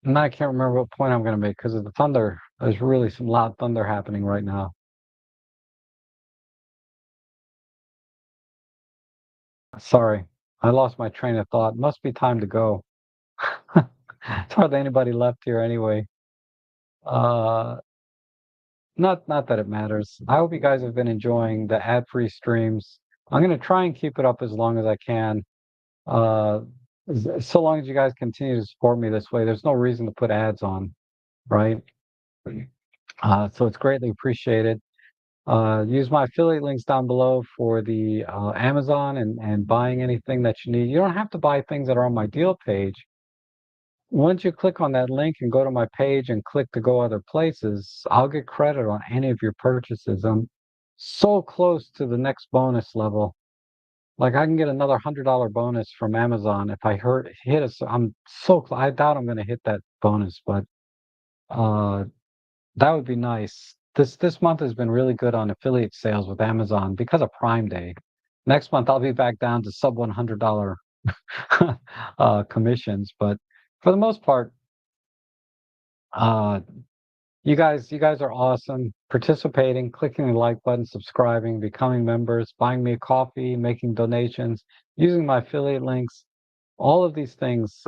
and I can't remember what point I'm going to make because of the thunder. There's really some loud thunder happening right now. Sorry, I lost my train of thought. Must be time to go. There's hardly anybody left here anyway. Uh, not that it matters. I hope you guys have been enjoying the ad-free streams. I'm going to try and keep it up as long as I can. Uh, so long as you guys continue to support me this way, there's no reason to put ads on, right? So it's greatly appreciated. Use my affiliate links down below for the Amazon and buying anything that you need. You don't have to buy things that are on my deal page, once you click on that link and go to my page and click to go other places, I'll get credit on any of your purchases. I'm so close to the next bonus level. Like I can get another $100 bonus from Amazon if I hit it. I'm so I doubt I'm going to hit that bonus, but uh, that would be nice. This month has been really good on affiliate sales with Amazon because of Prime Day. Next month I'll be back down to sub $100 commissions, but for the most part, uh, you guys are awesome. Participating, clicking the like button, subscribing, becoming members, buying me a coffee, making donations, using my affiliate links. All of these things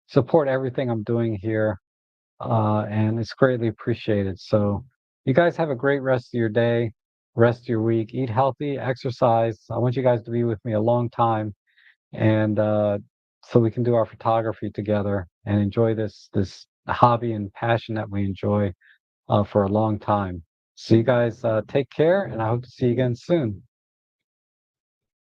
support everything I'm doing here, and it's greatly appreciated. So, you guys have a great rest of your day, rest of your week. Eat healthy, exercise. I want you guys to be with me a long time, and so we can do our photography together and enjoy this hobby and passion that we enjoy for a long time. So, you guys take care, and I hope to see you again soon.